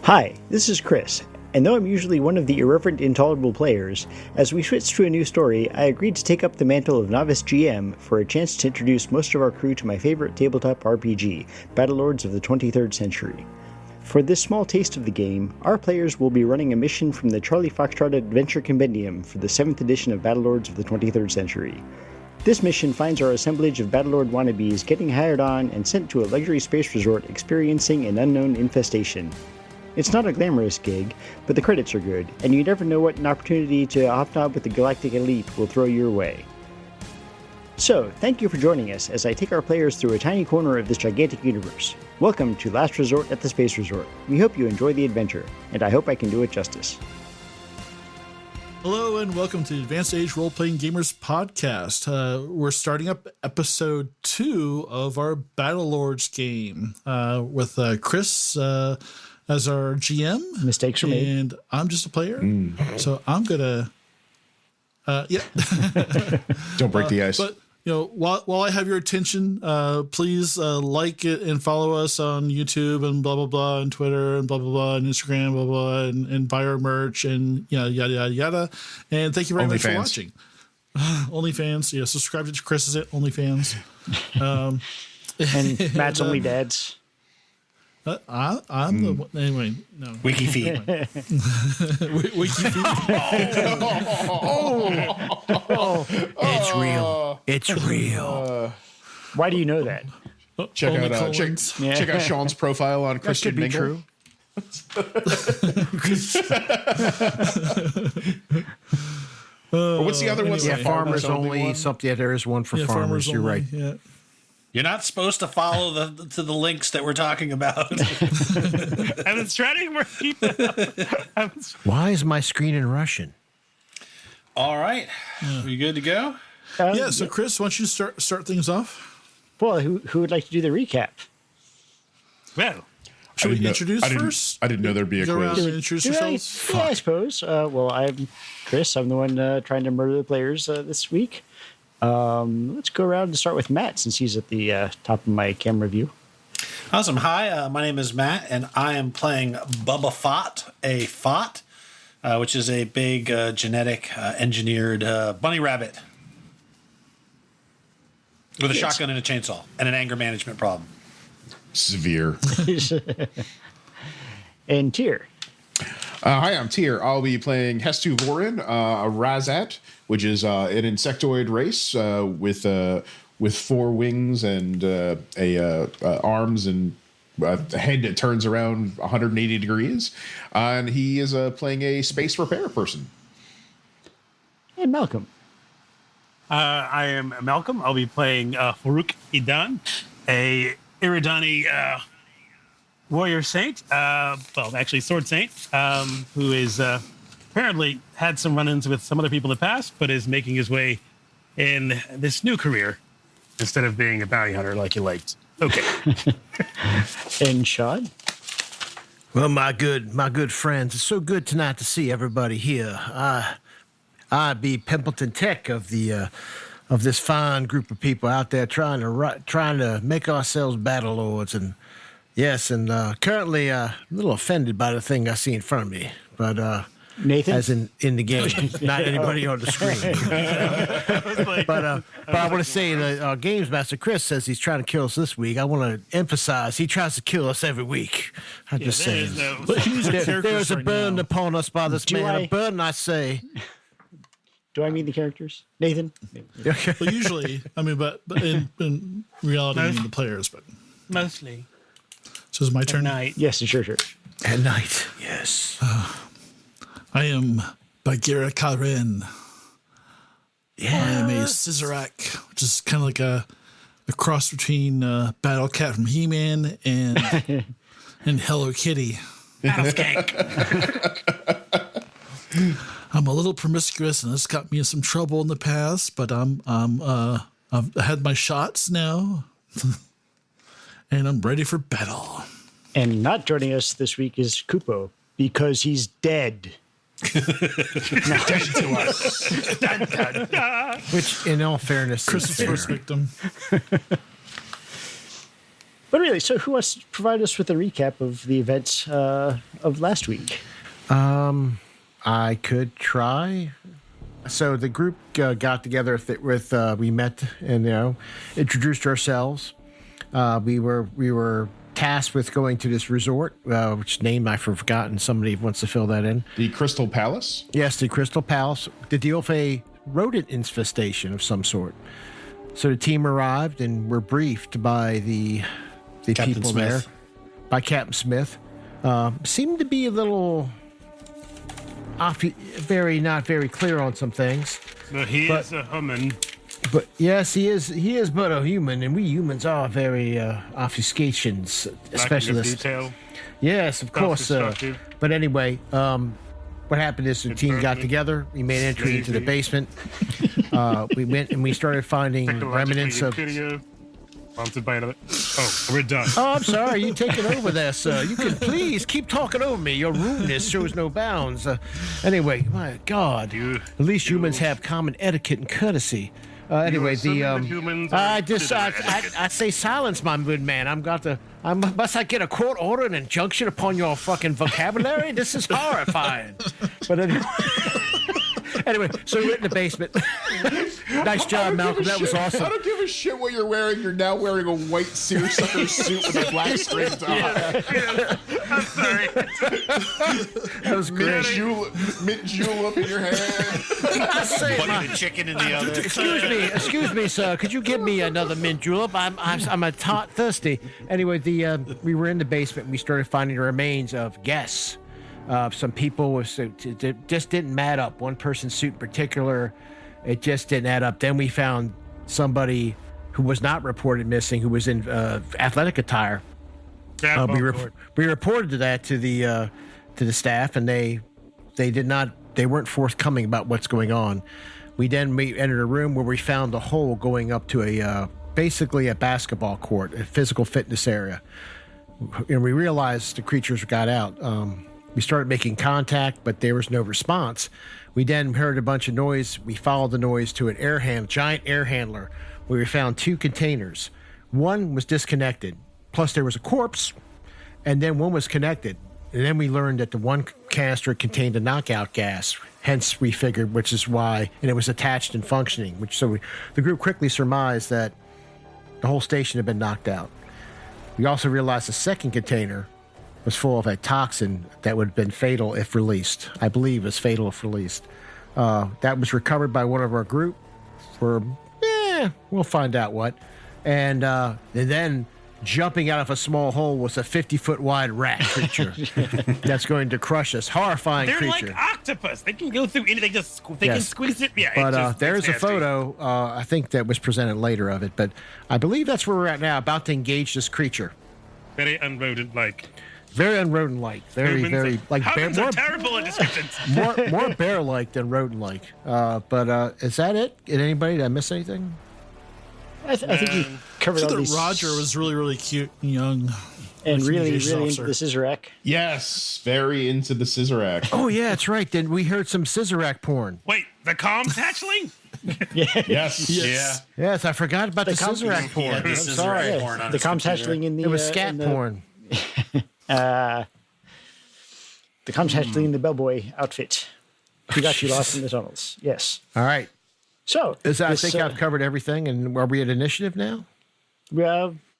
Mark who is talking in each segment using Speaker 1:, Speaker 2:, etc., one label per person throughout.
Speaker 1: Hi, this is Chris, and though I'm usually one of the irreverent, intolerable players, as we switch to a new story, I agreed to take up the mantle of novice GM for a chance to introduce most of our crew to my favorite tabletop RPG, Battlelords of the 23rd Century. For this small taste of the game, our players will be running a mission from the Charlie Foxtrot Adventure Compendium for the 7th edition of Battlelords of the 23rd Century. This mission finds our assemblage of Battlelord wannabes getting hired on and sent to a luxury space resort experiencing an unknown infestation. It's not a glamorous gig, but the credits are good, and you never know what an opportunity to hobnob with the galactic elite will throw your way. So, thank you for joining us as I take our players through a tiny corner of this gigantic universe. Welcome to Last Resort at the Space Resort. We hope you enjoy the adventure, and I hope I can do it justice.
Speaker 2: Hello and welcome to the Advanced Age Role-Playing Gamers podcast. We're starting up episode 2 of our Battlelords game with Chris as our GM.
Speaker 1: Mistakes are made.
Speaker 2: And I'm just a player. So I'm going to,
Speaker 3: Don't break the ice.
Speaker 2: But, you know, while I have your attention, please like it and follow us on YouTube and blah, blah, blah, and Twitter and blah, blah, blah, and Instagram, blah, blah, and buy our merch and, you know, yada, yada, yada. And thank you very much for watching. OnlyFans. Yeah, subscribe to Chris's OnlyFans.
Speaker 1: And Matt's Only Dads.
Speaker 2: I'm the one. Anyway, no.
Speaker 4: WikiFeed.
Speaker 5: It's real. It's real.
Speaker 1: Why do you know that?
Speaker 3: Check out Sean's profile on Christian
Speaker 5: That could be
Speaker 3: Mingle. What's the other one?
Speaker 5: Yeah, farmers only.
Speaker 3: one?
Speaker 5: Something. Yeah, there is one for farmers. You're right.
Speaker 2: Yeah.
Speaker 4: You're not supposed to follow the links that we're talking about.
Speaker 6: I was trying to keep it up.
Speaker 5: Why is my screen in Russian?
Speaker 4: All right. Are you good to go?
Speaker 2: Yeah, so Chris, why don't you start things off?
Speaker 1: Well, who would like to do the recap?
Speaker 6: Well,
Speaker 2: Should we introduce first?
Speaker 3: I didn't know there'd be a
Speaker 2: Go around
Speaker 3: quiz.
Speaker 2: and introduce
Speaker 1: Yeah,
Speaker 2: yourselves.
Speaker 1: I suppose. Well, I'm Chris. I'm the one trying to murder the players this week. Let's go around and start with Matt, since he's at the top of my camera view.
Speaker 4: Awesome. Hi, my name is Matt, and I am playing Bubba Fott, a Fott, which is a big genetic engineered bunny rabbit with a shotgun and a chainsaw and an anger management problem.
Speaker 3: Severe.
Speaker 1: And Tyr.
Speaker 3: Hi, I'm Tyr. I'll be playing Hestu Vorin, a Razat, which is an insectoid race with 4 wings and arms and a head that turns around 180 degrees. And he is playing a space repair person.
Speaker 1: And Malcolm.
Speaker 6: I am Malcolm. I'll be playing Farooq Idan, a Eridani warrior saint. Well, actually, sword saint, who is apparently had some run-ins with some other people in the past, but is making his way in this new career instead of being a bounty hunter like you liked. Okay.
Speaker 1: And Sean.
Speaker 5: Well, my good friends, it's so good tonight to see everybody here. I be Pimpleton Tech of this fine group of people out there trying to make ourselves Battlelords, and yes, and currently a little offended by the thing I see in front of me, but
Speaker 1: Nathan?
Speaker 5: as in the game, not anybody on the screen. But I want to say that Games Master Chris says he's trying to kill us this week. I want to emphasize he tries to kill us every week. I'm just saying. There's a burden upon us by this man. A burden, I say.
Speaker 1: Do I mean the characters? Nathan?
Speaker 2: Well, usually, I mean, but in reality, I mean the players. But
Speaker 6: Mostly.
Speaker 2: so it's my turn.
Speaker 6: Night.
Speaker 1: Yes, sure.
Speaker 5: At night, yes.
Speaker 2: I am Bagheera Ka'Ren. I am a Cizerack, which is kind of like a cross between Battle Cat from He-Man and Hello Kitty.
Speaker 6: Battle Skank.
Speaker 2: I'm a little promiscuous, and it's got me in some trouble in the past. But I've had my shots now, and I'm ready for battle.
Speaker 1: And not joining us this week is Kupo, because he's dead.
Speaker 3: Dead to us.
Speaker 5: Which, in all fairness,
Speaker 2: Chris's first victim.
Speaker 1: But really, so who wants to provide us with a recap of the events of last week?
Speaker 5: I could try. So the group got together with we met and introduced ourselves. We were tasked with going to this resort, which name I've forgotten. Somebody wants to fill that in.
Speaker 3: The Crystal Palace?
Speaker 5: Yes, the Crystal Palace, to deal with a rodent infestation of some sort. So the team arrived and were briefed by the
Speaker 4: Captain
Speaker 5: people
Speaker 4: Smith.
Speaker 5: there, by Captain Smith. Seemed to be a little not very clear on some things.
Speaker 6: But he is a human.
Speaker 5: But yes, he is but a human, and we humans are very obfuscations specialists.
Speaker 6: Detail.
Speaker 5: Yes, of course.
Speaker 6: Self-destructive.
Speaker 5: But anyway, what happened is the team got together. We made entry into the basement. We went and we started finding remnants of.
Speaker 6: Video. Sponsored by another. Oh, we're done.
Speaker 5: Oh, I'm sorry. You taking over this. You can please keep talking over me. Your rudeness shows no bounds. Anyway, my God. At least humans have common etiquette and courtesy. Anyway,
Speaker 6: humans are
Speaker 5: I say silence, my good man. Must I get a court order and injunction upon your fucking vocabulary? This is horrifying. But anyway, so we went in the basement. Nice job, Malcolm. That was awesome.
Speaker 3: I don't give a shit what you're wearing. You're now wearing a white seersucker suit with a black string tie.
Speaker 6: I'm sorry.
Speaker 5: That was great.
Speaker 3: Mint julep in your hand.
Speaker 5: I say,
Speaker 4: Bunny the chicken in the other.
Speaker 5: Excuse me, sir. Could you give me another mint julep? I'm a tot thirsty. Anyway, we were in the basement and we started finding the remains of guests. Some people just didn't add up. One person's suit in particular, it just didn't add up. Then we found somebody who was not reported missing, who was in athletic attire. We reported that to the staff, and they weren't forthcoming about what's going on. We entered a room where we found a hole going up to basically a basketball court, a physical fitness area, and we realized the creatures got out. We started making contact, but there was no response. We then heard a bunch of noise. We followed the noise to an giant air handler, where we found 2 containers. One was disconnected, plus there was a corpse, and then one was connected. And then we learned that the one canister contained a knockout gas. Hence, we figured, which is why, and it was attached and functioning. The group quickly surmised that the whole station had been knocked out. We also realized the second container was full of a toxin that would have been fatal if released. I believe it was fatal if released. That was recovered by one of our group we'll find out what. And then jumping out of a small hole was a 50-foot wide rat creature that's going to crush us. Horrifying
Speaker 6: They're
Speaker 5: creature.
Speaker 6: like octopus. They can go through anything. They can squeeze it. Yeah.
Speaker 5: But there's a photo, I think, that was presented later of it. But I believe that's where we're at now, about to engage this creature.
Speaker 6: Very unrodent-like.
Speaker 5: Very unrodent-like. Very, very like
Speaker 6: humans
Speaker 5: bear,
Speaker 6: are terrible at descriptions.
Speaker 5: more bear-like than rodent-like. But is that it? Did I miss anything?
Speaker 1: I think you covered all these.
Speaker 2: Roger was really, really cute and young.
Speaker 1: And really
Speaker 2: communications
Speaker 1: into
Speaker 2: officer.
Speaker 1: the Cizerack.
Speaker 3: Yes, very into the Cizerack.
Speaker 5: Oh, yeah, that's right. Then we heard some Cizerack porn.
Speaker 6: Wait, the comms hatchling?
Speaker 3: Yes.
Speaker 4: Yeah.
Speaker 5: Yes, I forgot about the Cizerack porn.
Speaker 4: Yeah, the
Speaker 5: I'm
Speaker 4: Cizerack
Speaker 5: sorry.
Speaker 4: porn on
Speaker 1: The
Speaker 4: his
Speaker 1: comms
Speaker 4: computer.
Speaker 1: hatchling in the.
Speaker 5: It was scat porn.
Speaker 1: The comms hatchling in the bellboy outfit. Who got you lost in the tunnels? Yes.
Speaker 5: All right.
Speaker 1: So
Speaker 5: I think I've covered everything. And are we at initiative now?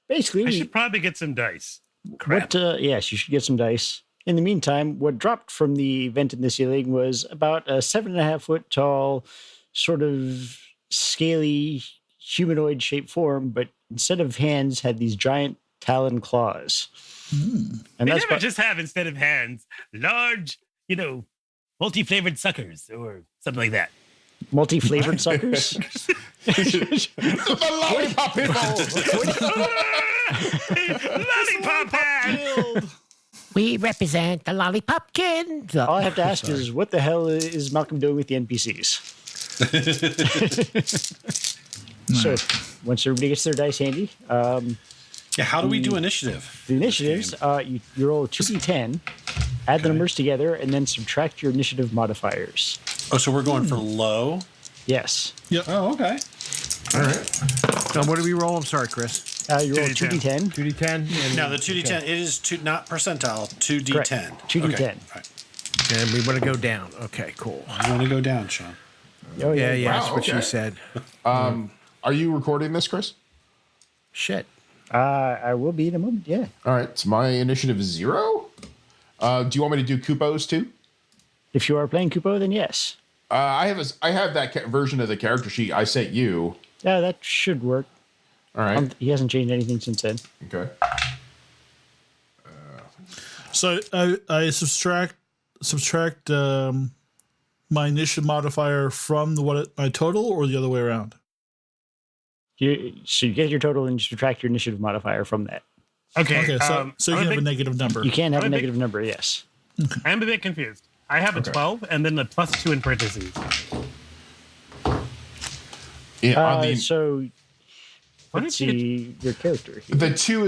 Speaker 1: Basically,
Speaker 6: I should probably get some dice.
Speaker 1: yes, you should get some dice. In the meantime, what dropped from the vent in the ceiling was about a 7.5 foot tall, sort of scaly humanoid shaped form, but instead of hands, had these giant talon claws. And
Speaker 6: They
Speaker 1: that's
Speaker 6: never just have, instead of hands, large, multi-flavored suckers or something like that.
Speaker 1: multi-flavored suckers.
Speaker 3: The lollipop people.
Speaker 6: Lollipop hand!
Speaker 5: We represent the Lollipop Kid.
Speaker 1: All I have to ask is, what the hell is Malcolm doing with the NPCs? So, once everybody gets their dice handy,
Speaker 4: How do we do initiative?
Speaker 1: the initiatives, you roll 2d10, add the numbers together, and then subtract your initiative modifiers.
Speaker 4: Oh, so we're going for low?
Speaker 1: Yes.
Speaker 4: Oh, okay.
Speaker 3: All right.
Speaker 5: What do we roll? I'm sorry, Chris.
Speaker 1: You roll 2d10.
Speaker 5: 2d10?
Speaker 4: No, the 2d10, it is not percentile, 2d10.
Speaker 1: Correct. 2d10.
Speaker 4: Okay. All right.
Speaker 5: And we want to go down. Okay, cool.
Speaker 4: You want to go down, Sean?
Speaker 1: Oh,
Speaker 5: Yeah,
Speaker 3: Wow,
Speaker 5: that's what
Speaker 3: okay.
Speaker 5: she said.
Speaker 3: Are you recording this, Chris?
Speaker 5: Shit.
Speaker 1: I will be in a moment, yeah.
Speaker 3: All right. So my initiative is 0. Do you want me to do Kupos too?
Speaker 1: If you are playing Kupo, then yes.
Speaker 3: I have that version of the character sheet I sent you.
Speaker 1: Yeah, that should work.
Speaker 3: All right.
Speaker 1: He hasn't changed anything since then.
Speaker 3: Okay.
Speaker 2: So I subtract my initiative modifier from my total, or the other way around.
Speaker 1: So you get your total and you subtract your initiative modifier from that.
Speaker 6: Okay.
Speaker 2: So you can have a negative number.
Speaker 1: You can have a
Speaker 6: I'm a
Speaker 1: negative number, yes.
Speaker 6: I'm a bit confused. I have a 12 and then the +2 in parentheses.
Speaker 3: Yeah.
Speaker 1: So
Speaker 6: What
Speaker 1: let's
Speaker 6: did you-
Speaker 1: see your character here.
Speaker 3: The two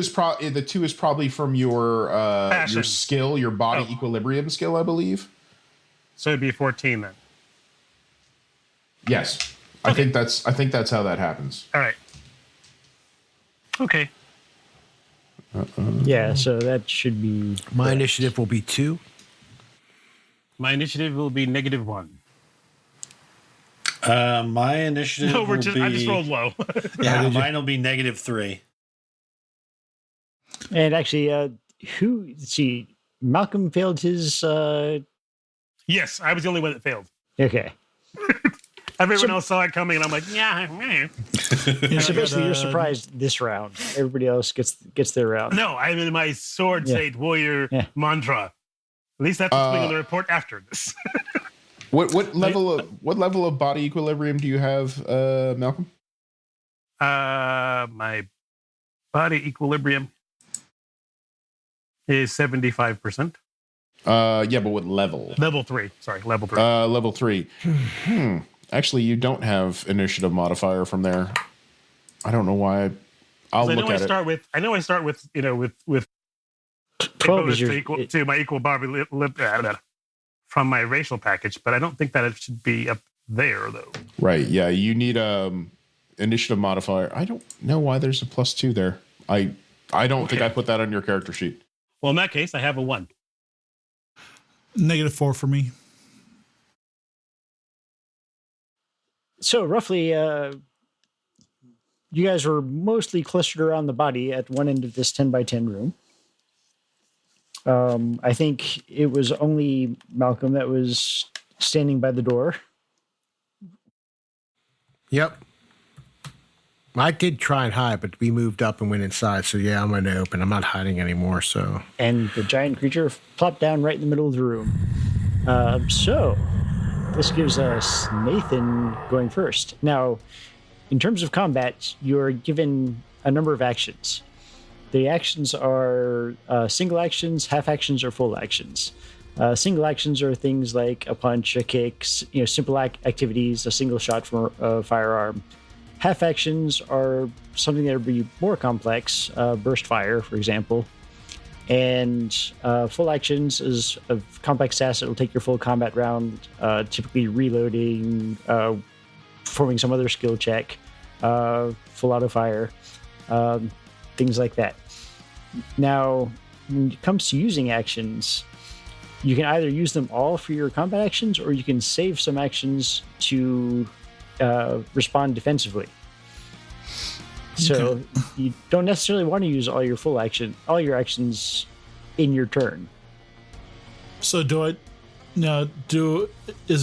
Speaker 3: is probably from your
Speaker 6: Passion.
Speaker 3: skill, your body equilibrium skill, I believe.
Speaker 6: So it'd be 14 then.
Speaker 3: Yes. I think that's how that happens.
Speaker 6: All right. Okay.
Speaker 1: Yeah, so that should be
Speaker 5: My initiative will be 2.
Speaker 6: My initiative will be -1.
Speaker 4: My initiative
Speaker 6: No,
Speaker 4: will be...
Speaker 6: I just rolled low.
Speaker 4: Yeah, mine will be -3.
Speaker 1: And actually, let's see, Malcolm failed his.
Speaker 6: Yes, I was the only one that failed.
Speaker 1: Okay.
Speaker 6: Everyone else saw it coming, and I'm like, yeah.
Speaker 1: So basically, you're surprised this round. Everybody else gets their round.
Speaker 6: No, I'm in my sword state warrior mantra. At least that's what's going on the report after this.
Speaker 3: What level of body equilibrium do you have, Malcolm?
Speaker 6: My body equilibrium is 75%.
Speaker 3: Yeah, but what level?
Speaker 6: Level 3. Sorry, level 3.
Speaker 3: Level 3. Actually, you don't have initiative modifier from there. I don't know why. I'll look at it.
Speaker 6: I know I start with with
Speaker 1: 12
Speaker 6: bonus
Speaker 1: is your.
Speaker 6: to my equal body from my racial package, but I don't think that it should be up there though.
Speaker 3: Right. Yeah. You need initiative modifier. I don't know why there's a +2 there. I don't think I put that on your character sheet.
Speaker 6: Well, in that case, I have a 1.
Speaker 2: -4 for me.
Speaker 1: So roughly, you guys were mostly clustered around the body at one end of this 10 by 10 room. I think it was only Malcolm that was standing by the door.
Speaker 5: Yep. I did try and hide, but we moved up and went inside. So yeah, I'm in the open. I'm not hiding anymore. So
Speaker 1: And the giant creature plopped down right in the middle of the room. So this gives us Nathan going first. Now, in terms of combat, you're given a number of actions. The actions are single actions, half actions, or full actions. Single actions are things like a punch, a kick, simple activities, a single shot from a firearm. Half actions are something that would be more complex, burst fire, for example. And full actions is a complex task that will take your full combat round, typically reloading, performing some other skill check, full auto fire, things like that. Now, when it comes to using actions, you can either use them all for your combat actions, or you can save some actions to respond defensively. So you don't necessarily want to use all your actions in your turn.
Speaker 2: So is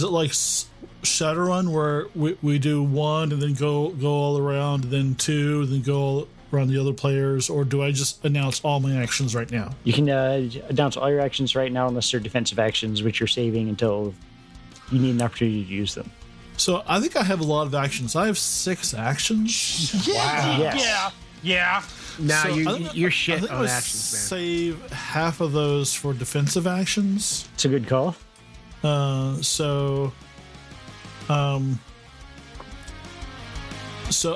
Speaker 2: it like Shadowrun where we do 1 and then go all around, then 2, then go all around the other players, or do I just announce all my actions right now?
Speaker 1: You can announce all your actions right now unless they're defensive actions, which you're saving until you need an opportunity to use them.
Speaker 2: So I think I have a lot of actions. I have 6 actions.
Speaker 1: Wow. Yes.
Speaker 6: Yeah.
Speaker 5: now
Speaker 2: So
Speaker 5: you're shit
Speaker 2: I think
Speaker 5: on
Speaker 2: I
Speaker 5: actions, man.
Speaker 2: save half of those for defensive actions.
Speaker 1: It's a good call.
Speaker 2: So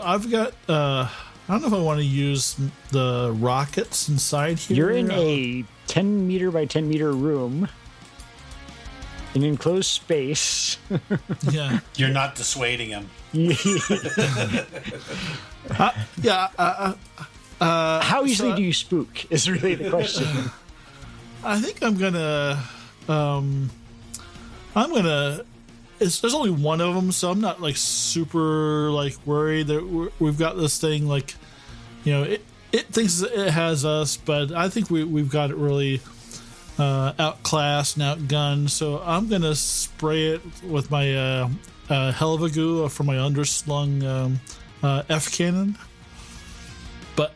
Speaker 2: I've got. I don't know if I want to use the rockets inside here.
Speaker 1: You're in a 10 meter by 10 meter room. an enclosed space.
Speaker 2: Yeah.
Speaker 4: You're not dissuading him.
Speaker 1: How easily do you spook is really the question.
Speaker 2: I think I'm gonna. There's only one of them, so I'm not like super like worried that we've got this thing. Like, it thinks it has us, but I think we've got it really outclassed and outgunned. So I'm gonna spray it with my hell of a goo from my underslung F cannon. But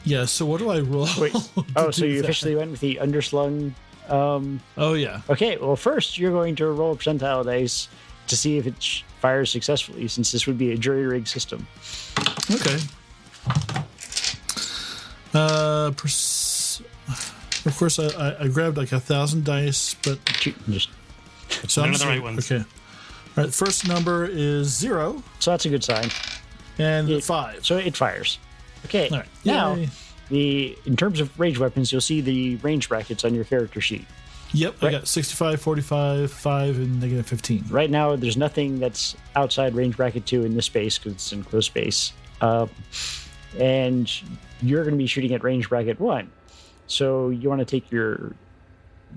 Speaker 2: yeah, so what do I roll?
Speaker 1: Wait. Oh, so you officially went with the underslung.
Speaker 2: Oh yeah.
Speaker 1: Okay. Well, first you're going to roll a percentile dice to see if it fires successfully, since this would be a jury-rigged system.
Speaker 2: Okay. Of course, I grabbed like 1,000 dice, but
Speaker 1: Just
Speaker 2: so
Speaker 6: None of the right ones.
Speaker 2: Okay. All right. First number is 0,
Speaker 1: so that's a good sign.
Speaker 2: and 5.
Speaker 1: So it fires. Okay.
Speaker 2: All right.
Speaker 1: Now,
Speaker 2: Yay.
Speaker 1: in terms of range weapons, you'll see the range brackets on your character sheet.
Speaker 2: Yep. I
Speaker 1: Right.
Speaker 2: got 65, 45, 5, and -15.
Speaker 1: Right now, there's nothing that's outside range bracket 2 in this space because it's in closed space. And you're going to be shooting at range bracket 1. So you want to take your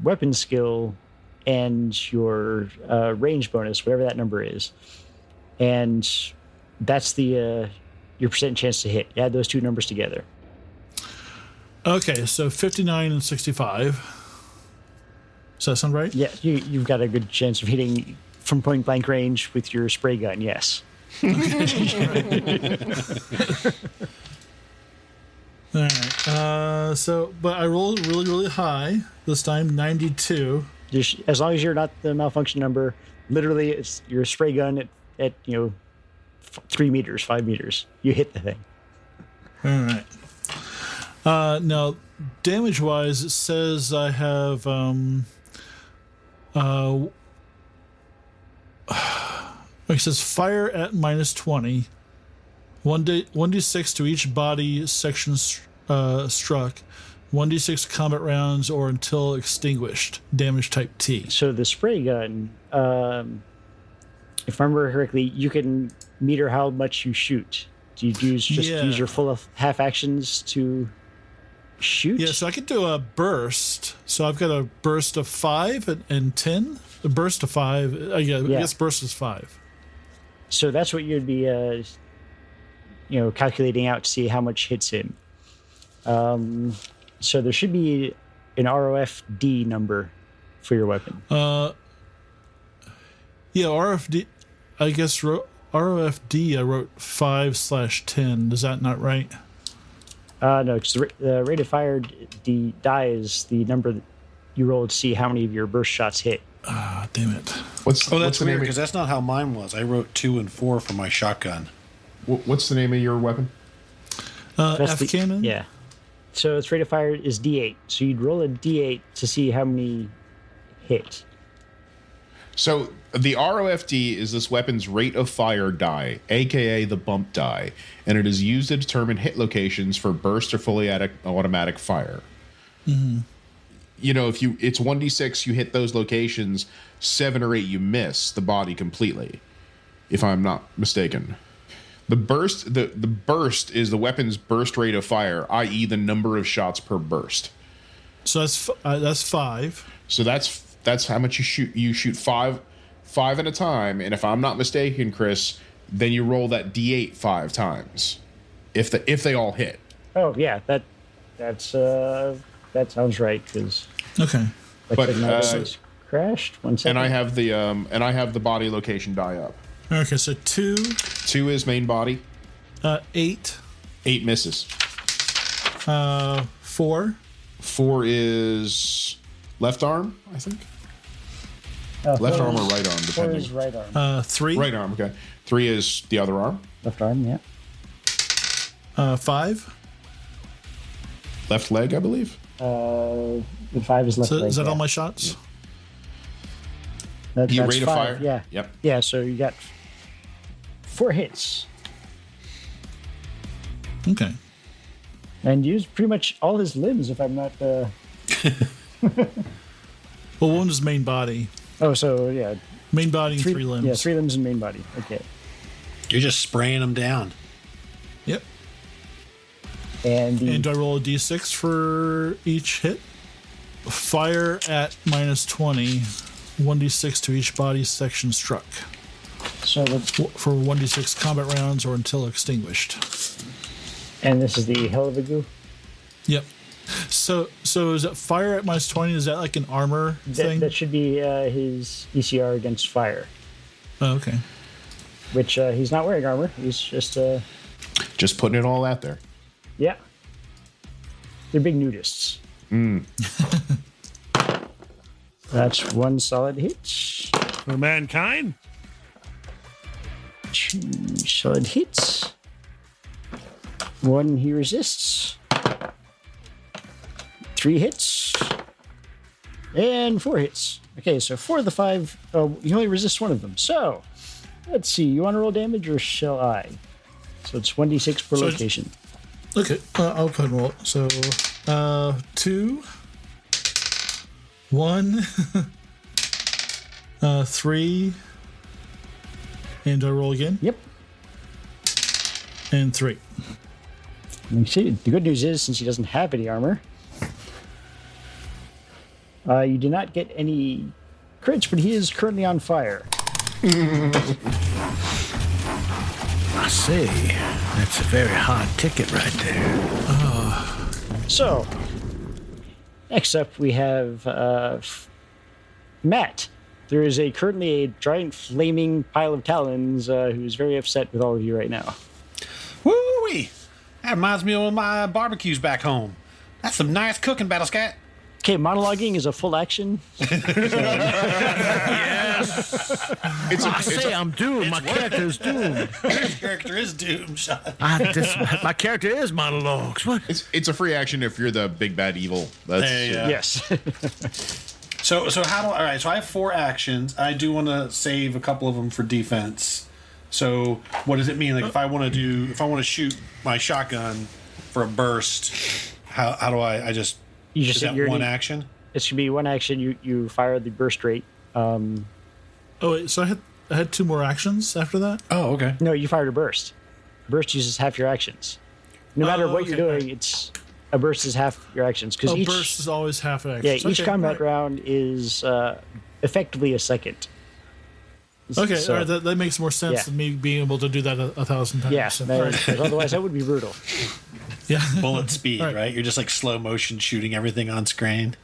Speaker 1: weapon skill and your range bonus, whatever that number is. And that's the your percent chance to hit. You add those two numbers together.
Speaker 2: Okay. So 59 and 65. Does that sound right?
Speaker 1: Yeah, you've got a good chance of hitting from point blank range with your spray gun, yes.
Speaker 2: All right. But I rolled really, really high this time, 92.
Speaker 1: As long as you're not the malfunction number, literally it's your spray gun at 3 meters, 5 meters. You hit the thing.
Speaker 2: All right. Now, damage-wise, it says I have it says fire at -20, 1d6 to each body section struck, 1d6 combat rounds or until extinguished. Damage type T.
Speaker 1: So the spray gun, if I remember correctly, you can meter how much you shoot. Do you use use your full of half actions to shoot?
Speaker 2: Yeah, so I could do a burst. So I've got a burst of 5 and 10. A burst of 5. I guess burst is 5.
Speaker 1: So that's what you'd be, calculating out to see how much hits him. So there should be an ROFD number for your weapon.
Speaker 2: Yeah, RFD. I guess ROFD. I wrote 5/10. Is that not right?
Speaker 1: No, because the rate of fire die is the number that you roll to see how many of your burst shots hit.
Speaker 2: Ah, damn it.
Speaker 3: What's
Speaker 4: That's
Speaker 3: the name
Speaker 4: weird
Speaker 3: of,
Speaker 4: because that's not how mine was. I wrote 2 and 4 for my shotgun.
Speaker 3: what's the name of your weapon?
Speaker 1: That's
Speaker 2: F cannon?
Speaker 1: Yeah. So its rate of fire is D8. So you'd roll a D8 to see how many hit.
Speaker 3: So the ROFD is this weapon's rate of fire die, aka the bump die, and it is used to determine hit locations for burst or fully automatic fire.
Speaker 2: Mm-hmm.
Speaker 3: If it's 1d6, you hit those locations, 7 or 8 you miss the body completely, if I'm not mistaken. The burst is the weapon's burst rate of fire, i.e. the number of shots per burst.
Speaker 2: So that's 5.
Speaker 3: So that's how much you shoot. You shoot five at a time, and if I'm not mistaken, Chris, then you roll that D8 5 times, if they all hit.
Speaker 1: Oh yeah, that sounds right because
Speaker 2: Okay.
Speaker 3: But,
Speaker 1: my was crashed. 1 second.
Speaker 3: And I have the body location die up.
Speaker 2: Okay, so 2,
Speaker 3: 2 is main body.
Speaker 2: 8,
Speaker 3: 8 misses.
Speaker 2: 4.
Speaker 3: 4 is left arm, I think. Left arm or right arm,
Speaker 1: 4
Speaker 3: depending.
Speaker 1: is right arm.
Speaker 2: 3.
Speaker 3: Right arm, okay. 3 is the other arm.
Speaker 1: Left arm, yeah.
Speaker 2: 5.
Speaker 3: Left leg, I believe.
Speaker 1: The 5 is left
Speaker 2: So
Speaker 1: leg.
Speaker 2: is that
Speaker 1: yeah.
Speaker 2: all my shots?
Speaker 1: That's
Speaker 3: Rate of
Speaker 1: 5,
Speaker 3: fire.
Speaker 1: yeah.
Speaker 3: Yep.
Speaker 1: Yeah, so you got 4 hits.
Speaker 2: Okay.
Speaker 1: And used pretty much all his limbs, if I'm not...
Speaker 2: Well, one is main body.
Speaker 1: Oh, so yeah,
Speaker 2: Main body and 3 limbs.
Speaker 1: Yeah, 3 limbs and main body. Okay.
Speaker 4: You're just spraying them down.
Speaker 2: Yep.
Speaker 1: And
Speaker 2: do I roll a d6 for each hit? Fire at -20, 1d6 to each body section struck.
Speaker 1: so
Speaker 2: For 1d6 combat rounds or until extinguished.
Speaker 1: and this is the hell of a goo.
Speaker 2: Yep. So is it fire at -20? Is that like an armor thing?
Speaker 1: That should be his ECR against fire,
Speaker 2: Oh, okay.
Speaker 1: which he's not wearing armor. He's
Speaker 3: Just putting it all out there.
Speaker 1: yeah. They're big nudists. That's 1 solid hit.
Speaker 6: For mankind.
Speaker 1: 2 solid hits. 1 he resists. 3 hits. And 4 hits. Okay, so 4 of the 5, you only resist 1 of them. So, let's see. You want to roll damage or shall I? So it's 1d6 per
Speaker 2: So
Speaker 1: location.
Speaker 2: Okay, I'll go ahead and roll. So, 2, 1, 3, and do I roll again?
Speaker 1: Yep.
Speaker 2: And 3.
Speaker 1: You see, the good news is, since he doesn't have any armor, you do not get any crits, but he is currently on fire.
Speaker 5: I see. That's a very hard ticket right there.
Speaker 1: So, next up we have Matt. There is currently a giant flaming pile of talons who's very upset with all of you right now.
Speaker 4: Woo-wee! That reminds me of my barbecues back home. That's some nice cooking, Battle Scat.
Speaker 1: Okay, monologuing is a full action.
Speaker 5: I'm doomed. My character is doomed.
Speaker 4: Your character is doomed, Sean.
Speaker 5: My character is monologues. What?
Speaker 3: It's a free action if you're the big bad evil. That's
Speaker 1: Yes.
Speaker 4: So how do all right? So I have 4 actions. I do want to save a couple of them for defense. So what does it mean? Like if I want to shoot my shotgun for a burst, how do I just
Speaker 1: You just
Speaker 4: is
Speaker 1: hit
Speaker 4: that
Speaker 1: your
Speaker 4: one action?
Speaker 1: It should be 1 action. You fire the burst rate.
Speaker 2: Oh, wait, so I had 2 more actions after that?
Speaker 4: Oh, okay.
Speaker 1: No, you fired a burst. Burst uses half your actions. No matter what you're doing, it's a burst is half your actions because each
Speaker 2: burst is always half an action.
Speaker 1: yeah each combat round is effectively a second.
Speaker 2: Okay,
Speaker 1: So-
Speaker 2: all right, that makes more sense
Speaker 1: Yeah.
Speaker 2: than me being able to do that a 1,000 times.
Speaker 1: Yeah,
Speaker 2: So,
Speaker 1: that-
Speaker 2: all right.
Speaker 1: 'cause otherwise that would be brutal.
Speaker 2: Yeah.
Speaker 4: Bullet speed,
Speaker 2: All right.
Speaker 4: right? You're just like slow motion shooting everything on screen.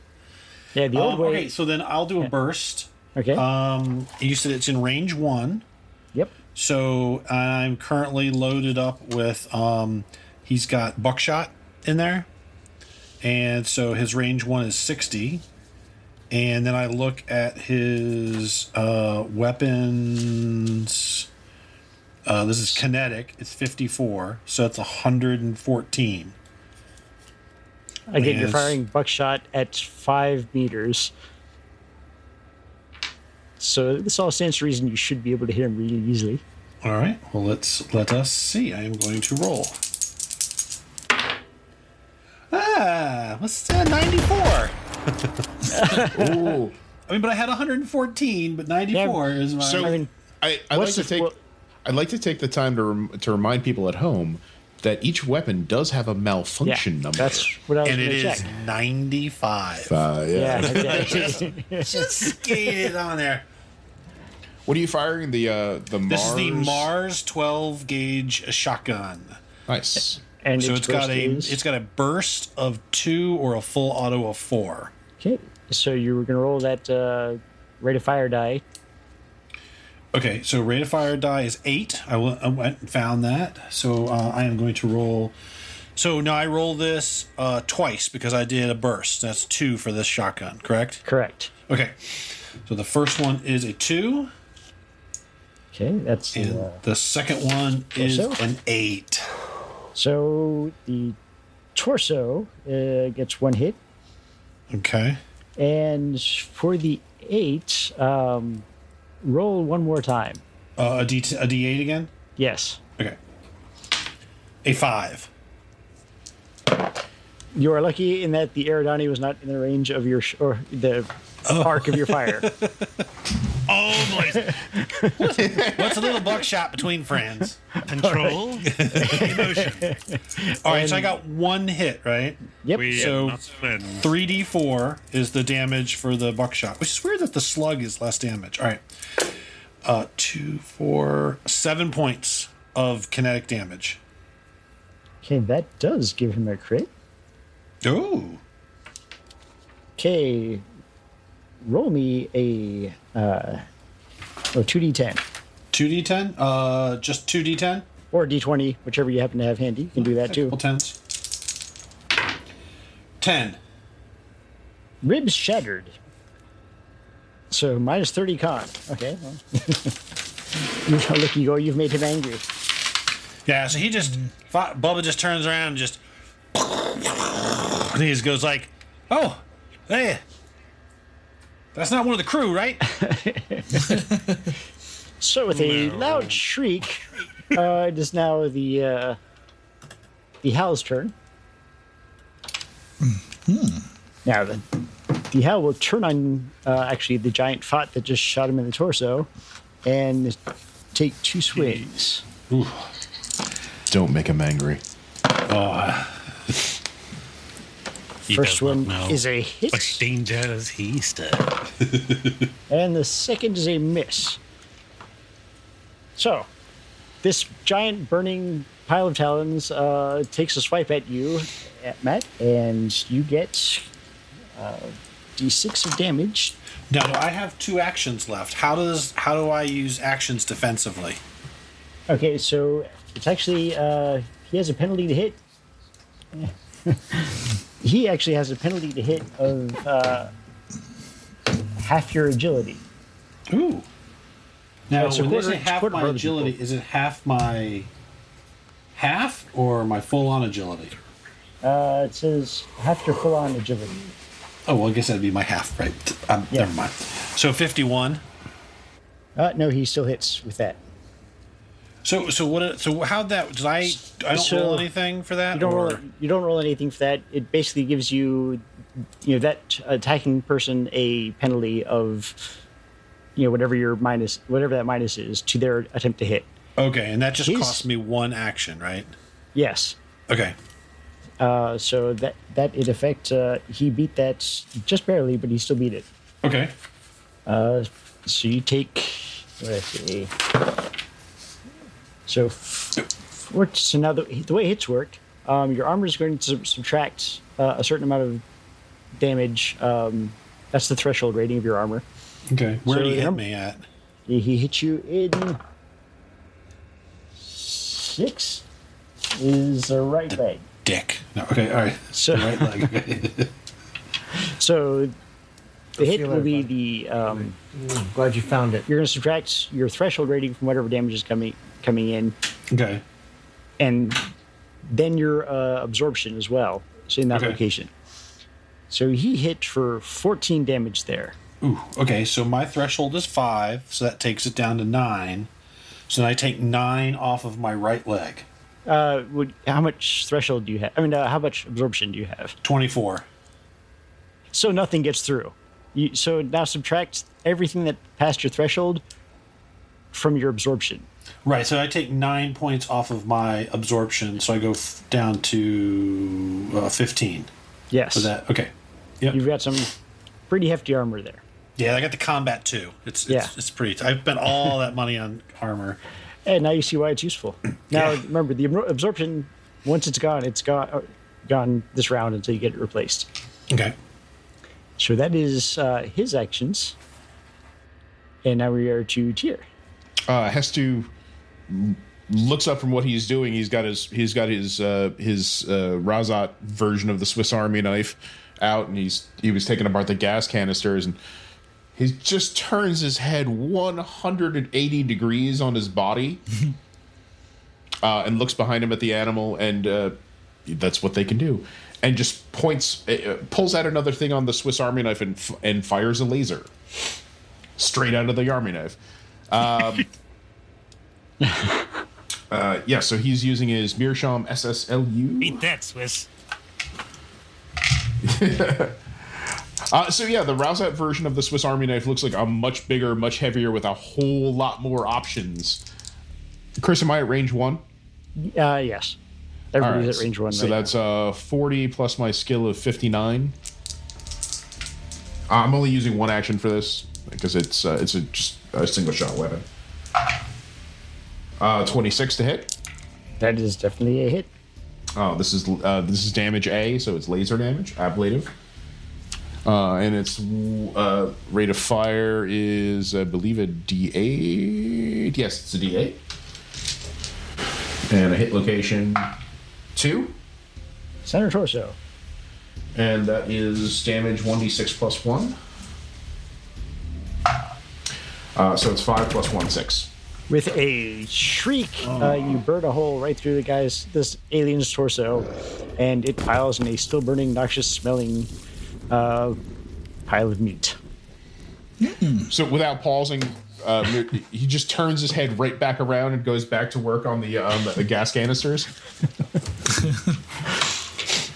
Speaker 1: Yeah, the old way.
Speaker 4: Okay, so then I'll do a burst.
Speaker 1: Okay.
Speaker 4: You said it's in range 1.
Speaker 1: Yep.
Speaker 4: So I'm currently loaded up with he's got buckshot in there. And so his range 1 is 60. And then I look at his weapons. This is kinetic. It's 54. So it's 114.
Speaker 1: Again, you're
Speaker 4: Yes.
Speaker 1: firing buckshot at 5 meters. So this all stands to reason you should be able to hit him really easily.
Speaker 4: All right. Well, let us see. I am going to roll. What's that? 94.
Speaker 3: Ooh.
Speaker 4: I mean, but I had 114, but 94 is my.
Speaker 3: So
Speaker 1: I mean,
Speaker 3: I'd like
Speaker 1: what's
Speaker 3: to
Speaker 1: the-
Speaker 3: take
Speaker 1: well-
Speaker 3: I'd like to take the time to remind people at home that each weapon does have a malfunction
Speaker 1: yeah,
Speaker 3: number.
Speaker 1: that's what I was
Speaker 4: and
Speaker 1: going
Speaker 4: it
Speaker 1: to
Speaker 4: is
Speaker 1: check.
Speaker 4: 95.
Speaker 3: Yeah.
Speaker 1: Yeah,
Speaker 4: Just skated on there.
Speaker 3: What are you firing? The Mars.
Speaker 4: This is the Mars 12 gauge shotgun.
Speaker 3: Nice.
Speaker 1: and
Speaker 4: So
Speaker 1: its burst is-
Speaker 4: it's got a burst of 2 or a full auto of 4.
Speaker 1: Okay, so you were going to roll that rate of fire die.
Speaker 4: Okay, so rate of fire die is 8. I went and found that. So I am going to roll. So now I roll this twice because I did a burst. That's 2 for this shotgun, correct?
Speaker 1: Correct.
Speaker 4: Okay. So the first one is a 2,
Speaker 1: Okay, that's
Speaker 4: and the second one is
Speaker 1: torso?
Speaker 4: an 8.
Speaker 1: so the torso gets 1 hit,
Speaker 4: Okay.
Speaker 1: and for the 8, roll 1 more time.
Speaker 4: A D8 again?
Speaker 1: Yes.
Speaker 4: Okay. A 5.
Speaker 1: You are lucky in that the Eridani was not in the range of your or the arc of your fire.
Speaker 6: Oh, boys.
Speaker 4: What's a little buckshot between friends?
Speaker 6: Control. Emotion.
Speaker 4: All right, so I got one hit, right?
Speaker 1: Yep.
Speaker 4: So
Speaker 6: not win.
Speaker 4: 3d4 is the damage for the buckshot, which is weird that the slug is less damage. All right. 2, 4, 7 points of kinetic damage.
Speaker 1: Okay, that does give him a crit.
Speaker 4: Ooh.
Speaker 1: Okay, roll me a 2d10
Speaker 4: 2d10? Just 2d10?
Speaker 1: or d20, whichever you happen to have handy. You can do that too.
Speaker 4: Couple tens. 10.
Speaker 1: Ribs shattered. So minus 30 con. Okay. Well. Look, you go. You've made him angry.
Speaker 4: Yeah, so he just... Bubba just turns around and just... And he just goes like, oh, hey, that's not one of the crew, right?
Speaker 1: So with a loud shriek, it is now the Howl's turn. Now the Howl will turn on actually the giant Fott that just shot him in the torso, and take 2 swings.
Speaker 4: Ooh.
Speaker 3: Don't make him angry.
Speaker 1: First one is a hit,
Speaker 6: What dangers he stood.
Speaker 1: and the second is a miss. So, this giant burning pile of talons takes a swipe at you, Matt, and you get d6 of damage.
Speaker 4: Now, I have 2 actions left. How do I use actions defensively?
Speaker 1: Okay, so it's actually he has a penalty to hit. He actually has a penalty to hit of half your agility.
Speaker 4: Ooh. Now,
Speaker 1: It's a
Speaker 4: when they say
Speaker 1: quarter-
Speaker 4: half
Speaker 1: quarter
Speaker 4: my
Speaker 1: for other
Speaker 4: agility,
Speaker 1: people.
Speaker 4: is it half my half or my full-on agility?
Speaker 1: It says half your full-on agility.
Speaker 4: Oh, well, I guess that'd be my half, right?
Speaker 1: Yeah.
Speaker 4: Never mind. So 51.
Speaker 1: No, he still hits with that.
Speaker 4: So how'd that? Did I don't
Speaker 1: So,
Speaker 4: roll anything for that?
Speaker 1: You don't
Speaker 4: or?
Speaker 1: roll. You don't roll anything for that. It basically gives you, that attacking person a penalty of, whatever that minus is to their attempt to hit.
Speaker 4: Okay, and that just
Speaker 1: He's-
Speaker 4: cost me 1 action, right?
Speaker 1: Yes.
Speaker 4: Okay.
Speaker 1: So that in effect, he beat that just barely, but he still beat it.
Speaker 4: Okay.
Speaker 1: So you take, what did I say? So now the way hits work, your armor is going to subtract a certain amount of damage. That's the threshold rating of your armor.
Speaker 4: Okay. Where
Speaker 1: So
Speaker 4: did he
Speaker 1: the
Speaker 4: hit
Speaker 1: number-
Speaker 4: me at?
Speaker 1: He hit you in 6 is a right leg.
Speaker 4: Dick. No. Okay. All right.
Speaker 1: So
Speaker 4: Right leg.
Speaker 1: so the hit
Speaker 5: feel
Speaker 1: will be
Speaker 5: everybody.
Speaker 1: the
Speaker 5: Glad you found it.
Speaker 1: you're going to subtract your threshold rating from whatever damage is coming in,
Speaker 4: Okay.
Speaker 1: and then your absorption as well. So in that
Speaker 4: Okay.
Speaker 1: location. So he hit for 14 damage there.
Speaker 4: Ooh. Okay. So my threshold is 5, so that takes it down to 9. So then I take 9 off of my right leg.
Speaker 1: How much threshold do you have? I mean, how much absorption do you have?
Speaker 4: 24.
Speaker 1: So nothing gets through. So now subtract everything that passed your threshold from your absorption.
Speaker 4: Right. So I take 9 points off of my absorption, so I go down to 15.
Speaker 1: Yes.
Speaker 4: So that okay. Yep.
Speaker 1: You've got some pretty hefty armor there.
Speaker 4: Yeah, I got the combat too. It's pretty. I spent all that money on armor.
Speaker 1: And now you see why it's useful. Now,
Speaker 4: Yeah.
Speaker 1: remember, the absorption, once it's gone this round until you get it replaced.
Speaker 4: Okay.
Speaker 1: So that is his actions. And now we are to Tyr.
Speaker 3: Hestu looks up from what he's doing. He's got his Razat version of the Swiss Army knife out, and he was taking apart the gas canisters, and he just turns his head 180 degrees on his body, and looks behind him at the animal, and that's what they can do, and just pulls out another thing on the Swiss Army knife and fires a laser straight out of the Army knife. So he's using his Meerschaum SSLU.
Speaker 6: Beat that, Swiss.
Speaker 3: So yeah, the Rousat version of the Swiss Army knife looks like a much bigger, much heavier, with a whole lot more options. Chris, am I at range 1?
Speaker 1: Yes. Everybody's
Speaker 3: All right,
Speaker 1: at range 1
Speaker 3: so
Speaker 1: right
Speaker 3: that's
Speaker 1: now.
Speaker 3: 40 plus my skill of 59. I'm only using one action for this because it's just a single shot weapon. 26 to hit.
Speaker 1: That is definitely a hit.
Speaker 3: Oh, this is damage A, so it's laser damage, ablative. And its rate of fire is, I believe, a D8. Yes, it's a D8. And a hit location 2.
Speaker 1: Center torso.
Speaker 3: And that is damage 1d6 plus 1. So it's 5 plus 1, 6.
Speaker 1: With a shriek, you burn a hole right through this alien's torso, and it piles in a still burning, noxious smelling pile of meat.
Speaker 3: So without pausing, he just turns his head right back around and goes back to work on the gas canisters.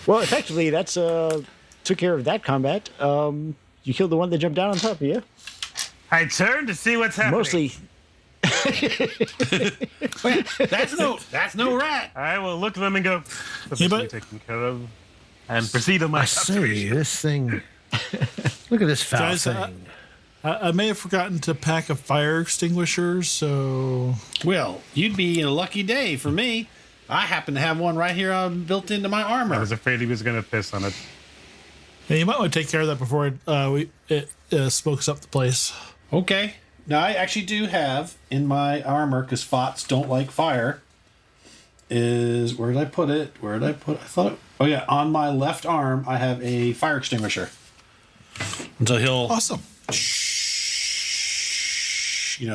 Speaker 1: Well, effectively, that's took care of that combat. You killed the one that jumped down on top of you.
Speaker 6: I turn to see what's happening.
Speaker 1: Mostly.
Speaker 4: That's no rat.
Speaker 6: I will look at them and go,
Speaker 2: Yeah, but-
Speaker 6: taken care of, and proceed on my
Speaker 5: I say, this thing. Look at this foul
Speaker 2: Guys,
Speaker 5: thing.
Speaker 2: I may have forgotten to pack a fire extinguisher, so
Speaker 4: Well, you'd be in a lucky day for me. I happen to have one right here built into my
Speaker 6: I
Speaker 4: armor.
Speaker 6: was afraid he was going to piss on it.
Speaker 2: yeah, you might want to take care of that before it smokes up the place.
Speaker 4: Okay. Now, I actually do have in my armor, because Fots don't like fire, is... Where did I put it? I thought... Oh, yeah. On my left arm, I have a fire extinguisher. And so he'll...
Speaker 2: Awesome.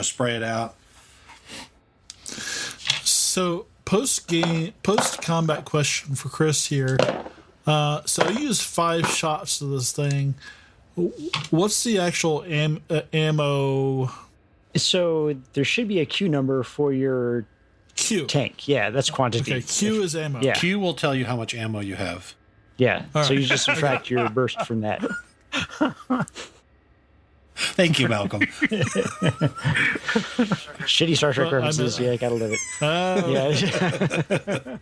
Speaker 4: Spray it out.
Speaker 2: So post combat question for Chris here. So I used 5 shots to this thing. What's the actual ammo?
Speaker 1: So there should be a Q number for your
Speaker 2: Q.
Speaker 1: tank. Yeah, that's quantity.
Speaker 2: Okay, Q is ammo.
Speaker 1: Yeah.
Speaker 4: Q will tell you how much ammo you have.
Speaker 1: Yeah,
Speaker 2: All
Speaker 1: so
Speaker 2: right.
Speaker 1: you just subtract your burst from that.
Speaker 4: Thank you, Malcolm.
Speaker 1: Shitty Star Trek
Speaker 2: Well,
Speaker 1: references. Yeah, gotta love it. Yeah.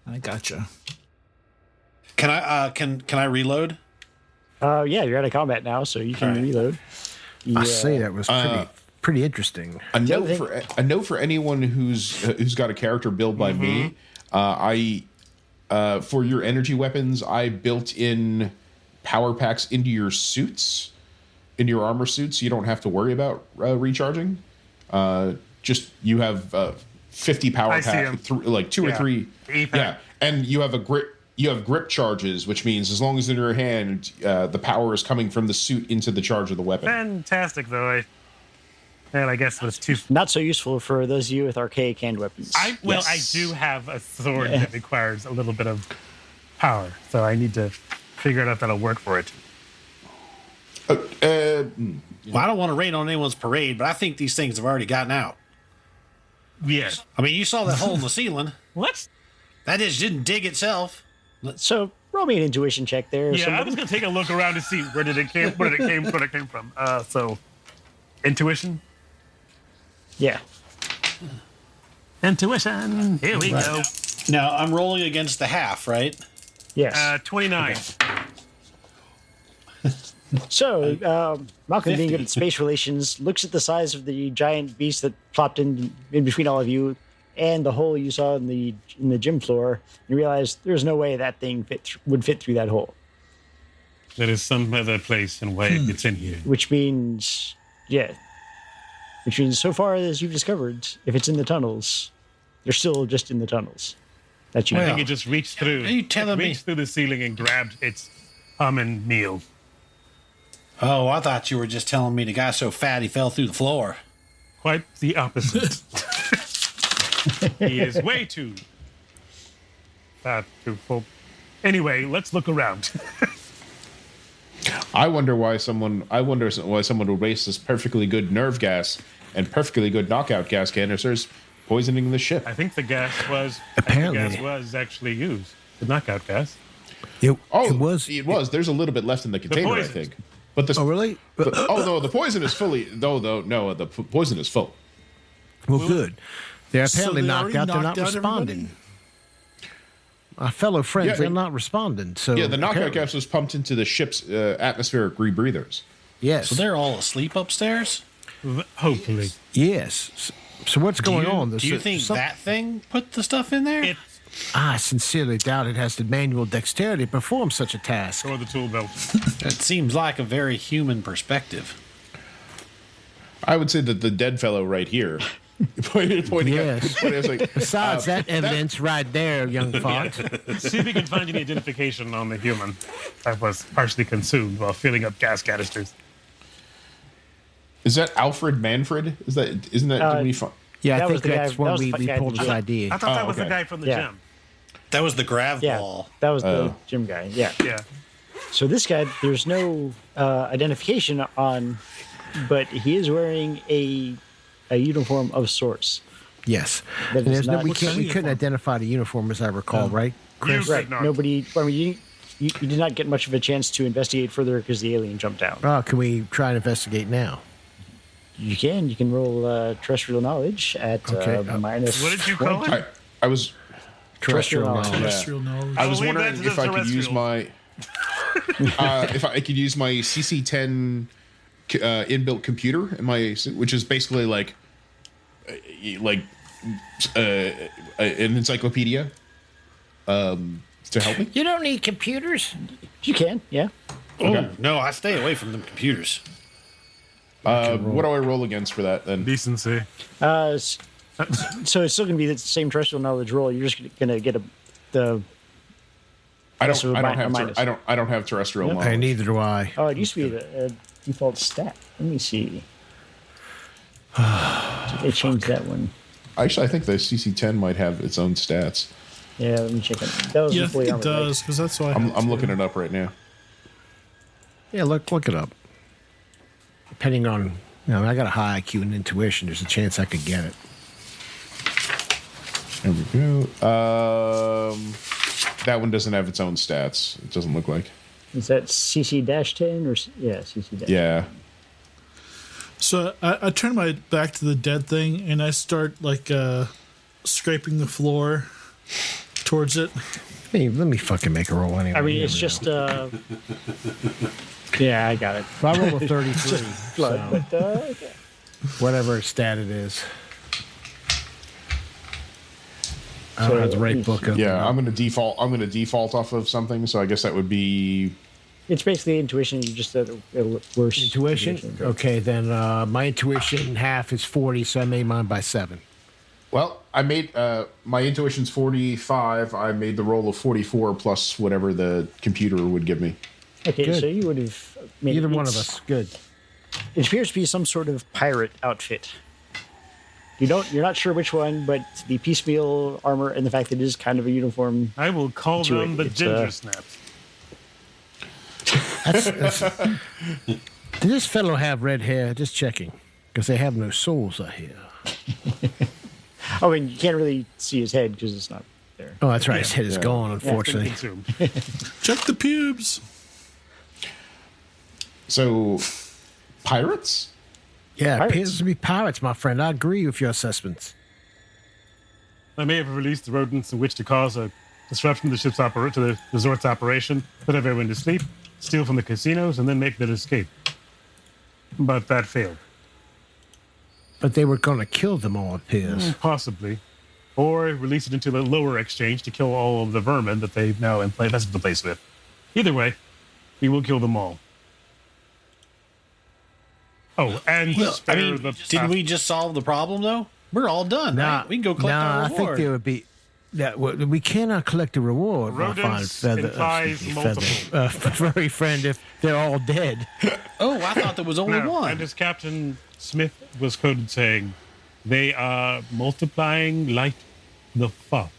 Speaker 2: I gotcha.
Speaker 4: Can I reload?
Speaker 1: Yeah, you're out of combat now, so you can
Speaker 4: All right.
Speaker 1: reload.
Speaker 5: I say that was pretty interesting.
Speaker 3: A note for anyone who's got a character built by me. I for your energy weapons, I built in power packs into your suits, into your armor suits, so you don't have to worry about recharging. Just you have 50 power
Speaker 6: I see 'em.
Speaker 3: packs, like 2 or 3.
Speaker 6: E-pack.
Speaker 3: Yeah, and you have a grip. You have grip charges, which means as long as they're in your hand, the power is coming from the suit into the charge of the weapon.
Speaker 6: Fantastic, though. I guess it was too...
Speaker 1: Not so useful for those of you with archaic hand weapons.
Speaker 6: I do have a sword that requires a little bit of power, so I need to figure out if that'll work for it.
Speaker 4: Well, I don't want to rain on anyone's parade, but I think these things have already gotten out.
Speaker 6: Yeah.
Speaker 4: I mean, you saw that hole in the ceiling.
Speaker 6: What?
Speaker 4: That just didn't dig itself.
Speaker 1: So roll me an intuition check there.
Speaker 6: Yeah, I
Speaker 1: somebody.
Speaker 6: was gonna take a look around to see where it came from. So, intuition.
Speaker 1: Yeah.
Speaker 6: Intuition. Here we go.
Speaker 4: Now, I'm rolling against the half, right?
Speaker 1: Yes.
Speaker 6: 29.
Speaker 1: So, Malcolm, being
Speaker 4: 50.
Speaker 1: good at space relations, looks at the size of the giant beast that plopped in between all of you and the hole you saw in the gym floor, and realized there's no way that thing would fit through that hole.
Speaker 6: There is some other place and way it's in here.
Speaker 1: Which means so far as you've discovered, if it's in the tunnels, they're still just in the tunnels. That you
Speaker 6: I
Speaker 1: know.
Speaker 6: think it just reached through.
Speaker 4: Are you telling me?
Speaker 6: Reached through the ceiling and grabbed its almond meal.
Speaker 4: Oh, I thought you were just telling me the guy's so fat he fell through the floor.
Speaker 6: Quite the opposite. He is way too fat to full. Anyway, let's look around.
Speaker 3: I wonder why someone would waste this perfectly good nerve gas and perfectly good knockout gas canisters poisoning the ship.
Speaker 6: I think the gas was
Speaker 5: Apparently.
Speaker 6: actually used. The knockout gas.
Speaker 5: It
Speaker 3: Oh,
Speaker 5: was.
Speaker 3: It was. There's a little bit left in the container, I
Speaker 6: poison.
Speaker 3: think. But the
Speaker 5: Oh, really?
Speaker 3: no, the poison is fully. No, the poison is full.
Speaker 5: Well, good. They're apparently
Speaker 2: they
Speaker 5: knocked
Speaker 2: already
Speaker 5: out. They're not
Speaker 2: knocked out
Speaker 5: responding. Our fellow friends,
Speaker 3: Yeah,
Speaker 5: they're not responding. So
Speaker 3: Yeah, the knockout
Speaker 5: apparently-
Speaker 3: gas was pumped into the ship's atmospheric rebreathers.
Speaker 5: Yes.
Speaker 4: So they're all asleep upstairs?
Speaker 6: Hopefully.
Speaker 5: Yes. So what's going on?
Speaker 4: Do you think that thing put the stuff in there?
Speaker 5: I sincerely doubt it has the manual dexterity to perform such a task.
Speaker 6: Or the tool belt.
Speaker 4: It seems like a very human perspective.
Speaker 3: I would say that the dead fellow right here, pointing
Speaker 5: Yes.
Speaker 3: at, I was like,
Speaker 5: Besides that evidence right there, young Fott.
Speaker 6: See if we can find any identification on the human that was partially consumed while filling up gas canisters.
Speaker 3: is that Alfred Manfred? Isn't that? Did we find?
Speaker 5: Yeah, I
Speaker 1: That was
Speaker 5: think
Speaker 1: the guy-
Speaker 5: that's
Speaker 1: that
Speaker 5: when
Speaker 1: was
Speaker 5: we
Speaker 1: the guy
Speaker 5: pulled
Speaker 1: from
Speaker 5: his
Speaker 1: jail.
Speaker 5: ID.
Speaker 6: I thought that was the
Speaker 3: okay.
Speaker 6: guy from the
Speaker 1: Yeah.
Speaker 6: gym.
Speaker 4: That was the grav
Speaker 1: Yeah,
Speaker 4: ball.
Speaker 1: that was the gym guy. Yeah.
Speaker 6: Yeah.
Speaker 1: So this guy, there's no identification on, but he is wearing a uniform of sorts.
Speaker 5: Yes.
Speaker 1: That
Speaker 5: And
Speaker 1: is
Speaker 5: there's no,
Speaker 1: not-
Speaker 5: we
Speaker 1: What's
Speaker 5: couldn't
Speaker 2: uniform?
Speaker 5: identify the uniform, as I recall, right?
Speaker 6: You
Speaker 1: Right.
Speaker 6: could not.
Speaker 1: Nobody. I mean, you did not get much of a chance to investigate further because the alien jumped out.
Speaker 5: Oh, can we try and investigate now?
Speaker 1: You can roll terrestrial knowledge at
Speaker 5: Okay.
Speaker 1: minus.
Speaker 6: What did you call
Speaker 1: 20.
Speaker 6: it?
Speaker 3: I was
Speaker 1: Terrestrial knowledge.
Speaker 2: Terrestrial knowledge.
Speaker 3: I was
Speaker 6: I'll leave
Speaker 3: wondering
Speaker 6: that to
Speaker 3: if
Speaker 6: the
Speaker 3: I could use my if I could use my CC10 inbuilt computer in my, which is basically like an encyclopedia to help me.
Speaker 5: You don't need computers.
Speaker 1: You can, yeah.
Speaker 4: Oh, no, I stay away from them computers.
Speaker 3: What do I roll against for that then?
Speaker 6: Decency.
Speaker 1: So it's still going to be the same terrestrial knowledge roll. You're just going to get the.
Speaker 3: I don't.
Speaker 1: So
Speaker 3: I don't
Speaker 1: a
Speaker 3: have.
Speaker 1: minus.
Speaker 3: I don't have terrestrial
Speaker 1: Nope.
Speaker 3: knowledge.
Speaker 5: Hey, neither do I.
Speaker 1: Oh, it used to be the default stat. Let me see. They changed that one.
Speaker 3: Actually, I think the CC10 might have its own stats.
Speaker 1: Yeah, let me check it. That was
Speaker 2: Yeah, I
Speaker 1: fully
Speaker 2: think it
Speaker 1: armored, right?
Speaker 2: does, because that's why
Speaker 3: I'm looking it up right now.
Speaker 5: Yeah, look it up. Depending on, I got a high IQ and intuition. There's a chance I could get it.
Speaker 3: There we go. That one doesn't have its own stats. It doesn't look like.
Speaker 1: Is that CC-10 or yeah, CC-10?
Speaker 3: Yeah.
Speaker 2: So I turn my back to the dead thing and I start like scraping the floor towards it.
Speaker 5: Let me fucking make a roll anyway.
Speaker 1: I mean,
Speaker 5: You
Speaker 1: it's
Speaker 5: never
Speaker 1: just.
Speaker 5: know.
Speaker 1: Yeah, I got it.
Speaker 5: If I roll a 33,
Speaker 1: Blood,
Speaker 5: so
Speaker 1: but okay.
Speaker 5: whatever stat it is. I don't have the right book up.
Speaker 3: Yeah. I'm gonna default. I'm gonna default off of something. So I guess that would be.
Speaker 1: It's basically intuition. You just said a worse.
Speaker 5: Intuition? Okay, then my intuition half is 40, so I made mine by 7.
Speaker 3: Well, I made my intuition's 45. I made the roll of 44 plus whatever the computer would give me.
Speaker 1: Okay,
Speaker 5: Good.
Speaker 1: so you would have.
Speaker 5: Either one of us. Good.
Speaker 1: It appears to be some sort of pirate outfit. You're not sure which one, but the piecemeal armor and the fact that it is kind of a uniform.
Speaker 6: I will call
Speaker 1: To
Speaker 6: them
Speaker 1: it,
Speaker 6: the
Speaker 1: it's,
Speaker 6: ginger snaps.
Speaker 5: Did this fellow have red hair? Just checking. Because they have no souls, I hear.
Speaker 1: Oh, and you can't really see his head because it's not there.
Speaker 5: Oh, that's right. His head is gone,
Speaker 6: Been
Speaker 5: unfortunately.
Speaker 6: consumed.
Speaker 2: Check the pubes.
Speaker 3: So, pirates?
Speaker 5: Yeah, it
Speaker 1: Pirates.
Speaker 5: appears to be pirates, my friend. I agree with your assessments.
Speaker 6: I may have released the rodents in which to cause a disruption to the ship's to the resort's operation, put everyone to sleep, steal from the casinos, and then make their escape. But that failed.
Speaker 5: But they were going to kill them all, it appears.
Speaker 6: Possibly. Or release it into the lower exchange to kill all of the vermin that they've now infested the place with. Either way, we will kill them all. Oh, and spare the
Speaker 4: didn't we just solve the problem though? We're all done, right? We can go collect our
Speaker 5: I
Speaker 4: reward.
Speaker 5: think there would be. We cannot collect a reward, my fine
Speaker 6: Rodents
Speaker 5: feather.
Speaker 6: implies multiple.
Speaker 5: Furry friend, if they're all dead.
Speaker 4: Oh, I thought there was only
Speaker 6: No,
Speaker 4: one.
Speaker 6: and as Captain Smith was quoted saying, they are multiplying like the fuck.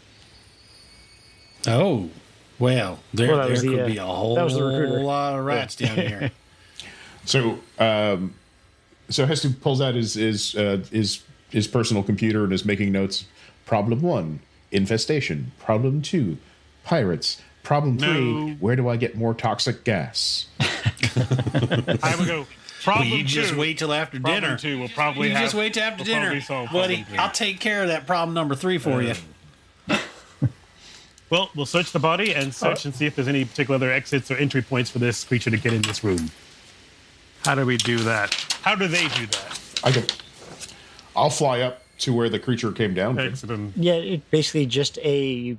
Speaker 4: Oh, well, there
Speaker 1: Well, that was
Speaker 4: could
Speaker 1: the,
Speaker 4: be a whole
Speaker 1: that was the recruiter.
Speaker 4: lot of rats down here.
Speaker 3: So, so Hestu pulls out his personal computer and is making notes. Problem 1, infestation. Problem 2, pirates. Problem
Speaker 6: No.
Speaker 3: 3, where do I get more toxic gas?
Speaker 6: I would go. Problem
Speaker 4: You just
Speaker 6: 2.
Speaker 4: wait till after
Speaker 6: Problem
Speaker 4: dinner.
Speaker 6: 2 will probably
Speaker 4: You
Speaker 6: have.
Speaker 4: just wait till after
Speaker 6: will probably
Speaker 4: dinner,
Speaker 6: solve
Speaker 4: buddy.
Speaker 6: problem 3.
Speaker 4: I'll take care of that problem number 3 for you.
Speaker 6: Well, we'll search the body and search and see if there's any particular other exits or entry points for this creature to get in this room. How do we do that? How do they do that?
Speaker 3: I'll fly up to where the creature came down. to.
Speaker 6: Excellent.
Speaker 1: Yeah, it basically just a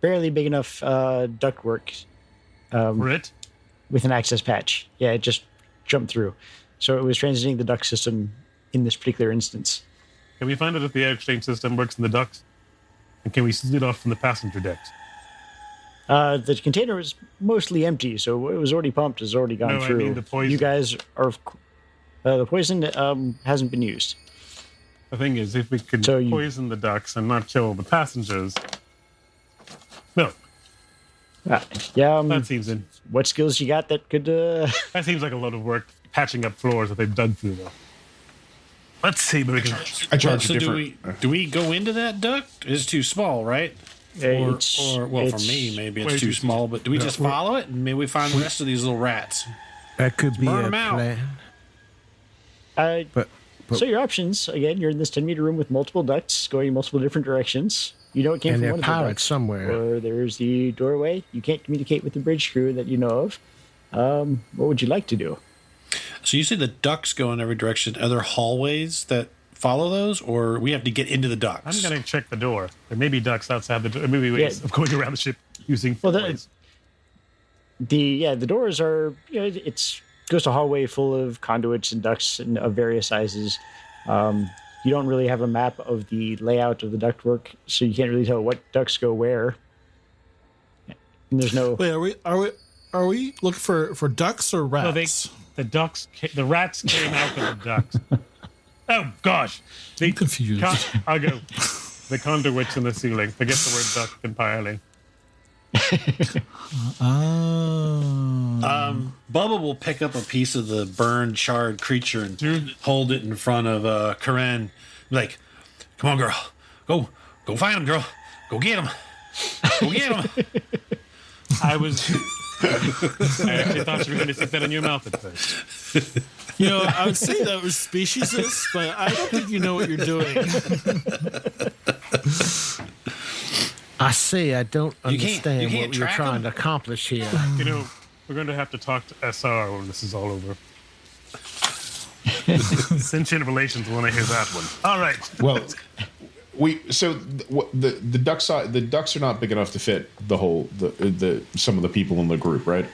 Speaker 1: barely big enough ductwork
Speaker 6: Brit?
Speaker 1: with an access patch. Yeah, it just jumped through. So it was transiting the duct system in this particular instance.
Speaker 6: Can we find out if the air exchange system works in the ducts? And can we see it off from the passenger decks?
Speaker 1: The container was mostly empty, so it was already pumped. It's already gone
Speaker 6: No, I
Speaker 1: through.
Speaker 6: mean the poison.
Speaker 1: You guys are the poison hasn't been used.
Speaker 6: The thing is, if we could
Speaker 1: So you-
Speaker 6: poison the ducts and not kill the passengers, no,
Speaker 1: Yeah.
Speaker 6: that seems
Speaker 1: What skills you got that could?
Speaker 6: that seems like a lot of work patching up floors that they've dug through, though. Let's see, but we can.
Speaker 3: I charge
Speaker 4: So
Speaker 3: a
Speaker 4: do
Speaker 3: different.
Speaker 4: we go into that duct? It's too small, right? Or well, for
Speaker 1: it's-
Speaker 4: me, maybe
Speaker 6: way
Speaker 4: it's too
Speaker 6: too
Speaker 4: small. But do we just follow it and maybe we find the rest of these little rats?
Speaker 5: That could be
Speaker 4: burn
Speaker 5: a
Speaker 4: 'em out.
Speaker 5: plan. But
Speaker 1: So your options again, you're in this 10-meter room with multiple ducts going in multiple different directions. You know it came
Speaker 5: and
Speaker 1: from
Speaker 5: they're
Speaker 1: one of the
Speaker 5: pirates
Speaker 1: ducts.
Speaker 5: somewhere.
Speaker 1: Or there's the doorway. You can't communicate with the bridge crew that you know of. What would you like to do?
Speaker 4: So you say the ducts go in every direction. Are there hallways that follow those, or we have to get into the ducts?
Speaker 6: I'm going to check the door. There may be ducts outside the door. Maybe ways
Speaker 1: Yeah.
Speaker 6: of going around the ship using.
Speaker 1: Well,
Speaker 6: ways.
Speaker 1: the doors are it's goes to a hallway full of conduits and ducts and of various sizes. You don't really have a map of the layout of the ductwork, so you can't really tell what ducts go where. And there's no.
Speaker 2: Wait, are we looking for ducks or
Speaker 6: No,
Speaker 2: rats?
Speaker 6: the rats came out of the ducts. Oh gosh,
Speaker 2: I'm confused.
Speaker 6: I'll go. The conduits in the ceiling. Forget the word duct entirely.
Speaker 4: Bubba will pick up a piece of the burned, charred creature and hold it in front of Ka'Ren. Like, come on, girl, go find him, girl, go get him, go get him.
Speaker 6: I actually thought you were going to stick that in your mouth at first.
Speaker 2: I would say that was speciesist, but I don't think you know what you're doing.
Speaker 5: I say I don't
Speaker 4: you
Speaker 5: understand
Speaker 4: can't
Speaker 5: what you're
Speaker 4: track
Speaker 5: trying
Speaker 4: 'em?
Speaker 5: to accomplish here.
Speaker 6: We're going to have to talk to SR when this is all over. Sentient relations want to hear that one. All right.
Speaker 3: Well, the ducts are not big enough to fit the whole some of the people in the group, right?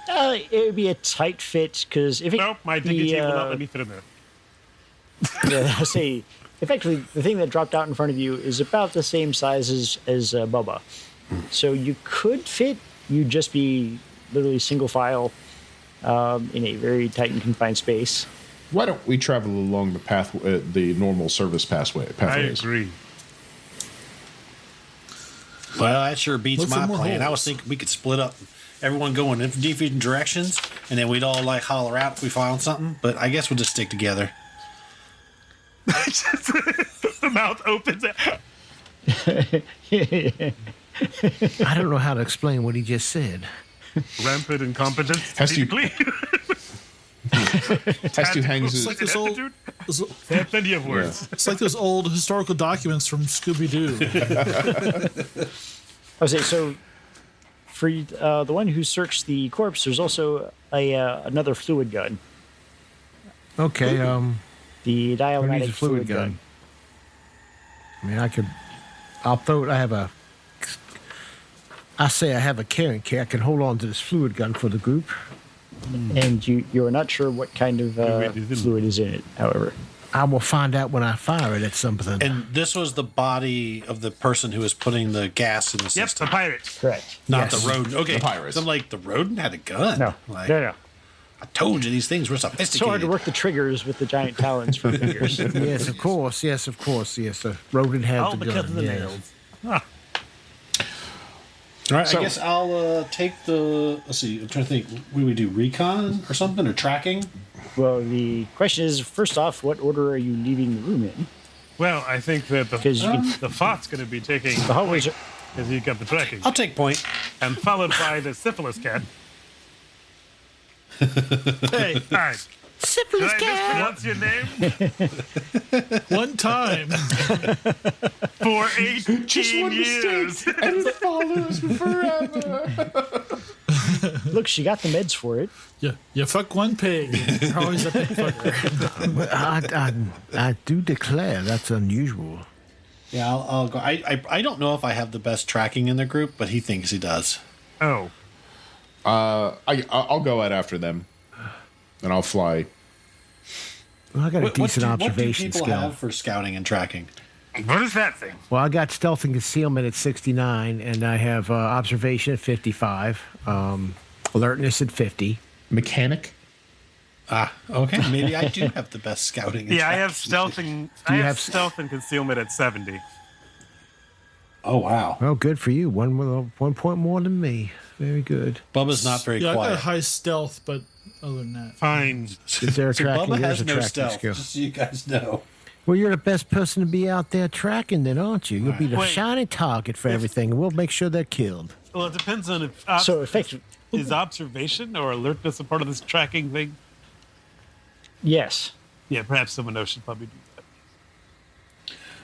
Speaker 1: It would be a tight fit because if it,
Speaker 6: Nope, my dignity will not let me fit in there.
Speaker 1: I'll say effectively the thing that dropped out in front of you is about the same size as Bubba, so you could fit. You'd just be literally single file in a very tight and confined space.
Speaker 3: Why don't we travel along the path, the normal service
Speaker 6: I
Speaker 3: pathways?
Speaker 6: agree.
Speaker 4: Well, that sure beats
Speaker 2: Look for
Speaker 4: my
Speaker 2: more
Speaker 4: plan. I
Speaker 2: holes.
Speaker 4: was thinking we could split up, everyone go in different directions, and then we'd all like holler out if we found something. But I guess we'll just stick together.
Speaker 6: The mouth opens.
Speaker 5: I don't know how to explain what he just said.
Speaker 6: Rampant incompetence.
Speaker 3: Hestu-
Speaker 6: basically.
Speaker 3: Hestu hangs
Speaker 2: It's like this old.
Speaker 6: They have plenty of words.
Speaker 2: It's like those old historical documents from Scooby Doo.
Speaker 1: I would say so. For the one who searched the corpse, there's also another fluid gun,
Speaker 5: Okay,
Speaker 1: the
Speaker 5: who needs
Speaker 1: dialmatic
Speaker 5: a fluid gun? I mean, I'll throw it. I say I have a carrying kit. I can hold on to this fluid gun for the group.
Speaker 1: And you are not sure what kind of fluid is in it. However,
Speaker 5: I will find out when I fire it at something.
Speaker 4: And this was the body of the person who was putting the gas in the
Speaker 6: Yep,
Speaker 4: system,
Speaker 6: the pirates.
Speaker 1: correct.
Speaker 4: not
Speaker 5: Yes.
Speaker 4: the rodent. Okay,
Speaker 3: The pirates.
Speaker 4: So I'm like, the rodent had a gun.
Speaker 1: No,
Speaker 4: Like,
Speaker 1: no.
Speaker 4: I told you these things were
Speaker 1: It's so
Speaker 4: sophisticated.
Speaker 1: hard to work the triggers with the giant talons for fingers.
Speaker 5: Yes, of course. Yes, of course. Yes, the rodent has
Speaker 6: All
Speaker 5: the
Speaker 6: because
Speaker 5: gun.
Speaker 6: of the
Speaker 5: yes.
Speaker 6: nails.
Speaker 4: All right,
Speaker 3: So-
Speaker 4: I guess I'll take the. Let's see. I'm trying to think. What do we do? Recon or something, or tracking?
Speaker 1: Well, the question is, first off, what order are you leaving the room in?
Speaker 6: Well, I think that
Speaker 1: Because you can,
Speaker 6: the Fott's going to be taking.
Speaker 1: the hallways are
Speaker 6: because you got the tracking.
Speaker 4: I'll take point.
Speaker 6: And followed by the syphilis cat.
Speaker 2: Hey,
Speaker 6: All right.
Speaker 5: Syphilis
Speaker 6: Did I mispronounce your name?
Speaker 2: one time.
Speaker 6: For 18
Speaker 3: Just one
Speaker 6: years.
Speaker 3: mistake, and it follows forever.
Speaker 1: Look, she got the meds for it.
Speaker 2: You fuck one pig. You're always a pig fucker.
Speaker 5: I do declare that's unusual.
Speaker 4: Yeah, I'll go. I don't know if I have the best tracking in the group, but he thinks he does.
Speaker 6: Oh.
Speaker 3: I'll go out after them, and I'll fly.
Speaker 5: Well, I got a
Speaker 4: What
Speaker 5: decent
Speaker 4: do
Speaker 5: observation
Speaker 4: people
Speaker 5: skill.
Speaker 4: have for scouting and tracking?
Speaker 6: What is that thing?
Speaker 5: Well, I got stealth and concealment at 69, and I have observation at 55, alertness at 50.
Speaker 3: Mechanic.
Speaker 4: Ah, okay. Maybe I do have the best scouting. And
Speaker 6: Yeah, I
Speaker 4: tracking.
Speaker 6: have stealth and stealth and concealment at 70.
Speaker 4: Oh wow,
Speaker 5: Well, good for you. 1 point more than me. Very good.
Speaker 4: Bubba's not very
Speaker 2: Yeah, I got
Speaker 4: quiet.
Speaker 2: high stealth, but other than that,
Speaker 6: Fine.
Speaker 5: Is there a
Speaker 4: So
Speaker 5: tracking?
Speaker 4: Bubba
Speaker 5: There's
Speaker 4: has
Speaker 5: a
Speaker 4: no
Speaker 5: tracking
Speaker 4: stealth.
Speaker 5: skill.
Speaker 4: Just so you guys know.
Speaker 5: Well, you're the best person to be out there tracking, then, aren't you? You'll be the
Speaker 6: Wait.
Speaker 5: shining target for everything, and we'll make sure they're killed.
Speaker 6: Well, it depends on if
Speaker 1: So effective.
Speaker 6: is observation or alertness a part of this tracking thing.
Speaker 1: Yes.
Speaker 6: Yeah, perhaps someone else should probably do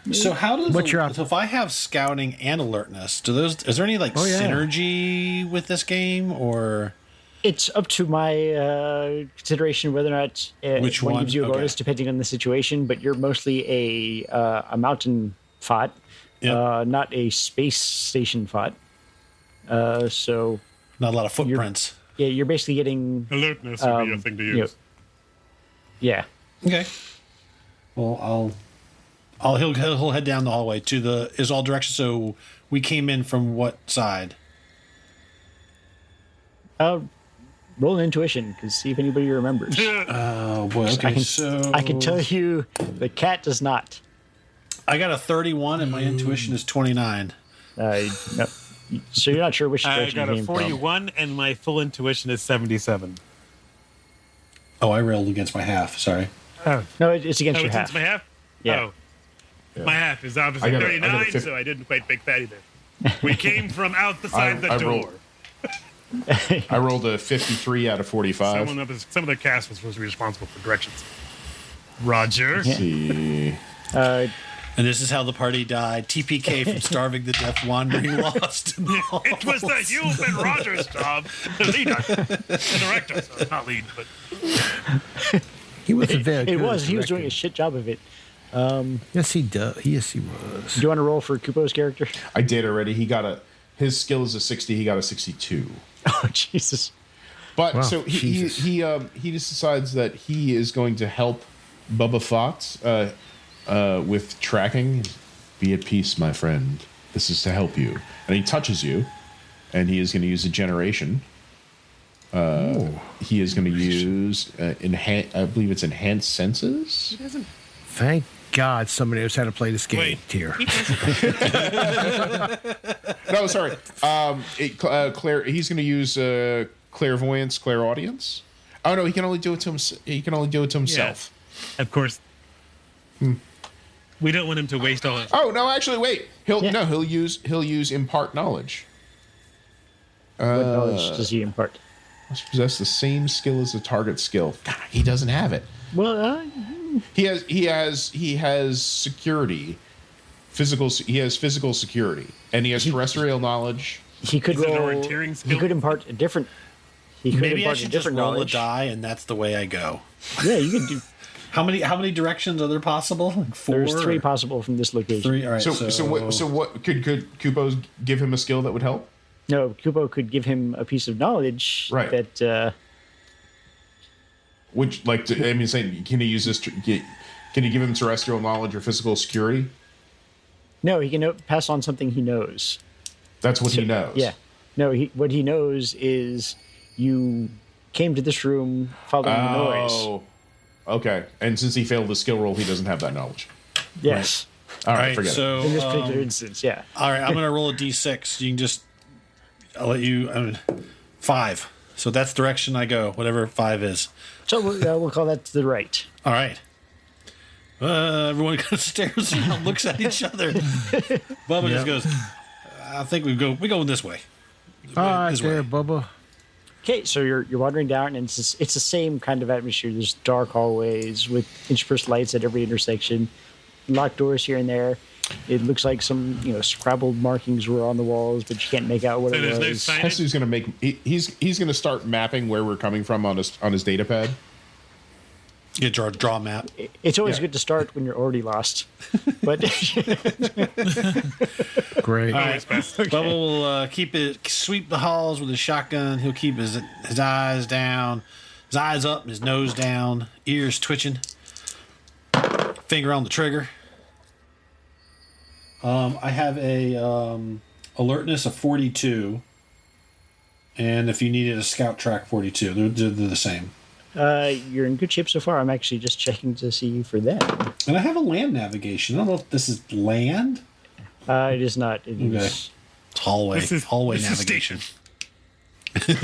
Speaker 6: that.
Speaker 4: So how does
Speaker 5: What's your
Speaker 4: so if I have scouting and alertness, is there any like
Speaker 5: Oh, yeah.
Speaker 4: synergy with this game or
Speaker 1: It's up to my consideration whether or not
Speaker 4: Which
Speaker 1: one
Speaker 4: one?
Speaker 1: gives you a
Speaker 4: Okay.
Speaker 1: bonus depending on the situation, but you're mostly a mountain fot,
Speaker 4: Yep.
Speaker 1: not a space station fot. So
Speaker 4: not a lot of footprints?
Speaker 1: yeah, you're basically getting
Speaker 6: Alertness would be a thing to use.
Speaker 1: you know, yeah.
Speaker 4: Okay. Well, he'll head down the hallway to the is all directions. So we came in from what side?
Speaker 1: Roll an intuition because see if anybody remembers.
Speaker 4: Oh boy. Okay.
Speaker 1: I can tell you the cat does not.
Speaker 4: I got a 31 and my intuition is 29.
Speaker 1: No. So you're not sure which
Speaker 6: I
Speaker 1: direction
Speaker 6: got
Speaker 1: you
Speaker 6: a
Speaker 1: came from.
Speaker 6: 41 and my full intuition is 77.
Speaker 4: Oh, I rolled against my half. Sorry.
Speaker 6: Oh,
Speaker 1: No, it's against
Speaker 6: oh,
Speaker 1: your
Speaker 6: it's
Speaker 1: half.
Speaker 6: my half?
Speaker 1: Yeah.
Speaker 6: Oh. My half is obviously
Speaker 3: I got a
Speaker 6: 39,
Speaker 3: 50.
Speaker 6: so I didn't quite pick that either. We came from outside the
Speaker 3: I
Speaker 6: door.
Speaker 3: rolled- I rolled a 53 out of 45.
Speaker 6: Some of the cast was supposed to be responsible for directions. Roger.
Speaker 3: Let's see.
Speaker 4: And this is how the party died. TPK from starving to death, wandering lost. In the
Speaker 6: It was the human Rogers job. The leader. The director. So not lead, but
Speaker 5: He was a very
Speaker 1: It
Speaker 5: good
Speaker 1: was. He was doing a
Speaker 5: director.
Speaker 1: shit job of it.
Speaker 5: Yes, he does. Yes, he was.
Speaker 1: Do you want to roll for Kupo's character?
Speaker 3: I did already. His skill is a 60. He got a 62.
Speaker 1: Oh, Jesus.
Speaker 3: But
Speaker 5: Wow,
Speaker 3: so he just decides that he is going to help Bubba Fott with tracking. Be at peace, my friend. This is to help you. And he touches you, and he is going to use a generation. He is going to use I believe it's enhanced senses.
Speaker 5: Thank God somebody knows how to play this game
Speaker 6: Wait.
Speaker 5: here.
Speaker 3: No, sorry. He's going to use clairvoyance, clairaudience. Oh no, he can only do it to himself.
Speaker 6: of course. We don't want him to waste all his.
Speaker 3: Oh no, actually, wait. He'll use impart knowledge.
Speaker 1: What knowledge does he impart?
Speaker 3: Must possess the same skill as the target skill. God, he doesn't have it.
Speaker 1: Well,
Speaker 3: He has security, he has physical security, and he has terrestrial knowledge.
Speaker 1: he could
Speaker 6: Is it an
Speaker 1: roll.
Speaker 6: orienteering
Speaker 1: He
Speaker 6: skill?
Speaker 1: could impart a different. He could
Speaker 4: Maybe I
Speaker 1: impart a
Speaker 4: should just
Speaker 1: different
Speaker 4: roll
Speaker 1: knowledge.
Speaker 4: a die, and that's the way I go.
Speaker 1: Yeah, you can do.
Speaker 4: How many directions are there possible? Like 4.
Speaker 1: There's 3
Speaker 4: or
Speaker 1: possible from this location.
Speaker 4: 3. All right.
Speaker 3: So what could Kupo give him a skill that would help?
Speaker 1: No, Kupo could give him a piece of knowledge
Speaker 3: Right.
Speaker 1: that.
Speaker 3: Which, saying, can he use this? Can he give him terrestrial knowledge or physical security?
Speaker 1: No, he can pass on something he knows.
Speaker 3: That's what he knows.
Speaker 1: Yeah. No, what he knows is you came to this room following the noise.
Speaker 3: Oh, okay. And since he failed the skill roll, he doesn't have that knowledge.
Speaker 1: Yes.
Speaker 3: All
Speaker 4: all
Speaker 3: right,
Speaker 4: right.
Speaker 3: forget it.
Speaker 4: So
Speaker 1: In this particular instance, yeah.
Speaker 4: all right, I'm gonna roll a d6. You can just. I'll let you. 5. So that's the direction I go. Whatever 5 is.
Speaker 1: So we'll call that to the right.
Speaker 4: All right. Everyone kind of stares around, looks at each other. Bubba just goes, I think we go this way.
Speaker 5: All right,
Speaker 4: This
Speaker 5: there,
Speaker 4: way.
Speaker 5: Bubba.
Speaker 1: Okay, so you're wandering down, and it's the same kind of atmosphere. There's dark hallways with interspersed lights at every intersection, locked doors here and there. It looks like some scrabbled markings were on the walls, but you can't make out what
Speaker 6: So
Speaker 1: it
Speaker 6: there's no
Speaker 1: was.
Speaker 6: signage?
Speaker 3: Hestu's going to make. He's going to start mapping where we're coming from on his data pad.
Speaker 4: You draw a map.
Speaker 1: It's always
Speaker 3: Yeah.
Speaker 1: good to start when you're already lost, but
Speaker 5: Great.
Speaker 4: All right, Bubba will sweep the halls with his shotgun. He'll keep his eyes down, his eyes up, his nose down, ears twitching, finger on the trigger. I have a alertness of 42, and if you needed a scout track 42, they're the same.
Speaker 1: you're in good shape so far. I'm actually just checking to see for them.
Speaker 4: And I have a land navigation. I don't know if this is land.
Speaker 1: It is not. It is.
Speaker 4: Okay. It's hallway.
Speaker 6: This is
Speaker 4: navigation.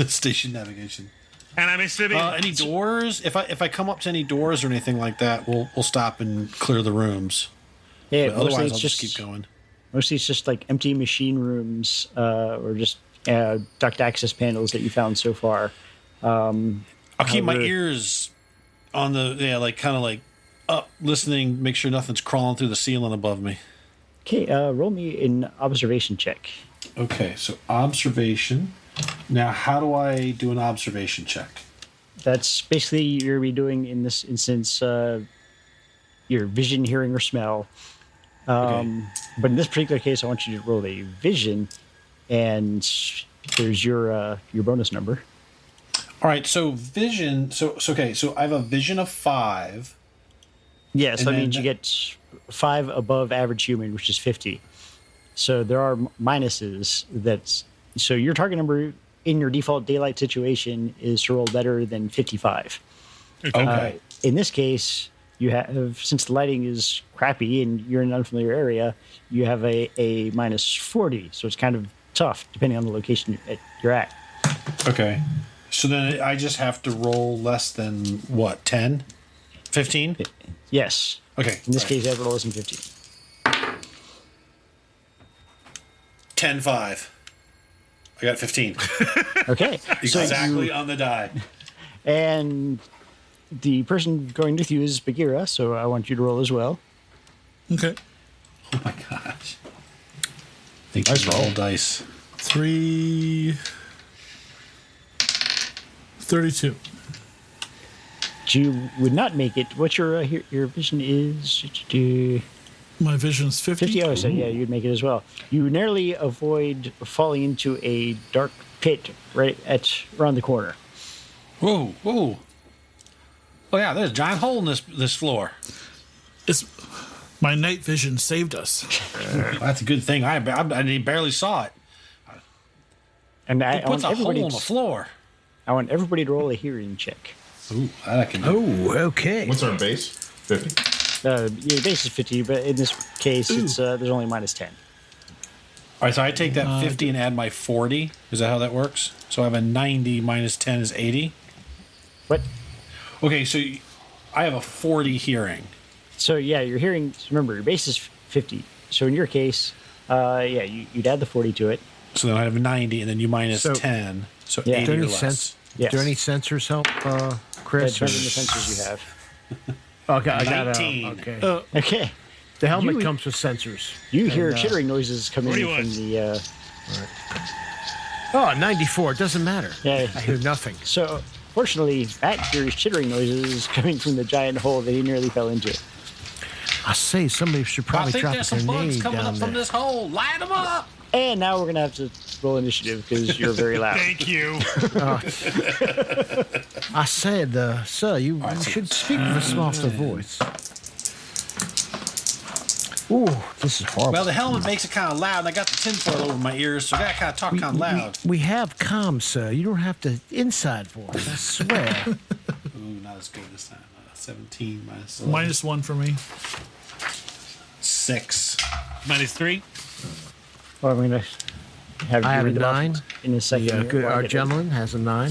Speaker 4: Station navigation.
Speaker 6: And I'm assuming
Speaker 4: Any doors? If I come up to any doors or anything like that, we'll stop and clear the rooms.
Speaker 1: Yeah,
Speaker 4: But otherwise, I'll just keep going.
Speaker 1: Mostly it's just like empty machine rooms or just duct access panels that you found so far.
Speaker 4: I'll keep my
Speaker 1: However-
Speaker 4: ears on the kind of up, listening, make sure nothing's crawling through the ceiling above me.
Speaker 1: Okay, roll me an observation check.
Speaker 4: Okay, so observation. Now, how do I do an observation check?
Speaker 1: That's basically you're be doing in this instance your vision, hearing, or smell.
Speaker 4: Okay.
Speaker 1: But in this particular case, I want you to roll a vision, and there's your bonus number.
Speaker 4: All right, so vision. So I have a vision of 5.
Speaker 1: Yes,
Speaker 4: And
Speaker 1: that
Speaker 4: then
Speaker 1: means you get 5 above average human, which is 50. So there are minuses. So your target number in your default daylight situation is to roll better than 55.
Speaker 4: Okay.
Speaker 1: In this case, you have, since the lighting is crappy and you're in an unfamiliar area, you have a minus 40. So it's kind of tough depending on the location you're at.
Speaker 4: Okay. So then I just have to roll less than what? 10? 15?
Speaker 1: Yes.
Speaker 4: Okay.
Speaker 1: In this
Speaker 4: all right.
Speaker 1: case, you have to roll less than 15.
Speaker 4: 10-5. I got 15.
Speaker 1: Okay.
Speaker 4: Exactly on the die.
Speaker 1: And the person going with you is Bagheera, so I want you to roll as well.
Speaker 2: Okay.
Speaker 4: Oh my gosh. Thank
Speaker 3: Nice
Speaker 4: you,
Speaker 3: roll.
Speaker 4: roll dice.
Speaker 2: 3. 32.
Speaker 1: You would not make it. What's your vision is?
Speaker 2: My vision's 50.
Speaker 1: 50. Oh, so yeah, you'd make it as well. You narrowly avoid falling into a dark pit right around the corner.
Speaker 4: Whoa, whoa. Oh yeah, there's a giant hole in this floor.
Speaker 2: It's my night vision saved us.
Speaker 4: That's a good thing. I barely saw it.
Speaker 1: And I
Speaker 4: Who puts
Speaker 1: want
Speaker 4: a hole
Speaker 1: everybody.
Speaker 4: on the floor?
Speaker 1: I want everybody to roll a hearing check.
Speaker 4: Ooh, that I can do.
Speaker 5: Oh, okay.
Speaker 3: What's our base? 50.
Speaker 1: Your base is 50, but in this case, it's there's only minus 10.
Speaker 4: All right, so I take that 50 and add my 40. Is that how that works? So I have a 90 minus 10 is 80.
Speaker 1: What?
Speaker 4: Okay, so I have a 40 hearing.
Speaker 1: So yeah, your hearing. Remember, your base is 50. So in your case, you'd add the 40 to it.
Speaker 4: So then I have a 90, and then you minus
Speaker 5: So-
Speaker 4: 10. So
Speaker 1: Yeah.
Speaker 4: 80
Speaker 5: Do
Speaker 4: or
Speaker 5: any
Speaker 4: less.
Speaker 5: sense?
Speaker 1: Yes.
Speaker 5: Do any sensors help,
Speaker 1: That
Speaker 5: Chris?
Speaker 1: depends on the sensors you have.
Speaker 5: Okay, I got
Speaker 4: 19.
Speaker 5: Okay.
Speaker 1: Okay.
Speaker 5: The helmet
Speaker 1: you-
Speaker 5: comes with sensors.
Speaker 1: You hear
Speaker 5: And,
Speaker 1: chittering noises coming
Speaker 6: what do
Speaker 1: in
Speaker 6: you
Speaker 1: from
Speaker 6: want?
Speaker 1: the.
Speaker 5: Oh, 94. It doesn't matter.
Speaker 1: Yeah.
Speaker 5: I hear nothing.
Speaker 1: So, fortunately, Bat hears chittering noises coming from the giant hole that he nearly fell into.
Speaker 5: I say somebody should
Speaker 4: I
Speaker 5: probably
Speaker 4: think
Speaker 5: drop a
Speaker 4: there's some bugs
Speaker 5: grenade
Speaker 4: coming
Speaker 5: down
Speaker 4: up from
Speaker 5: there.
Speaker 4: this hole. Light them up!
Speaker 1: And now we're going to have to roll initiative because you're very loud.
Speaker 6: Thank you.
Speaker 5: I said, sir, you should speak with a softer voice. Ooh, this is horrible.
Speaker 4: Well, the helmet makes it kind of loud, and I got the tinfoil over my ears, so I got to kind of talk kind of loud.
Speaker 5: We have comms, sir. You don't have to inside voice. I swear.
Speaker 4: Ooh, not as good this time. 17 minus 11.
Speaker 2: Minus 1 for me.
Speaker 4: 6.
Speaker 6: Minus 3.
Speaker 1: Well, I'm going to have you
Speaker 5: I have a
Speaker 1: read them off
Speaker 5: 9.
Speaker 1: in a second.
Speaker 5: Yeah, good.
Speaker 1: While I
Speaker 5: Our
Speaker 1: get it.
Speaker 5: gentleman has a 9.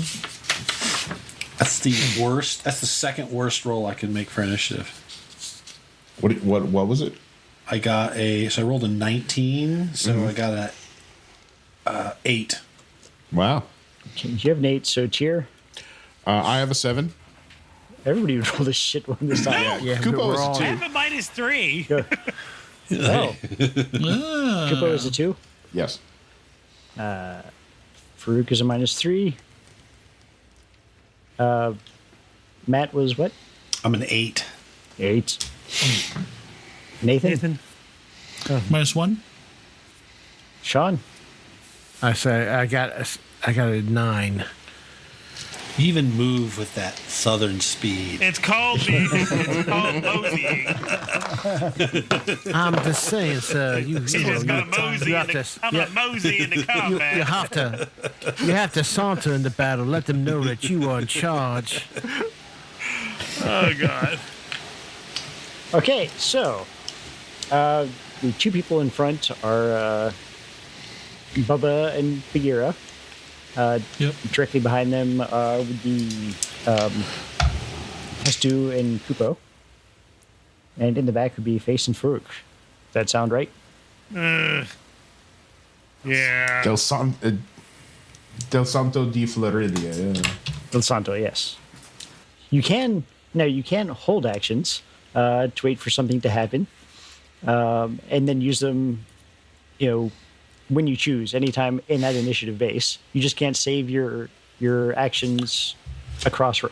Speaker 4: That's the worst. That's the second worst roll I can make for initiative.
Speaker 3: What was it?
Speaker 4: I got so I rolled a 19, so I got 8.
Speaker 3: Wow.
Speaker 1: Okay, you have an 8, so tier.
Speaker 3: I have a 7.
Speaker 1: Everybody rolled a shit one this time.
Speaker 5: Yeah,
Speaker 3: Kupo
Speaker 5: we're
Speaker 3: is
Speaker 5: all-
Speaker 3: a
Speaker 6: I
Speaker 3: 2.
Speaker 6: have a -3.
Speaker 1: Oh. Kupo is a 2.
Speaker 3: Yes.
Speaker 1: Farooq is a -3. Matt was what?
Speaker 4: I'm an 8.
Speaker 1: 8. Nathan?
Speaker 6: Nathan.
Speaker 2: -1.
Speaker 1: Sean?
Speaker 5: I say I got a 9.
Speaker 4: You even move with that southern speed.
Speaker 6: It's called it's called moseying.
Speaker 5: I'm just saying, sir. You
Speaker 6: He's just gonna mosey
Speaker 5: you have
Speaker 6: into,
Speaker 5: to-
Speaker 6: I'm gonna mosey into combat.
Speaker 5: you have to saunter in the battle. Let them know that you are in charge.
Speaker 6: Oh God.
Speaker 1: Okay, so the 2 people in front are Bubba and Bagheera.
Speaker 2: Yep.
Speaker 1: Directly behind them would be Hestu and Kupo. And in the back would be Face and Farooq. Does that sound right?
Speaker 6: Yeah.
Speaker 3: Del Santo di Floridia. Yeah.
Speaker 1: El Santo, yes. You can hold actions to wait for something to happen, and then use them, when you choose, anytime in that initiative base. You just can't save your actions across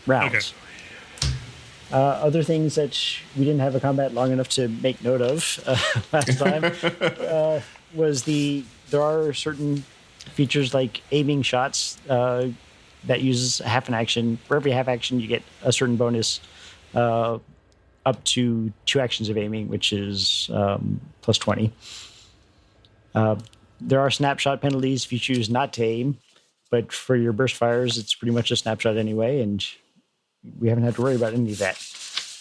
Speaker 1: rounds.
Speaker 6: Okay.
Speaker 1: Other things that we didn't have a combat long enough to make note of last time was there are certain features like aiming shots that uses half an action. For every half action, you get a certain bonus up to 2 actions of aiming, which is plus 20. There are snapshot penalties if you choose not to aim, but for your burst fires, it's pretty much a snapshot anyway, and we haven't had to worry about any of that.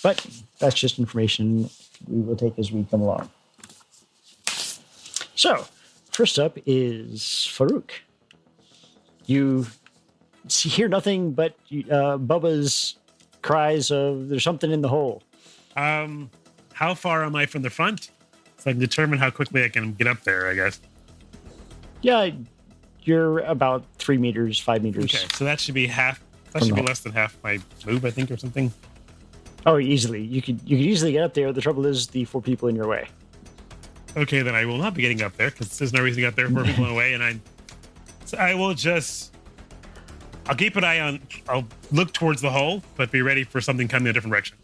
Speaker 1: But that's just information we will take as we come along. So, first up is Farooq. You hear nothing but Bubba's cries of "there's something in the hole."
Speaker 6: How far am I from the front? So I can determine how quickly I can get up there, I guess.
Speaker 1: Yeah, you're about 3 meters, 5 meters.
Speaker 6: Okay, so that should be half. That
Speaker 1: From
Speaker 6: should be
Speaker 1: the-
Speaker 6: less than half my move, I think, or something.
Speaker 1: Oh, easily. You could easily get up there. The trouble is the 4 people in your way.
Speaker 6: Okay, then I will not be getting up there because there's no reason to get up there for people away, and I will just. I'll keep an eye on. I'll look towards the hole, but be ready for something coming in a different direction.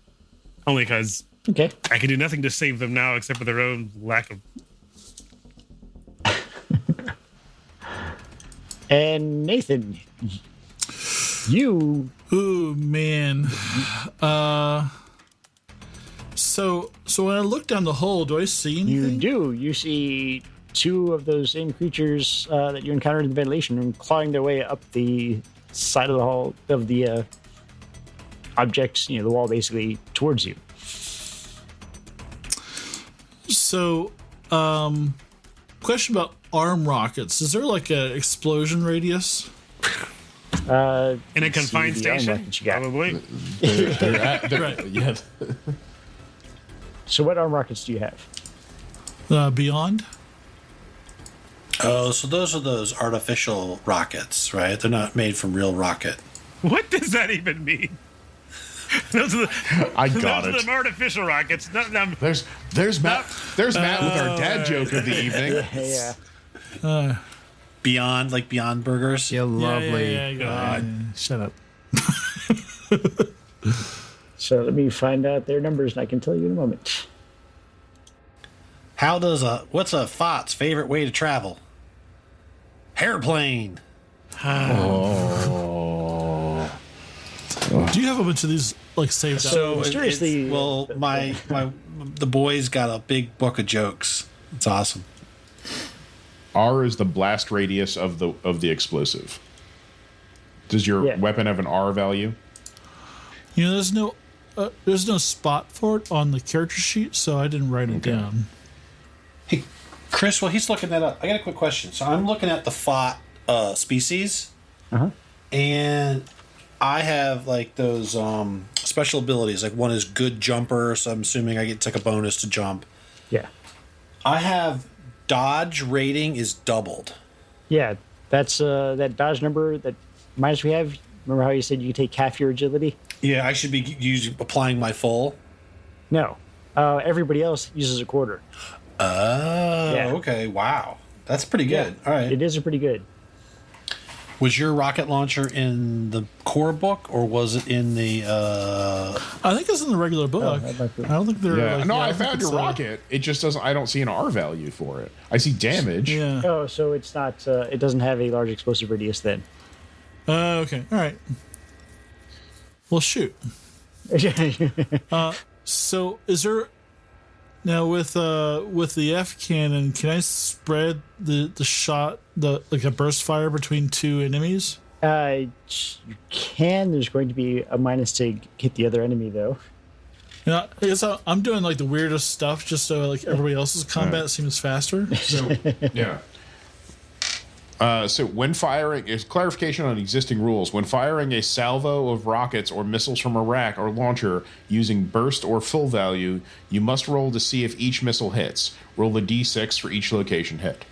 Speaker 6: Only because
Speaker 1: Okay.
Speaker 6: I can do nothing to save them now except for their own lack of.
Speaker 1: And Nathan, you
Speaker 2: Ooh, man. So when I look down the hole, do I see anything?
Speaker 1: you see 2 of those same creatures that you encountered in the ventilation room clawing their way up the side of the hall of the object, the wall basically towards you.
Speaker 2: So, question about arm rockets. Is there like an explosion radius?
Speaker 6: In a
Speaker 1: see
Speaker 6: confined
Speaker 1: the arm
Speaker 6: station?
Speaker 1: rockets you got.
Speaker 6: Probably.
Speaker 2: Right.
Speaker 3: Yeah.
Speaker 1: So what arm rockets do you have?
Speaker 2: Beyond?
Speaker 4: Oh, so those are those artificial rockets, right? They're not made from real rocket.
Speaker 6: What does that even mean? Those are the,
Speaker 3: I got
Speaker 6: those are
Speaker 3: it.
Speaker 6: the artificial rockets. No,
Speaker 3: There's Matt. There's Matt with our dad joke of the evening.
Speaker 1: Yeah.
Speaker 4: Beyond, like Beyond Burgers.
Speaker 5: You're lovely.
Speaker 2: Yeah. Shut up.
Speaker 1: So let me find out their numbers and I can tell you in a moment.
Speaker 4: What's a Fott's favorite way to travel? Airplane.
Speaker 2: Do you have a bunch of these like saved up?
Speaker 4: So
Speaker 1: mysteriously,
Speaker 4: the boys got a big book of jokes. It's awesome.
Speaker 3: R is the blast radius of the explosive. Does your weapon have an R value?
Speaker 2: There's no spot for it on the character sheet, so I didn't write it down.
Speaker 4: Hey, Chris, while he's looking that up, I got a quick question. So I'm looking at the Fott species, and I have like those special abilities. Like one is good jumper, so I'm assuming it's like a bonus to jump.
Speaker 1: Yeah.
Speaker 4: I have dodge rating is doubled.
Speaker 1: Yeah, that's that dodge number that minus we have. Remember how you said you take half your agility?
Speaker 4: Yeah, I should be applying my full.
Speaker 1: No, everybody else uses a quarter.
Speaker 4: Oh,
Speaker 1: Yeah.
Speaker 4: okay. Wow. That's pretty good.
Speaker 1: Yeah,
Speaker 4: All right.
Speaker 1: it is a pretty good.
Speaker 4: Was your rocket launcher in the core book or was it in the
Speaker 2: I think it's in the regular book.
Speaker 1: that might be-
Speaker 2: I don't think they're.
Speaker 3: Yeah.
Speaker 2: Like,
Speaker 3: No,
Speaker 2: yeah,
Speaker 3: I
Speaker 2: don't think
Speaker 3: found
Speaker 2: it's,
Speaker 3: your rocket. It just doesn't. I don't see an R value for it. I see damage.
Speaker 2: Yeah.
Speaker 1: Oh, so it's not. It doesn't have a large explosive radius then.
Speaker 2: Okay. All right. Well, shoot. So is there now with the F cannon? Can I spread the shot like a burst fire between two enemies?
Speaker 1: You can. There's going to be a minus to hit the other enemy though.
Speaker 2: You know, I guess I'm doing like the weirdest stuff just so like everybody else's combat seems faster. So
Speaker 3: Yeah. So when firing, is clarification on existing rules. When firing a salvo of rockets or missiles from a rack or launcher using burst or full value, you must roll to see if each missile hits. Roll the d6 for each location hit.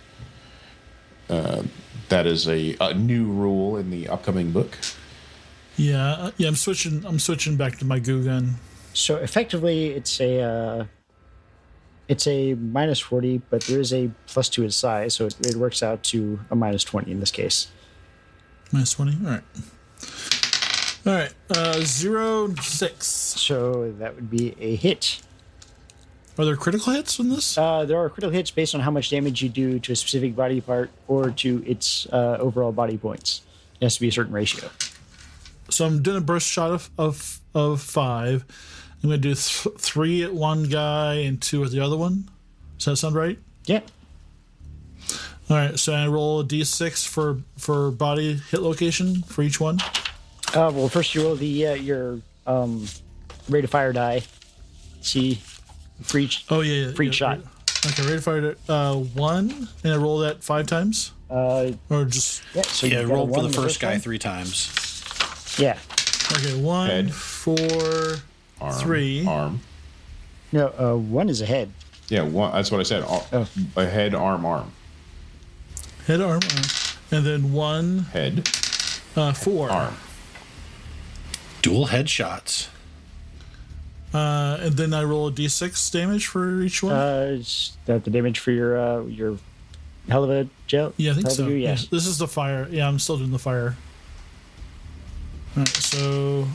Speaker 3: That is a new rule in the upcoming book.
Speaker 2: yeah. I'm switching back to my goo gun.
Speaker 1: So effectively, it's a minus 40, but there is a plus to its size, so it works out to a minus 20 in this case.
Speaker 2: Minus 20. All right. All right. 0-6.
Speaker 1: So that would be a hit.
Speaker 2: Are there critical hits in this?
Speaker 1: There are critical hits based on how much damage you do to a specific body part or to its overall body points. It has to be a certain ratio.
Speaker 2: So I'm doing a burst shot of 5. I'm going to do 3 at one guy and 2 at the other one. Does that sound right?
Speaker 1: Yeah.
Speaker 2: All right. So I roll a d6 for body hit location for each one.
Speaker 1: Well, first you roll the your rate of fire die. See, for each
Speaker 2: Oh yeah.
Speaker 1: for each shot.
Speaker 2: Okay. Rate of fire 1, and I roll that 5 times, or just
Speaker 1: Yeah. So
Speaker 4: Yeah,
Speaker 1: you got a
Speaker 4: roll for
Speaker 1: one
Speaker 4: the
Speaker 1: on
Speaker 4: first guy
Speaker 1: one?
Speaker 4: 3 times.
Speaker 1: Yeah.
Speaker 2: okay. 1,
Speaker 3: Head.
Speaker 2: 4,
Speaker 3: Arm,
Speaker 2: 3.
Speaker 3: Arm.
Speaker 1: No, 1 is a head.
Speaker 3: Yeah, one, that's what I said. A head, arm.
Speaker 2: Head, arm, and then 1,
Speaker 3: Head,
Speaker 2: 4.
Speaker 3: arm.
Speaker 4: Dual headshots.
Speaker 2: And then I roll a d6 damage for each one.
Speaker 1: Is that the damage for your hell of a gel?
Speaker 2: Yeah, I think so.
Speaker 1: Yes.
Speaker 2: Yeah, this is the fire. Yeah, I'm still doing the fire. All right, so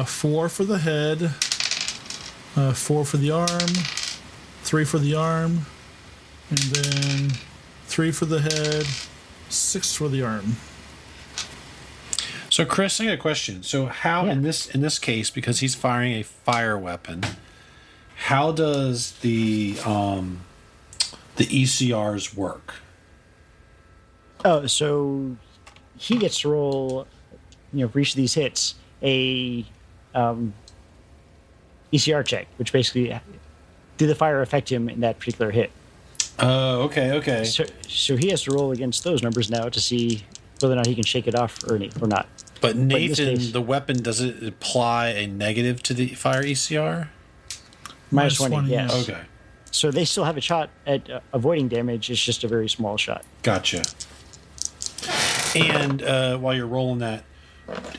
Speaker 2: 4 for the head, 4 for the arm, 3 for the arm, and then 3 for the head, 6 for the arm.
Speaker 4: So Chris, I got a question. So how in this case, because he's firing a fire weapon, how does the ECRs work?
Speaker 1: Oh, so he gets to roll, for each of these hits, a ECR check, which basically did the fire affect him in that particular hit.
Speaker 4: Oh, okay.
Speaker 1: So he has to roll against those numbers now to see whether or not he can shake it off or not.
Speaker 4: But
Speaker 1: in this
Speaker 4: Nathan,
Speaker 1: case-
Speaker 4: the weapon, does it apply a negative to the fire ECR?
Speaker 1: Minus 20, yes.
Speaker 2: yes.
Speaker 4: Okay,
Speaker 1: So they still have a shot at avoiding damage. It's just a very small shot.
Speaker 4: gotcha. And while you're rolling that,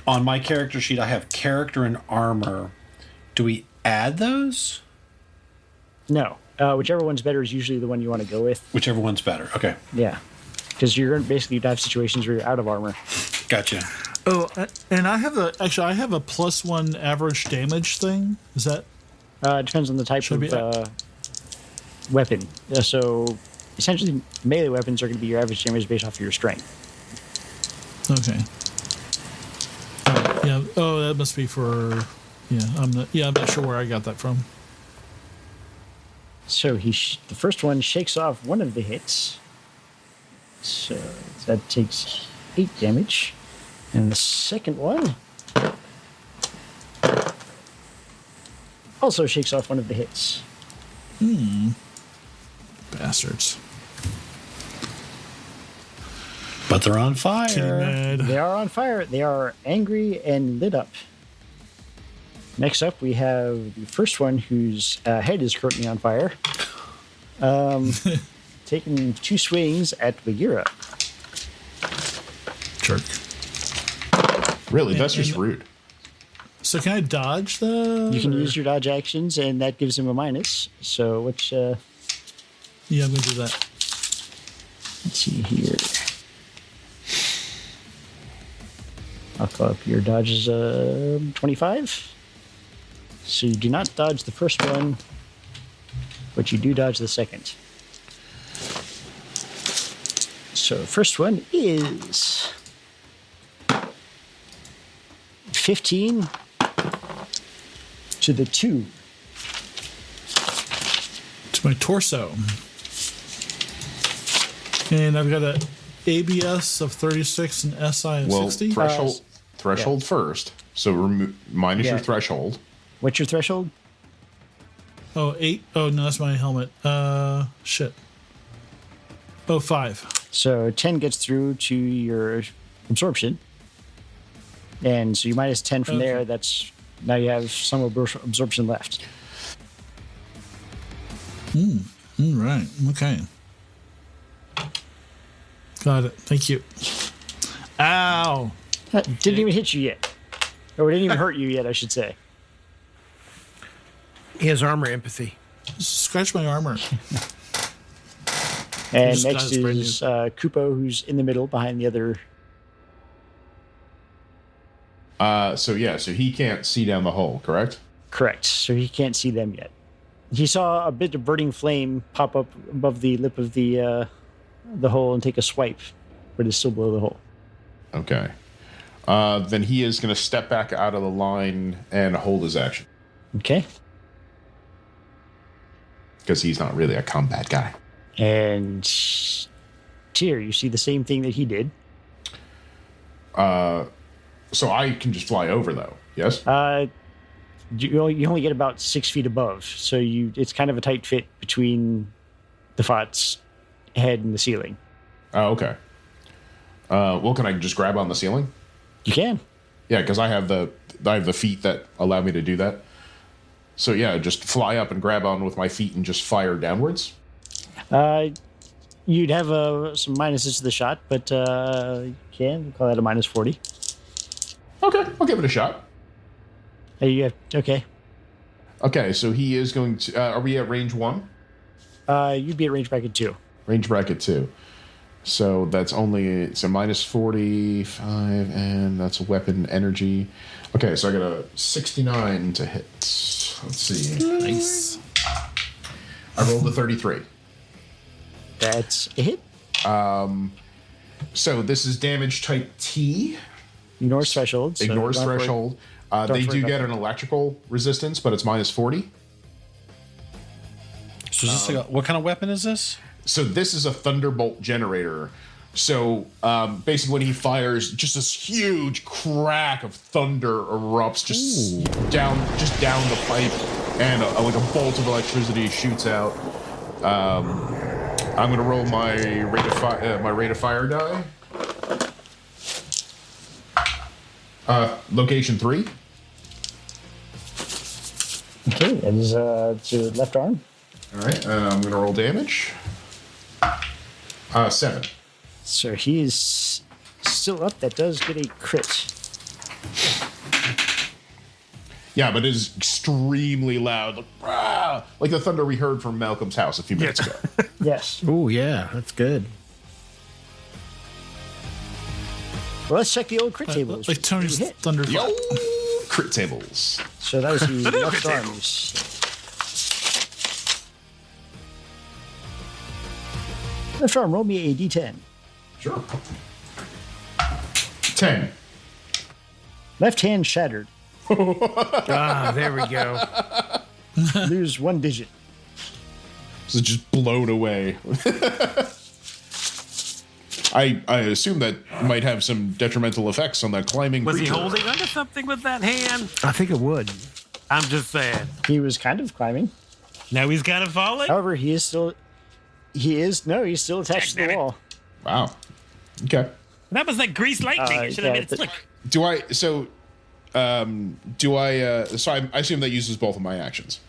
Speaker 4: on my character sheet, I have character and armor. Do we add those?
Speaker 1: No. Whichever one's better is usually the one you want to go with.
Speaker 4: Whichever one's better. Okay,
Speaker 1: Yeah. Because you're going to basically have situations where you're out of armor.
Speaker 4: gotcha.
Speaker 2: Oh, and I have a +1 average damage thing. Is that?
Speaker 1: It depends on the type
Speaker 2: Should
Speaker 1: of weapon. So essentially, melee weapons are going to be your average damage based off of your strength.
Speaker 2: Okay. Yeah. Oh, that must be for. Yeah, I'm not sure where I got that from.
Speaker 1: So the first one shakes off one of the hits. So that takes 8 damage. And the second one also shakes off one of the hits.
Speaker 2: Bastards.
Speaker 4: But they're on
Speaker 2: Kitty
Speaker 4: fire.
Speaker 2: mad.
Speaker 1: They are on fire. They are angry and lit up. Next up, we have the first one whose head is currently on fire. Taking 2 swings at Bagheera.
Speaker 2: Jerk.
Speaker 3: Really, that's just rude.
Speaker 2: So can I dodge that?
Speaker 1: You can use your dodge actions, and that gives him a minus. So which?
Speaker 2: Yeah, I'm gonna do that.
Speaker 1: Let's see here. I'll call up your dodges 25. So you do not dodge the first one, but you do dodge the second. So first one is 15 to the 2.
Speaker 2: To my torso. And I've got a ABS of 36 and SI of 60.
Speaker 3: Threshold first. So minus your threshold.
Speaker 1: What's your threshold?
Speaker 2: Oh, 8. Oh, no, that's my helmet. Shit. Oh, 5.
Speaker 1: So 10 gets through to your absorption. And so you minus 10 from there. That's now you have some absorption left.
Speaker 2: Right. Okay. Got it. Thank you. Ow.
Speaker 1: That didn't even hit you yet. Or it didn't even hurt you yet, I should say.
Speaker 5: He has armor empathy.
Speaker 2: Scratch my armor.
Speaker 1: And
Speaker 2: Just
Speaker 1: next
Speaker 2: got his brand
Speaker 1: is Kupo, who's in the middle behind the other.
Speaker 3: So he can't see down the hole, correct?
Speaker 1: Correct. So he can't see them yet. He saw a bit of burning flame pop up above the lip of the hole and take a swipe, but it's still below the hole.
Speaker 3: Okay. Then he is going to step back out of the line and hold his action.
Speaker 1: Okay.
Speaker 3: Because he's not really a combat guy.
Speaker 1: And Tyr, you see the same thing that he did.
Speaker 3: So I can just fly over, though. Yes?
Speaker 1: You only get about 6 feet above, so it's kind of a tight fit between the Fott's head and the ceiling.
Speaker 3: Oh, okay. Well, can I just grab on the ceiling?
Speaker 1: You can.
Speaker 3: Yeah, because I have the feet that allow me to do that. So yeah, just fly up and grab on with my feet and just fire downwards.
Speaker 1: You'd have some minuses to the shot, but you can call that a minus 40.
Speaker 3: Okay, I'll give it a shot.
Speaker 1: Okay.
Speaker 3: Okay, so he is going to. Are we at range 1?
Speaker 1: You'd be at range bracket 2.
Speaker 3: Range bracket 2. So that's it's a minus 45, and that's weapon energy. Okay, so I got a 69 to hit. Let's see.
Speaker 2: Nice.
Speaker 3: I rolled a 33.
Speaker 1: That's a hit.
Speaker 3: So this is damage type T.
Speaker 1: Ignores threshold.
Speaker 3: Ignores threshold. They do get an electrical resistance, but it's minus 40.
Speaker 4: So is this what kind of weapon is this?
Speaker 3: So this is a thunderbolt generator. So basically, when he fires, just this huge crack of thunder erupts just down the pipe, and like a bolt of electricity shoots out. I'm going to roll my rate of fire die. Location 3.
Speaker 1: Okay, that is to left arm.
Speaker 3: All right, I'm going to roll damage. 7.
Speaker 1: So he is still up. That does get a crit.
Speaker 3: Yeah, but it is extremely loud, like the thunder we heard from Malcolm's house a few minutes ago.
Speaker 1: Yes.
Speaker 5: Oh, yeah, that's good.
Speaker 1: Well, let's check the old crit tables.
Speaker 2: Like Tony's
Speaker 1: Hit.
Speaker 2: thunder.
Speaker 3: Yo, crit tables.
Speaker 1: So that was the left arms. Left arm, roll me a d10.
Speaker 3: Sure. 10.
Speaker 1: Left hand shattered.
Speaker 5: There we go.
Speaker 1: Lose 1 digit.
Speaker 3: So just blown away. I assume that might have some detrimental effects on that climbing
Speaker 6: Was he
Speaker 3: creature.
Speaker 6: holding onto something with that hand?
Speaker 5: I think it would.
Speaker 6: I'm just saying.
Speaker 1: He was kind of climbing.
Speaker 6: Now he's kind of falling?
Speaker 1: However, he's still attached to the wall.
Speaker 3: Wow. Okay.
Speaker 6: That was like grease lightning. It should have
Speaker 1: yeah,
Speaker 6: made it slick.
Speaker 3: So I assume that uses both of my actions.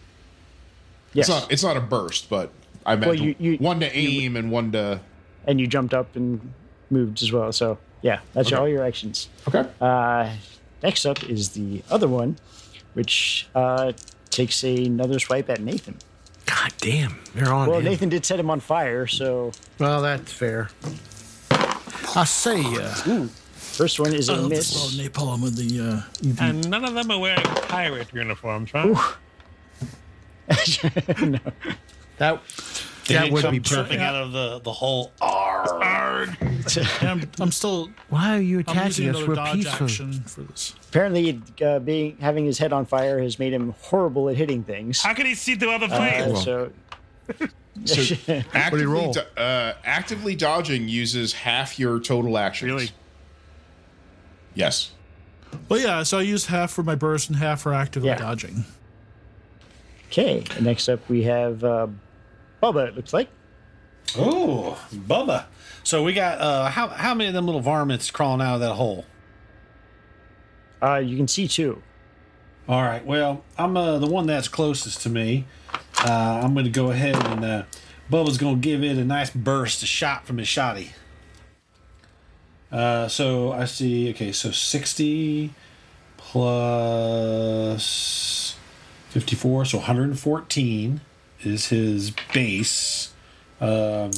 Speaker 1: Yes.
Speaker 3: It's not a burst, but I meant
Speaker 1: Well,
Speaker 3: one to aim and one to.
Speaker 1: And you jumped up and moved as well. So Yeah, that's all your actions.
Speaker 3: Okay.
Speaker 1: Next up is the other one, which takes another swipe at Nathan.
Speaker 5: God damn, they're on
Speaker 1: Well,
Speaker 5: him.
Speaker 1: Nathan did set him on fire, so
Speaker 5: Well, that's fair. I say,
Speaker 1: first one is a
Speaker 2: Oh,
Speaker 1: miss.
Speaker 2: this is all napalm in the
Speaker 6: And none of them are wearing pirate uniforms, right?
Speaker 5: that
Speaker 4: They
Speaker 5: that
Speaker 4: didn't
Speaker 5: would
Speaker 4: come
Speaker 5: be
Speaker 4: jumping
Speaker 5: perfect.
Speaker 4: out of the hole. Arr!
Speaker 2: I'm still.
Speaker 5: Why are you
Speaker 2: I'm using
Speaker 5: attacking us?
Speaker 2: another
Speaker 5: We're
Speaker 2: dodge
Speaker 5: peaceful.
Speaker 2: action for this.
Speaker 1: Apparently, having his head on fire has made him horrible at hitting things.
Speaker 6: How can he see through other flames?
Speaker 1: So,
Speaker 3: So actively,
Speaker 5: roll?
Speaker 3: actively dodging uses half your total actions.
Speaker 6: Really?
Speaker 3: Yes.
Speaker 2: Well, yeah. So I used half for my burst and half for actively
Speaker 1: Yeah.
Speaker 2: dodging.
Speaker 1: okay, next up we have Bubba, it looks like.
Speaker 4: Oh, Bubba. So we got how many of them little varmints crawling out of that hole?
Speaker 1: You can see two.
Speaker 4: All right. Well, I'm the one that's closest to me. I'm going to go ahead and Bubba's going to give it a nice burst, a shot from his shotty. So I see. Okay, so 60 plus 54, so 114 is his base for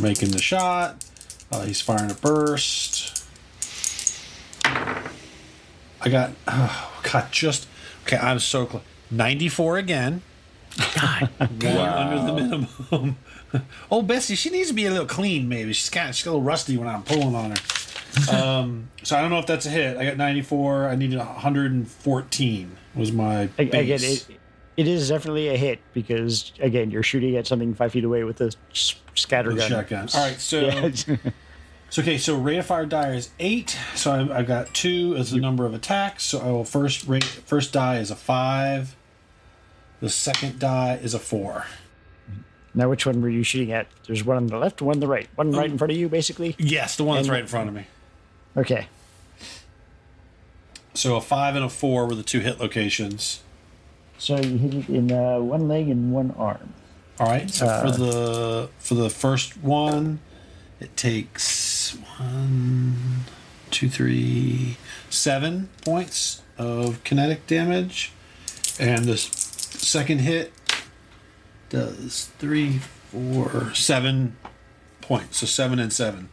Speaker 4: making the shot. He's firing a burst. I got, I'm so close. 94 again.
Speaker 5: God,
Speaker 4: One under the minimum. Oh, Bessie, she needs to be a little clean, maybe. She's a little rusty when I'm pulling on her. So I don't know if that's a hit. I got 94. I needed 114 was my
Speaker 1: Again,
Speaker 4: base.
Speaker 1: it is definitely a hit because, again, you're shooting at something 5 feet away with a scatter
Speaker 4: With a
Speaker 1: gun.
Speaker 4: shotgun. All right, so...
Speaker 1: Yeah.
Speaker 4: So rate of fire die is 8. So I got 2 as the number of attacks. So I will first die is a 5. The second die is a 4.
Speaker 1: Now, which one were you shooting at? There's one on the left, one on the right. One right in front of you, basically?
Speaker 4: Yes, the one that's
Speaker 1: And-
Speaker 4: right in front of me.
Speaker 1: Okay.
Speaker 4: So a 5 and a 4 were the 2 hit locations.
Speaker 1: So you hit it in one leg and one arm.
Speaker 4: All right. So for the first one, it takes 1, 2, 3, 7 points of kinetic damage, and the second hit does 3, 4, 7 points. So 7 and 7.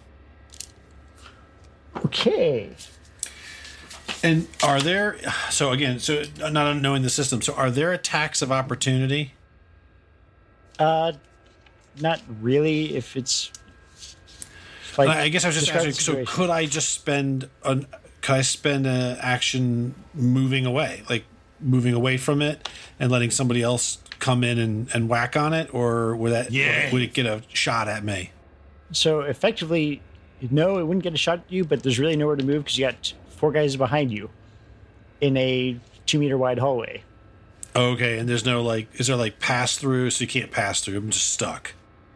Speaker 1: Okay.
Speaker 4: And are there? So again, so not knowing the system. So are there attacks of opportunity?
Speaker 1: Not really. If it's like,
Speaker 4: I guess I was just
Speaker 1: describe the
Speaker 4: asking. So
Speaker 1: situation.
Speaker 4: could I just spend an action moving away, like moving away from it and letting somebody else come in and whack on it, or would it get a shot at me?
Speaker 1: So effectively, no, it wouldn't get a shot at you, but there's really nowhere to move because you got 4 guys behind you in a 2-meter wide hallway.
Speaker 4: Okay, and there's no is there pass through? So you can't pass through. I'm just stuck.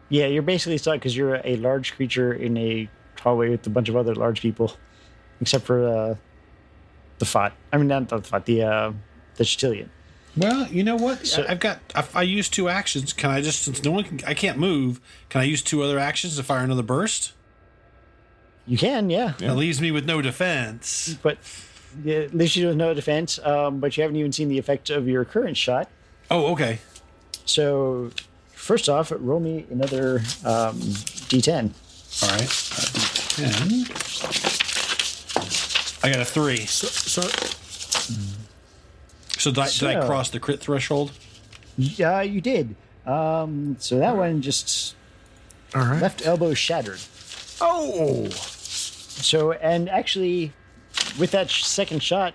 Speaker 1: Yeah, you're basically stuck because you're a large creature in a hallway with a bunch of other large people, except for the Fott. I mean, not the Fott, the Chatillion.
Speaker 4: Well, you know what?
Speaker 1: So-
Speaker 4: I used 2 actions. Can I just, since I can't move, can I use 2 other actions to fire another burst?
Speaker 1: You can, yeah.
Speaker 4: That leaves me with no defense.
Speaker 1: But yeah, at least you don't know defense, but you haven't even seen the effect of your current shot.
Speaker 4: Oh, okay.
Speaker 1: So, first off, roll me another D10.
Speaker 4: All right. D10. I got a 3. So did I
Speaker 1: So-
Speaker 4: cross the crit threshold?
Speaker 1: Yeah, you did. So that one just
Speaker 5: all right.
Speaker 1: left elbow shattered.
Speaker 5: Oh,
Speaker 1: So, and actually, with that second shot,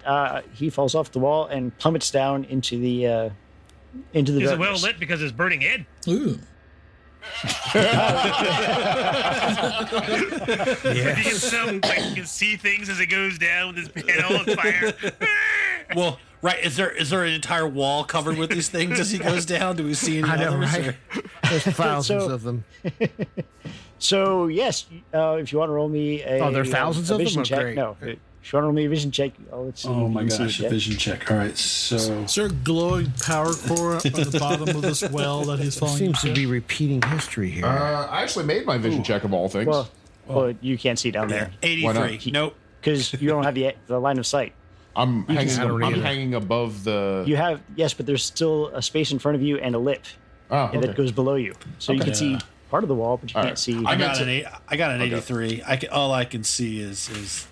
Speaker 1: he falls off the wall and plummets down into the
Speaker 6: Is it well
Speaker 1: darkness.
Speaker 6: lit because it's burning head?
Speaker 2: Ooh.
Speaker 6: You can you can see things as it goes down with his panel on fire.
Speaker 4: Well, right. Is there an entire wall covered with these things as he goes down? Do we see any
Speaker 5: I know,
Speaker 4: others?
Speaker 5: right? There's thousands
Speaker 1: So-
Speaker 5: of them.
Speaker 1: So yes, if you want to roll me a
Speaker 5: Oh, there are thousands
Speaker 1: a
Speaker 5: of them?
Speaker 1: vision
Speaker 5: Oh,
Speaker 1: check.
Speaker 5: great.
Speaker 1: No, if you want to roll me a vision check, let's see.
Speaker 4: Oh
Speaker 1: if
Speaker 4: my
Speaker 1: you can see
Speaker 4: gosh,
Speaker 1: it
Speaker 4: a
Speaker 1: yet.
Speaker 4: vision check. All right, so
Speaker 2: Is there a glowing power core at the bottom of this well that he's falling
Speaker 5: Seems to
Speaker 2: into?
Speaker 5: be repeating history here.
Speaker 3: I actually made my vision check of all things.
Speaker 1: Well, Well, you can't see down there
Speaker 4: 83. Nope.
Speaker 1: because you don't have the line of sight.
Speaker 3: I'm hanging.
Speaker 5: don't
Speaker 3: I'm
Speaker 5: either.
Speaker 3: hanging above the.
Speaker 1: You have yes, but there's still a space in front of you and a lip
Speaker 3: Oh,
Speaker 1: and that
Speaker 3: okay.
Speaker 1: goes below you, so you
Speaker 3: Okay.
Speaker 1: can see part of the wall, but you
Speaker 3: All
Speaker 1: can't
Speaker 3: right.
Speaker 1: see.
Speaker 4: I got
Speaker 3: meant
Speaker 4: an 83. All I can see is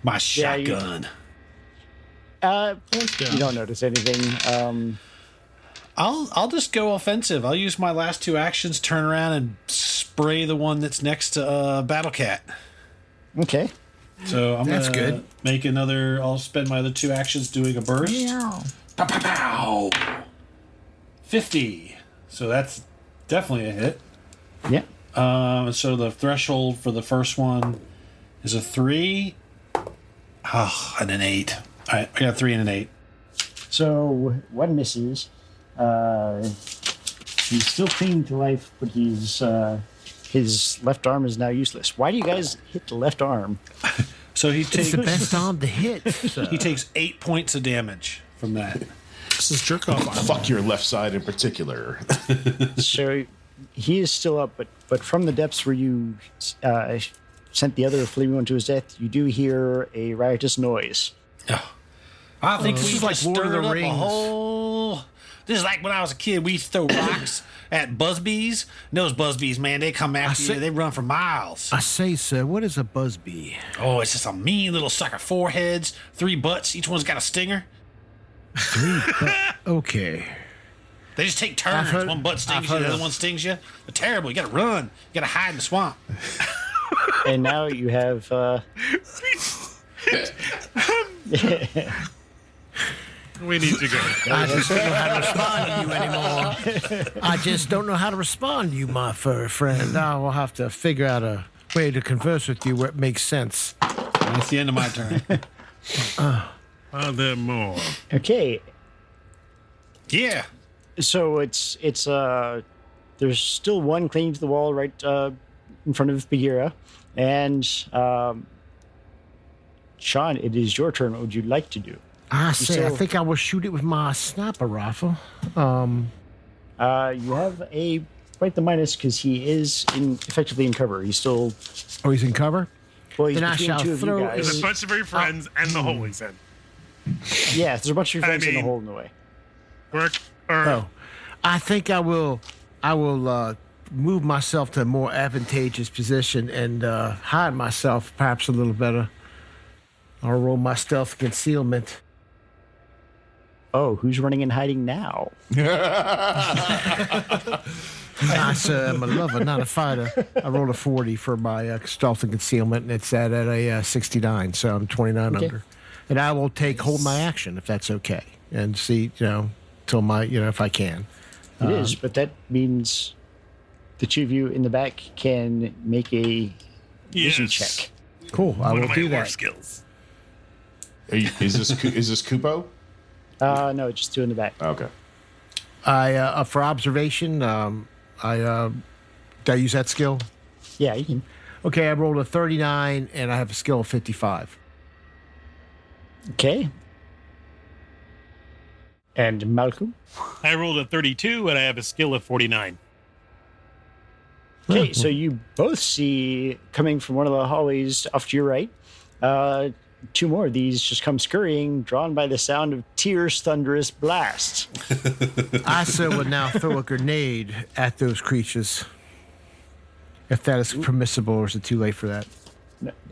Speaker 4: my
Speaker 1: Yeah, you-
Speaker 4: shotgun.
Speaker 1: You don't notice anything.
Speaker 4: I'll just go offensive. I'll use my last 2 actions, turn around and spray the one that's next to Battle Cat.
Speaker 1: Okay.
Speaker 4: So I'm
Speaker 5: That's
Speaker 4: gonna
Speaker 5: good.
Speaker 4: make another. I'll spend my other 2 actions doing a burst. Pow, pow, pow. 50. So that's definitely a hit.
Speaker 1: Yeah.
Speaker 4: So the threshold for the first one is a 3. And an 8. All right, I got a 3 and an 8.
Speaker 1: So one misses. He's still clinging to life, but his left arm is now useless. Why do you guys hit the left arm?
Speaker 4: So he
Speaker 5: It's
Speaker 4: takes
Speaker 5: the best arm to hit.
Speaker 4: he takes 8 points of damage from that.
Speaker 2: This is jerk off.
Speaker 3: Fuck your left side in particular.
Speaker 1: So he is still up, but from the depths where you sent the other Felinoid to his death, you do hear a riotous noise.
Speaker 4: I think we
Speaker 5: This is
Speaker 4: just
Speaker 5: like Lord of
Speaker 4: stirred
Speaker 5: the
Speaker 4: up
Speaker 5: Rings.
Speaker 4: a whole. This is like when I was a kid. We used to throw rocks at buzzbees. And those buzzbees, man, they come after
Speaker 5: see-
Speaker 4: you. They run for miles.
Speaker 5: I say, sir, what is a buzzbee?
Speaker 4: Oh, it's just a mean little sucker. 4 heads, 3 butts. Each one's got a stinger.
Speaker 5: Okay.
Speaker 4: They just take turns.
Speaker 5: heard-
Speaker 4: One butt
Speaker 5: I've
Speaker 4: stings you,
Speaker 5: heard
Speaker 4: the other
Speaker 5: of-
Speaker 4: one stings you. They're terrible. You got to run. You got to hide in the swamp.
Speaker 1: And now you have.
Speaker 6: We need to go.
Speaker 5: I just don't know how to respond to you anymore. I just don't know how to respond to you, my fur friend. I will have to figure out a way to converse with you where it makes sense.
Speaker 4: That's the end of my turn.
Speaker 6: Are there more?
Speaker 1: Okay.
Speaker 4: Yeah.
Speaker 1: So it's there's still one clinging to the wall right in front of Bagheera, and Sean, it is your turn. What would you like to do?
Speaker 5: I say, I
Speaker 1: still-
Speaker 5: think I will shoot it with my sniper rifle.
Speaker 1: You have a quite the minus because he is effectively in cover. He's still
Speaker 5: Oh, he's in cover?
Speaker 1: well. He's
Speaker 5: Then I
Speaker 1: between
Speaker 5: shall
Speaker 1: 2 of you
Speaker 5: throw-
Speaker 1: guys.
Speaker 6: There's a bunch of your friends and the holy sin.
Speaker 1: Yeah, there's a bunch of your friends in the
Speaker 6: mean-
Speaker 1: hole in the way.
Speaker 6: Work. Or,
Speaker 5: Oh, I think I will move myself to a more advantageous position and hide myself perhaps a little better. I'll roll my stealth concealment.
Speaker 1: Oh, who's running and hiding now?
Speaker 5: I said I'm a lover, not a fighter. I rolled a 40 for my stealth and concealment, and it's at a 69, so I'm 29
Speaker 1: Okay.
Speaker 5: under. And I will hold my action if that's okay, and see, till my, if I can.
Speaker 1: It is, but that means the 2 of you in the back can make a vision check.
Speaker 5: Cool, I
Speaker 6: One
Speaker 5: will
Speaker 6: of my
Speaker 5: do
Speaker 6: war
Speaker 5: that.
Speaker 6: skills.
Speaker 3: Is this Kupo?
Speaker 1: No, just 2 in the back.
Speaker 3: Okay.
Speaker 5: I for observation, did I use that skill?
Speaker 1: Yeah, you can.
Speaker 5: Okay, I rolled a 39, and I have a skill of 55.
Speaker 1: Okay. And Malcolm?
Speaker 6: I rolled a 32 and I have a skill of 49.
Speaker 1: Okay, so you both see coming from one of the hallways off to your right, 2 more of these just come scurrying, drawn by the sound of Tyr's thunderous blast.
Speaker 5: I would now throw a grenade at those creatures. If that is permissible, or is it too late for that?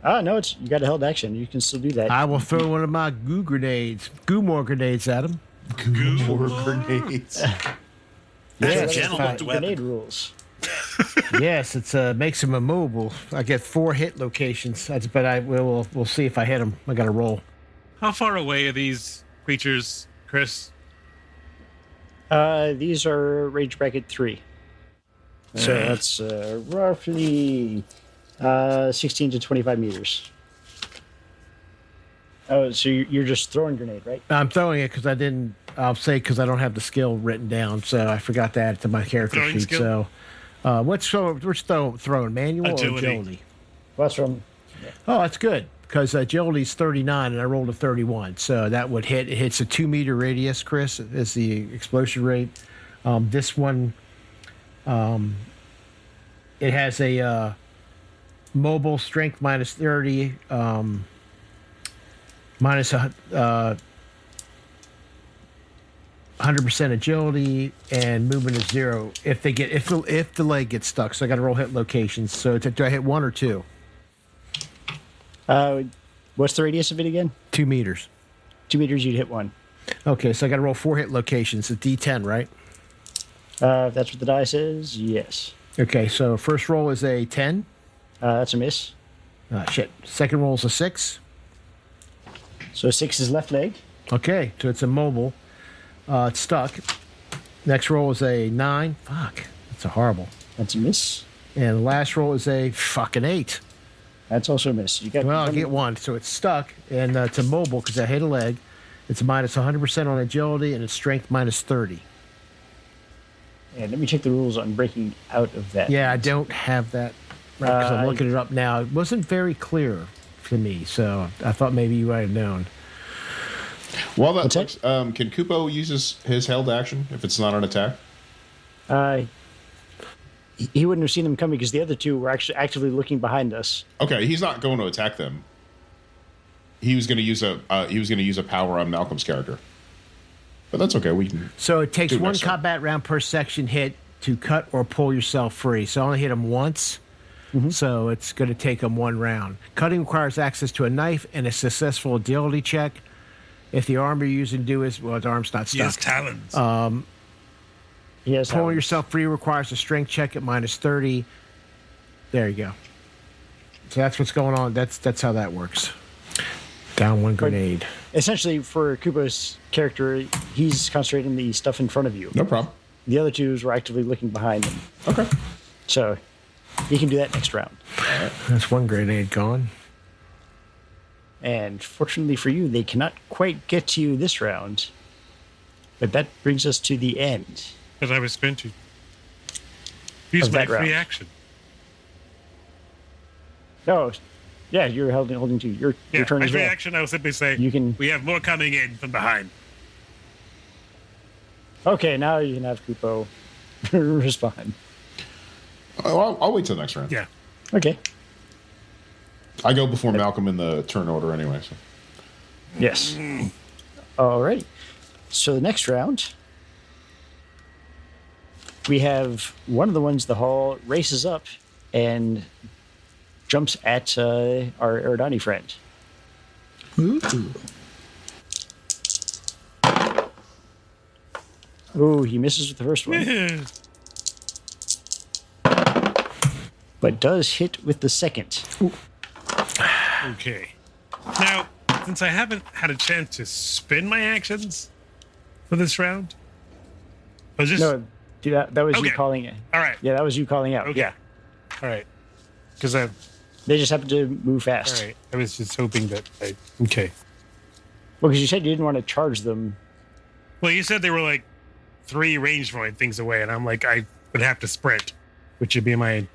Speaker 1: No, you got a held action. You can still do that.
Speaker 5: I will throw one of my goo more grenades at him.
Speaker 3: More grenades.
Speaker 1: That's
Speaker 4: gentleman's
Speaker 1: the
Speaker 4: weapon.
Speaker 1: grenade rules.
Speaker 5: Yes, it makes him immobile. I get 4 hit locations, but we'll see if I hit him. I got to roll.
Speaker 6: How far away are these creatures, Chris?
Speaker 1: These are range bracket 3. So that's roughly 16 to 25 meters. Oh, so you're just throwing grenade, right?
Speaker 5: I'm throwing it because because I don't have the skill written down, so I forgot to add it to my character
Speaker 6: Throwing
Speaker 5: sheet.
Speaker 6: skill?
Speaker 5: So, what's throwing? Manual
Speaker 6: Agility.
Speaker 5: or agility?
Speaker 1: Well, that's from
Speaker 5: Oh, that's good because agility's 39 and I rolled a 31, so that would hit. It hits a 2 meter radius. Chris is the explosion rate. This one, it has a mobile, strength minus 30, minus 100% agility, and movement is 0 if the leg gets stuck. So I got to roll hit locations. So do I hit 1 or 2?
Speaker 1: What's the radius of it again?
Speaker 5: 2 meters.
Speaker 1: 2 meters, you'd hit 1.
Speaker 5: Okay, so I got to roll 4 hit locations. It's D10, right?
Speaker 1: If that's what the die says, yes.
Speaker 5: Okay, so first roll is a 10.
Speaker 1: That's a miss.
Speaker 5: Shit. Second roll is a 6.
Speaker 1: So 6 is left leg.
Speaker 5: Okay, so it's immobile. It's stuck. Next roll is a 9. Fuck. That's a horrible.
Speaker 1: That's a miss.
Speaker 5: And the last roll is a fucking 8.
Speaker 1: That's also a miss. You got
Speaker 5: Well, I'll get 1. So it's stuck, and it's immobile because I hit a leg. It's minus 100% on agility, and it's strength minus 30.
Speaker 1: And let me check the rules on breaking out of that.
Speaker 5: Yeah, I don't have that right because I'm looking it up now. It wasn't very clear to me, so I thought maybe you might have known.
Speaker 3: Well, that looks, can Kupo use his held action if it's not an attack?
Speaker 1: He wouldn't have seen them coming because the other two were actually actively looking behind us.
Speaker 3: Okay, he's not going to attack them. He was going to use a power on Malcolm's character, but that's okay. We can.
Speaker 5: So it takes
Speaker 3: do
Speaker 5: 1
Speaker 3: next round.
Speaker 5: combat round per section hit to cut or pull yourself free. So I only hit him once. So it's going to take him 1 round. Cutting requires access to a knife and a successful agility check. If the arm you're using his arm's not stuck.
Speaker 6: He has talons.
Speaker 1: Yes.
Speaker 5: Pulling yourself free requires a strength check at minus 30. There you go. So that's what's going on. That's how that works. Down 1 grenade.
Speaker 1: Essentially, for Kupo's character, he's concentrating the stuff in front of you.
Speaker 3: No problem.
Speaker 1: The other twos were actively looking behind him.
Speaker 3: Okay.
Speaker 1: So he can do that next round.
Speaker 5: That's 1 grenade gone.
Speaker 1: And fortunately for you, they cannot quite get to you this round. But that brings us to the end.
Speaker 6: Because I was going to use
Speaker 1: Of
Speaker 6: my
Speaker 1: that round.
Speaker 6: free action.
Speaker 1: Oh, yeah, you're holding 2. Your
Speaker 6: Yeah,
Speaker 1: turn
Speaker 6: my
Speaker 1: as
Speaker 6: free
Speaker 1: well.
Speaker 6: action, I will simply say,
Speaker 1: You can-
Speaker 6: we have more coming in from behind.
Speaker 1: Okay, now you can have Kupo respond.
Speaker 3: I'll wait till next round.
Speaker 6: Yeah.
Speaker 1: Okay.
Speaker 3: I go before Malcolm in the turn order anyway. So.
Speaker 1: Yes. Alrighty. So the next round, we have one of the ones the hall races up and jumps at our Eridani friend. Ooh, he misses with the first one, but does hit with the second.
Speaker 6: Okay. Now, since I haven't had a chance to spin my actions for this round, I was just
Speaker 1: No, dude, that was you
Speaker 6: Okay.
Speaker 1: calling it.
Speaker 6: all right.
Speaker 1: Yeah, that was you calling out.
Speaker 6: Okay.
Speaker 1: Yeah,
Speaker 6: All right. Because I
Speaker 1: they just happened to move
Speaker 6: all
Speaker 1: fast.
Speaker 6: right. I was just hoping that okay.
Speaker 1: Well, because you said you didn't want to charge them.
Speaker 6: Well, you said they were like 3 range point things away, and I'm like, I would have to sprint, which would be my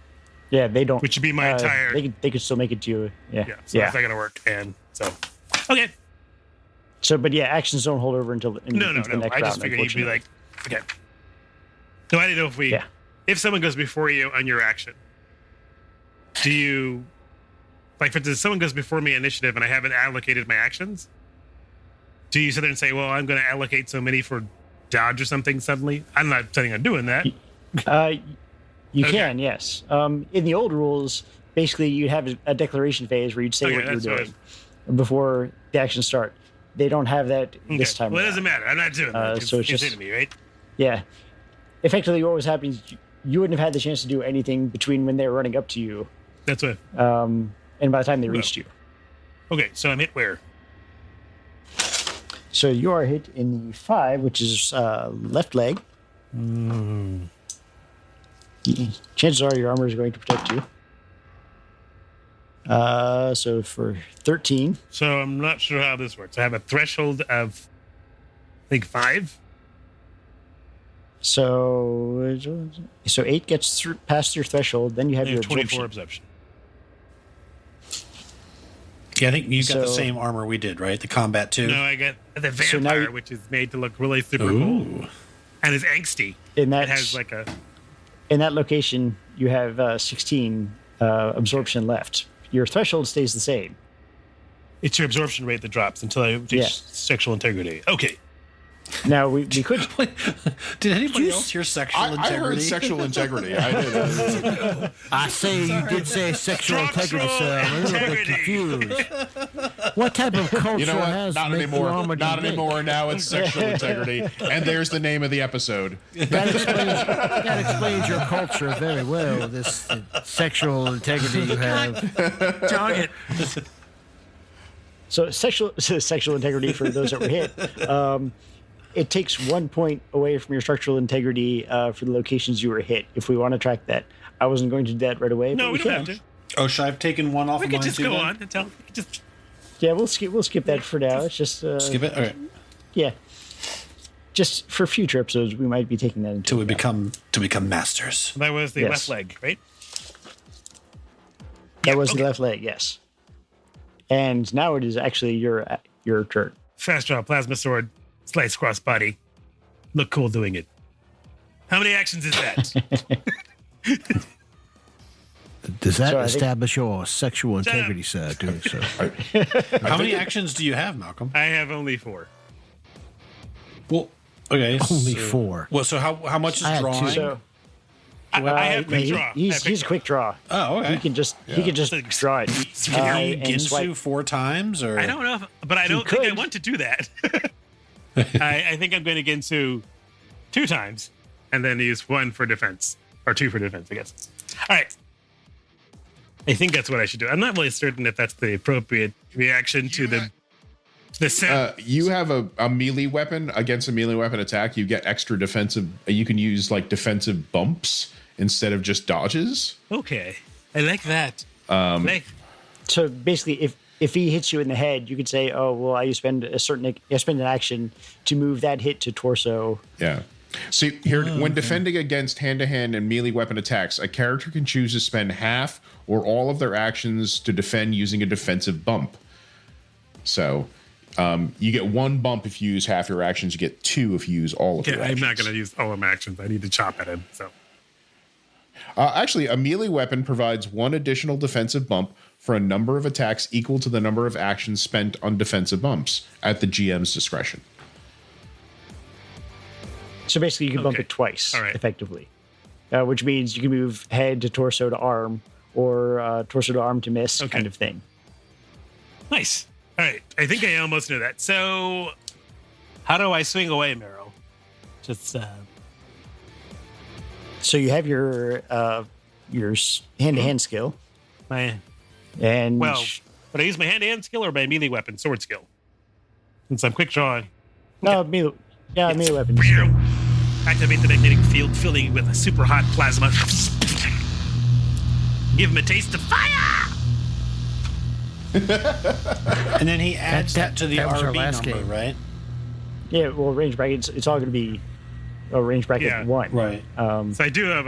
Speaker 1: Yeah, they don't.
Speaker 6: Which would be my entire-
Speaker 1: They could still make it to you. Yeah.
Speaker 6: yeah. So that's not gonna work. And so okay.
Speaker 1: So, but yeah, actions don't hold over until into
Speaker 6: No.
Speaker 1: the next
Speaker 6: I
Speaker 1: round.
Speaker 6: just figured he'd be
Speaker 1: unfortunately.
Speaker 6: like, okay. No, I didn't know
Speaker 1: Yeah.
Speaker 6: if someone goes before you on your action, do you, like, for instance, someone goes before me initiative and I haven't allocated my actions, do you sit there and say, well, I'm going to allocate so many for dodge or something suddenly? I'm not planning on doing that.
Speaker 1: You
Speaker 6: Okay.
Speaker 1: can, yes. In the old rules, basically you'd have a declaration phase where you'd say
Speaker 6: Okay,
Speaker 1: what you're
Speaker 6: that's
Speaker 1: doing before the actions start. They don't have that this
Speaker 6: Okay.
Speaker 1: time.
Speaker 6: Well, it
Speaker 1: around.
Speaker 6: doesn't matter. I'm not doing that.
Speaker 1: so it's
Speaker 6: It's
Speaker 1: just-
Speaker 6: into me, right?
Speaker 1: Yeah. Effectively, what was happening is you wouldn't have had the chance to do anything between when they were running up to you
Speaker 6: That's what.
Speaker 1: and by the time they reached you.
Speaker 6: Okay, so I'm hit where?
Speaker 1: So you are hit in the 5, which is left leg. Chances are your armor is going to protect you. So for 13.
Speaker 6: So I'm not sure how this works. I have a threshold of, I think, 5.
Speaker 1: So 8 gets through past your threshold. Then you have
Speaker 6: I
Speaker 1: your
Speaker 6: have 24
Speaker 1: absorption.
Speaker 6: absorption.
Speaker 4: Yeah, I think you got the
Speaker 1: So-
Speaker 4: same armor we did, right? The combat too.
Speaker 6: No, I got the
Speaker 1: So now
Speaker 6: vampire,
Speaker 1: you-
Speaker 6: which is made to look really super cool. And is angsty.
Speaker 1: In that
Speaker 6: It has like a.
Speaker 1: in that location, you have 16 absorption left. Your threshold stays the same.
Speaker 6: It's your absorption rate that drops until I reach
Speaker 1: Yeah.
Speaker 6: sexual integrity. Okay.
Speaker 1: Now we could.
Speaker 4: Did anybody else hear sexual
Speaker 3: I
Speaker 4: integrity?
Speaker 3: heard sexual integrity. I did.
Speaker 5: I say you did say sexual integrity, sir. I'm a little bit confused. What type of culture
Speaker 3: You know what?
Speaker 5: has
Speaker 3: Not
Speaker 5: make you
Speaker 3: anymore.
Speaker 5: armored
Speaker 3: Not
Speaker 5: and
Speaker 3: anymore. Now it's sexual integrity. And there's the name of the episode.
Speaker 5: That explains your culture very well. This sexual integrity you have.
Speaker 6: Dog it.
Speaker 1: So sexual integrity for those that were hit. It takes 1 point away from your structural integrity for the locations you were hit. If we want to track that, I wasn't going to do that right away.
Speaker 6: No,
Speaker 1: but
Speaker 6: we don't
Speaker 1: can.
Speaker 6: have to.
Speaker 4: Oh, should I have taken one off
Speaker 6: We
Speaker 4: of
Speaker 6: could
Speaker 4: mine
Speaker 6: just
Speaker 4: too,
Speaker 6: go
Speaker 4: then?
Speaker 6: on until just
Speaker 1: Yeah, we'll skip that for now. It's just
Speaker 4: Skip it? Okay.
Speaker 1: Yeah, just for future episodes, we might be taking that into
Speaker 4: Till we
Speaker 1: account.
Speaker 4: become masters.
Speaker 6: that was the
Speaker 1: Yes.
Speaker 6: left leg, right?
Speaker 1: That was
Speaker 6: okay.
Speaker 1: the left leg, yes. And now it is actually your turn.
Speaker 6: Fast draw, plasma sword, slice cross body. Look cool doing it. How many actions is that?
Speaker 5: Does that
Speaker 1: So I think-
Speaker 5: establish your sexual
Speaker 6: Shut
Speaker 5: integrity, sir, doing so?
Speaker 4: How many actions do you have, Malcolm?
Speaker 6: I have only 4.
Speaker 4: Well, okay.
Speaker 5: Only
Speaker 4: so-
Speaker 5: 4.
Speaker 4: Well, so how much
Speaker 5: I
Speaker 4: is
Speaker 5: had
Speaker 4: drawing?
Speaker 5: two.
Speaker 1: So
Speaker 6: I have quick draw. I have
Speaker 1: He's
Speaker 6: quick
Speaker 1: a quick draw.
Speaker 4: Oh, okay.
Speaker 1: He can just draw it.
Speaker 4: Can you
Speaker 1: and
Speaker 4: Ginsu
Speaker 1: swipe.
Speaker 4: 4 times? Or
Speaker 6: I don't know, but I don't think I
Speaker 1: could.
Speaker 6: want to do that. I think I'm going to Ginsu 2 times and then use 1 for defense, or 2 for defense, I guess. All right. I think that's what I should do. I'm not really certain if that's the appropriate reaction to the sound.
Speaker 3: You have a melee weapon. Against a melee weapon attack, you get extra defensive. You can use like defensive bumps instead of just dodges.
Speaker 6: Okay, I like that.
Speaker 1: So basically, if he hits you in the head, you could say, "Oh, well, I spend an action to move that hit to torso."
Speaker 3: Yeah. See, here, when defending against hand-to-hand and melee weapon attacks, a character can choose to spend half or all of their actions to defend using a defensive bump. So, you get 1 bump if you use half your actions. You get 2 if you use all of your
Speaker 6: I'm
Speaker 3: actions.
Speaker 6: not going to use all of my actions. I need to chop at him. So
Speaker 3: Actually, a melee weapon provides 1 additional defensive bump for a number of attacks equal to the number of actions spent on defensive bumps at the GM's discretion.
Speaker 1: So basically, you can bump
Speaker 6: Okay.
Speaker 1: it twice,
Speaker 6: All right.
Speaker 1: effectively, which means you can move head to torso to arm, or torso to arm to miss,
Speaker 6: Okay.
Speaker 1: kind of thing.
Speaker 6: nice. All right, I think I almost know that. So how do I swing away, Meryl? Just
Speaker 1: So you have your hand-to-hand skill,
Speaker 6: my
Speaker 1: and
Speaker 6: but I use my hand-to-hand skill or my melee weapon, sword skill. Since I'm quick drawing.
Speaker 1: melee weapons.
Speaker 6: Activate the magnetic field, filling with a super hot plasma. Give him a taste of fire!
Speaker 4: And then he adds that to the
Speaker 5: that was our
Speaker 4: RB
Speaker 5: last
Speaker 4: number,
Speaker 5: game.
Speaker 4: right?
Speaker 1: Yeah, well, range bracket. It's all going to be a range bracket
Speaker 6: Yeah.
Speaker 1: 1.
Speaker 4: Right.
Speaker 6: So I do have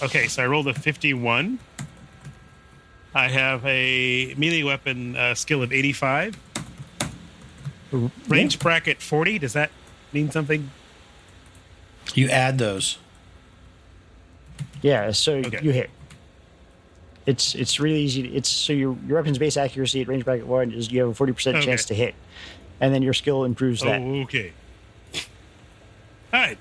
Speaker 6: okay, so I rolled a 51. I have a melee weapon skill of 85. Range bracket 40. Does that mean something?
Speaker 4: You add those.
Speaker 1: Yeah, so
Speaker 6: Okay.
Speaker 1: you hit. It's really easy. It's so your weapon's base accuracy at range bracket 1 is you have a 40%
Speaker 6: Okay.
Speaker 1: chance to hit, and then your skill improves that.
Speaker 6: Oh, okay. All right.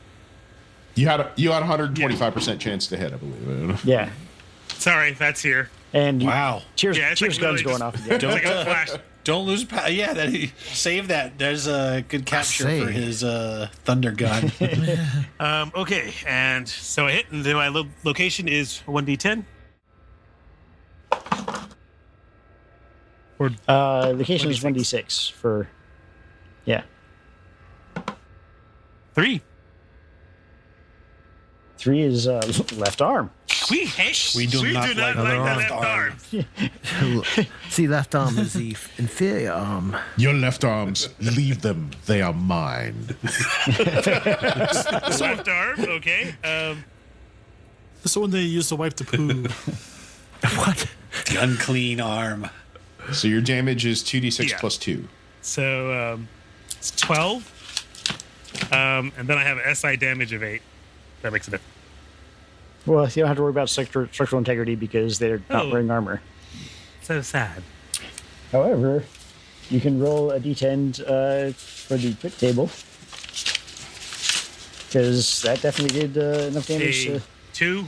Speaker 3: You had a 125% chance to hit, I believe.
Speaker 1: Yeah,
Speaker 6: Sorry, that's here.
Speaker 1: and
Speaker 4: Wow.
Speaker 1: Cheers,
Speaker 6: Yeah, it's
Speaker 1: cheers
Speaker 6: like
Speaker 1: guns
Speaker 6: literally
Speaker 1: going
Speaker 6: just-
Speaker 1: off again.
Speaker 6: It's like a flash.
Speaker 4: Don't lose. Yeah, save that. There's a good capture
Speaker 5: say.
Speaker 4: for his thunder gun.
Speaker 6: Okay, and so I hit, and then my location is 1d10. Or
Speaker 1: Location is 1d6 for. Yeah,
Speaker 6: 3.
Speaker 1: 3 is left arm.
Speaker 6: We
Speaker 4: do not like
Speaker 6: the
Speaker 4: left
Speaker 6: left
Speaker 4: arm.
Speaker 6: arm.
Speaker 5: See, left arm is the inferior arm.
Speaker 3: Your left arms, leave them. They are mine.
Speaker 6: Left arm, okay.
Speaker 2: This is when they used to wipe the poo.
Speaker 5: What?
Speaker 4: The unclean arm.
Speaker 3: So your damage is 2d6
Speaker 6: Yeah.
Speaker 3: plus 2.
Speaker 6: So it's 12. And then I have an SI damage of 8. That makes a difference.
Speaker 1: Well, you don't have to worry about structural integrity because they're not wearing armor.
Speaker 6: So sad.
Speaker 1: However, you can roll a d10 for the crit table. Because that definitely did enough damage to...
Speaker 6: 2.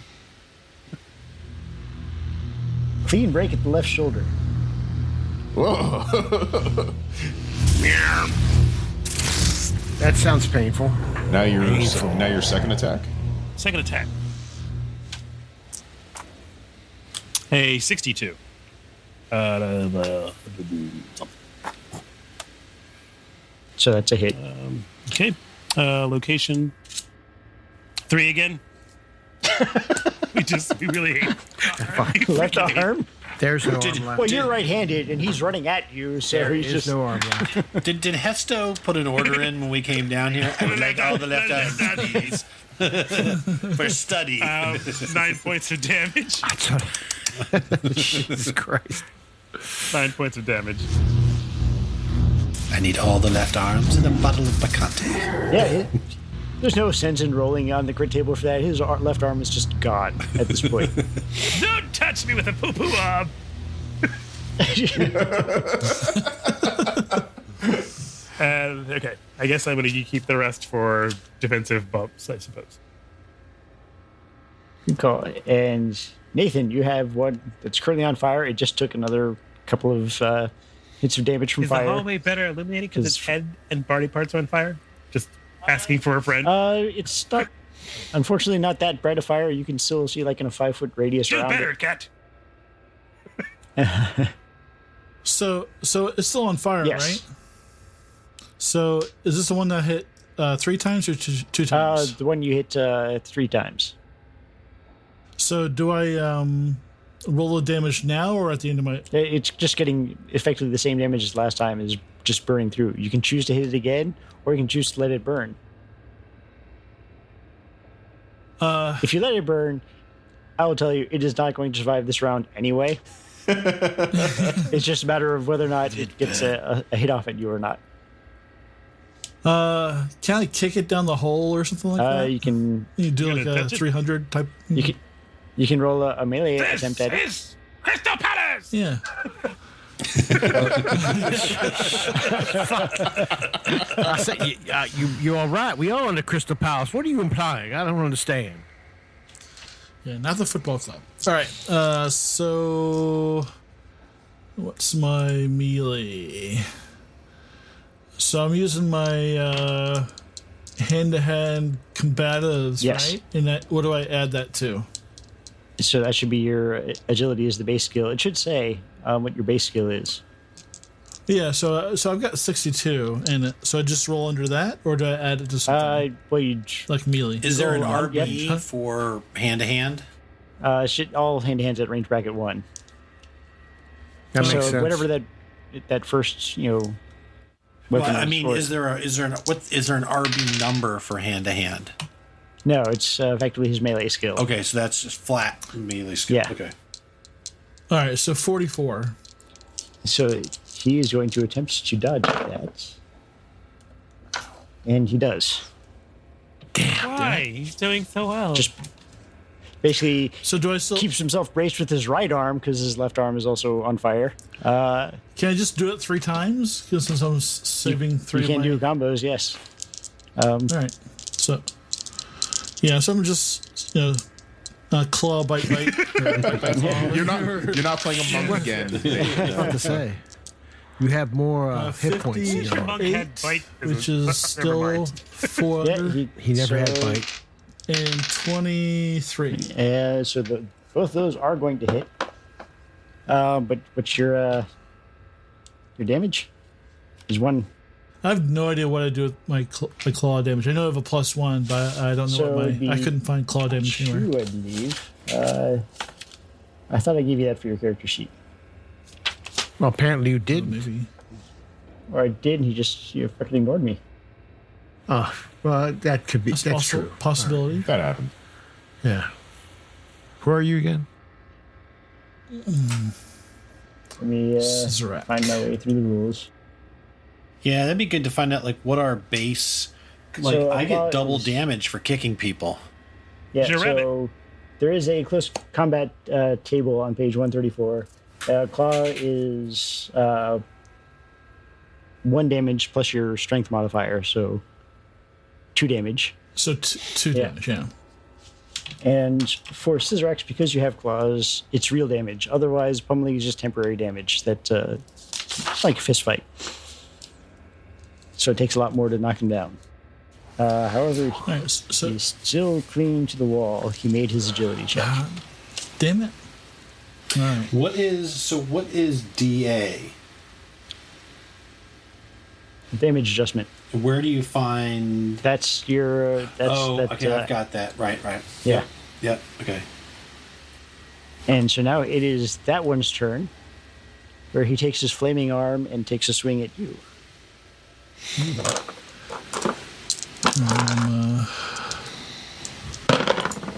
Speaker 1: Clean break at the left shoulder.
Speaker 3: Whoa.
Speaker 5: That sounds painful.
Speaker 3: Now your second attack.
Speaker 6: Second attack. A 62.
Speaker 1: So that's a hit.
Speaker 6: Okay. Location 3 again. we really hate
Speaker 1: Left arm?
Speaker 5: There's no arm left.
Speaker 1: Well, you're right-handed, and he's running at you, so
Speaker 5: There
Speaker 1: he's
Speaker 5: is
Speaker 1: just...
Speaker 5: no arm left.
Speaker 4: Did Hesto put an order in when we came down here? I would like all the left arms for study.
Speaker 6: 9 points of damage.
Speaker 5: Jesus Christ.
Speaker 6: 9 points of damage.
Speaker 4: I need all the left arms and a bottle of Bacante.
Speaker 1: Yeah, there's no sense in rolling on the crit table for that. His left arm is just gone at this point.
Speaker 6: Don't touch me with a poo-poo arm. Okay, I guess I'm going to keep the rest for defensive bumps, I suppose.
Speaker 1: Good call. And Nathan, you have one that's currently on fire. It just took another couple of hits of damage from
Speaker 6: Is
Speaker 1: fire.
Speaker 6: the hallway better illuminated because its
Speaker 1: 'Cause-
Speaker 6: head and body parts are on fire? Just asking for a friend.
Speaker 1: It's not, unfortunately, not that bright a fire. You can still see like in a 5-foot radius
Speaker 6: Do
Speaker 1: around
Speaker 6: better,
Speaker 1: it.
Speaker 6: cat.
Speaker 2: So it's still on fire,
Speaker 1: Yes.
Speaker 2: right? So is this the one that hit 3 times or two times?
Speaker 1: The one you hit 3 times.
Speaker 2: So do I roll the damage now or at the end of my?
Speaker 1: It's just getting effectively the same damage as last time. Is just burning through. You can choose to hit it again, or you can choose to let it burn. If you let it burn, I will tell you, it is not going to survive this round anyway. It's just a matter of whether or not it gets a hit off at you or not.
Speaker 2: Can I kick it down the hole or something like that?
Speaker 1: You can
Speaker 2: You do
Speaker 6: You
Speaker 2: like
Speaker 6: gonna
Speaker 2: a
Speaker 6: touch it?
Speaker 2: 300 type.
Speaker 1: you can roll a melee attempt at it.
Speaker 6: Is Crystal Palace.
Speaker 2: Yeah.
Speaker 5: I said, you're all right. We are on the Crystal Palace. What are you implying? I don't understand.
Speaker 2: Yeah, not the football club. All right. So what's my melee? So I'm using my hand-to-hand combatives,
Speaker 1: Yes.
Speaker 2: right? And that, what do I add that to?
Speaker 1: So that should be your agility is the base skill. It should say what your base skill is.
Speaker 2: Yeah. So I've got 62, and so I just roll under that, or do I add it to something
Speaker 1: Well, you
Speaker 2: like melee?
Speaker 4: Is there an
Speaker 1: Roll,
Speaker 4: RB
Speaker 1: yep.
Speaker 4: for hand-to-hand?
Speaker 1: should all hand to hands at range bracket 1.
Speaker 5: That
Speaker 1: So
Speaker 5: makes sense.
Speaker 1: whatever that first weapon.
Speaker 4: Well, I
Speaker 1: is
Speaker 4: mean,
Speaker 1: for.
Speaker 4: is there an RB number for hand-to-hand?
Speaker 1: No, it's effectively his melee skill.
Speaker 4: Okay, so that's just flat melee skill.
Speaker 1: Yeah.
Speaker 4: Okay.
Speaker 2: All right. So 44.
Speaker 1: So he is going to attempt to dodge that. And he does.
Speaker 6: Why? He's doing so well.
Speaker 1: Just basically
Speaker 2: So do I still?
Speaker 1: keeps himself braced with his right arm because his left arm is also on fire.
Speaker 2: Can I just do it 3 times? Because since I'm saving 3.
Speaker 1: You
Speaker 2: of
Speaker 1: can
Speaker 2: my-
Speaker 1: do combos, yes.
Speaker 2: All right. So, yeah. So I'm just claw bite. Or bite, claw.
Speaker 3: You're not playing a monk again.
Speaker 5: I was about to say. You have more hit points.
Speaker 2: 50,
Speaker 5: You know.
Speaker 6: Monk head bite
Speaker 2: which
Speaker 6: Never
Speaker 2: is still
Speaker 6: mind.
Speaker 2: 4
Speaker 1: Yeah,
Speaker 5: He never had bite.
Speaker 2: and 23.
Speaker 1: So both those are going to hit. But what's your damage? Is 1.
Speaker 2: I have no idea what I do with my claw damage. I know I have a +1, but I don't know
Speaker 1: So
Speaker 2: what
Speaker 1: it'd
Speaker 2: I
Speaker 1: be
Speaker 2: couldn't find claw damage
Speaker 1: 2,
Speaker 2: anywhere.
Speaker 1: I believe. I thought I gave you that for your character sheet.
Speaker 5: Well, apparently you did.
Speaker 2: Maybe.
Speaker 1: Or I did, and he just fucking ignored me.
Speaker 5: Oh, well, that could be. That's
Speaker 2: also
Speaker 5: true.
Speaker 2: possibility.
Speaker 3: That happened.
Speaker 5: Yeah. Where are you again?
Speaker 1: Let me
Speaker 2: Cizerack.
Speaker 1: find my way through the rules.
Speaker 4: Yeah, that'd be good to find out like what our base. Like
Speaker 1: So
Speaker 4: I get
Speaker 1: about
Speaker 4: double
Speaker 1: is-
Speaker 4: damage for kicking people.
Speaker 1: Yeah,
Speaker 6: Is your
Speaker 1: so there is a close combat table on page 134. Claw is 1 damage plus your strength modifier, so 2 damage.
Speaker 2: So 2 damage, yeah.
Speaker 1: And for Cizerack, because you have claws, it's real damage. Otherwise, pummeling is just temporary damage. That it's like a fist fight. So it takes a lot more to knock him down. However,
Speaker 2: Right, so
Speaker 1: he's still clinging to the wall. He made his agility check.
Speaker 2: damn it. All right.
Speaker 4: What is DA?
Speaker 1: Damage adjustment.
Speaker 4: Where do you find?
Speaker 1: That's your.
Speaker 4: Okay, I've got that. Right.
Speaker 1: Yeah.
Speaker 4: Yep. Okay.
Speaker 1: And so now it is that one's turn, where he takes his flaming arm and takes a swing at you.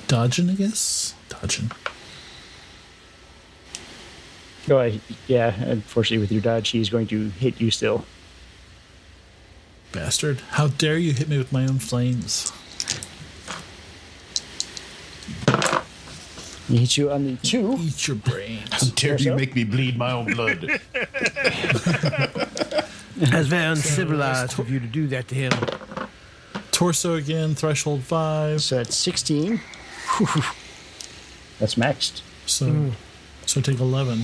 Speaker 2: Dodging, I guess. Dodging.
Speaker 1: Yeah. Unfortunately, with your dodge, he's going to hit you still.
Speaker 2: Bastard. How dare you hit me with my own flames?
Speaker 1: He hits you on the 2.
Speaker 2: Eat your brains.
Speaker 3: Dare you make me bleed my own blood?
Speaker 5: That's very uncivilized of you to do that to him.
Speaker 2: Torso again, threshold 5.
Speaker 1: So that's 16. That's maxed.
Speaker 2: So take 11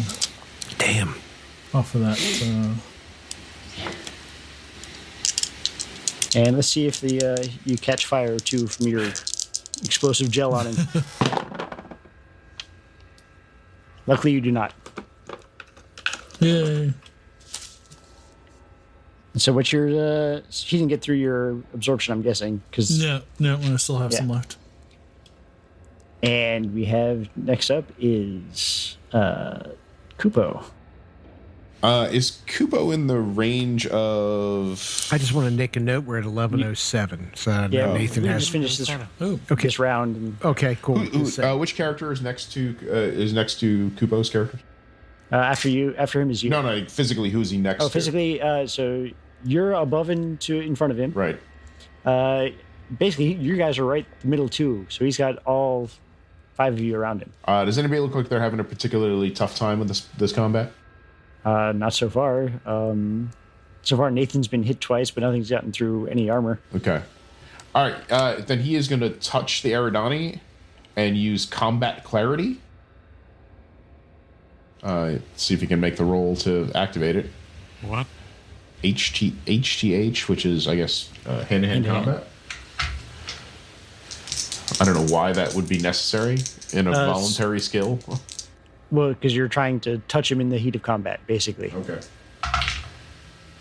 Speaker 5: Damn.
Speaker 2: off of that.
Speaker 1: And let's see if you catch fire too from your explosive gel on him. Luckily, you do not.
Speaker 2: Yay.
Speaker 1: So what's your? He didn't get through your absorption, I'm guessing, because.
Speaker 2: No, I still have some left.
Speaker 1: And we have next up is Kupo.
Speaker 3: Is Kupo in the range of?
Speaker 5: I just want to make a note. We're at 11:07, so
Speaker 1: Yeah,
Speaker 5: Nathan
Speaker 1: we
Speaker 5: has.
Speaker 1: just finished this
Speaker 2: Oh,
Speaker 1: this round. And,
Speaker 5: Okay, cool.
Speaker 3: Which character is next to Kupo's character?
Speaker 1: after him is you.
Speaker 3: No, physically, who is he next to?
Speaker 1: Oh, physically, so you're above and in front of him.
Speaker 3: Right.
Speaker 1: Basically, you guys are right the middle too. So he's got all 5 of you around him.
Speaker 3: Does anybody look like they're having a particularly tough time with this combat?
Speaker 1: Not so far. So far, Nathan's been hit twice, but nothing's gotten through any armor.
Speaker 3: Okay. All right. Then he is going to touch the Eridani and use combat clarity. See if he can make the roll to activate it.
Speaker 6: What?
Speaker 3: HTH, which is, I guess, hand-to-hand
Speaker 1: Hand-to-hand.
Speaker 3: combat. I don't know why that would be necessary in a voluntary skill.
Speaker 1: Well, because you're trying to touch him in the heat of combat, basically.
Speaker 3: Okay.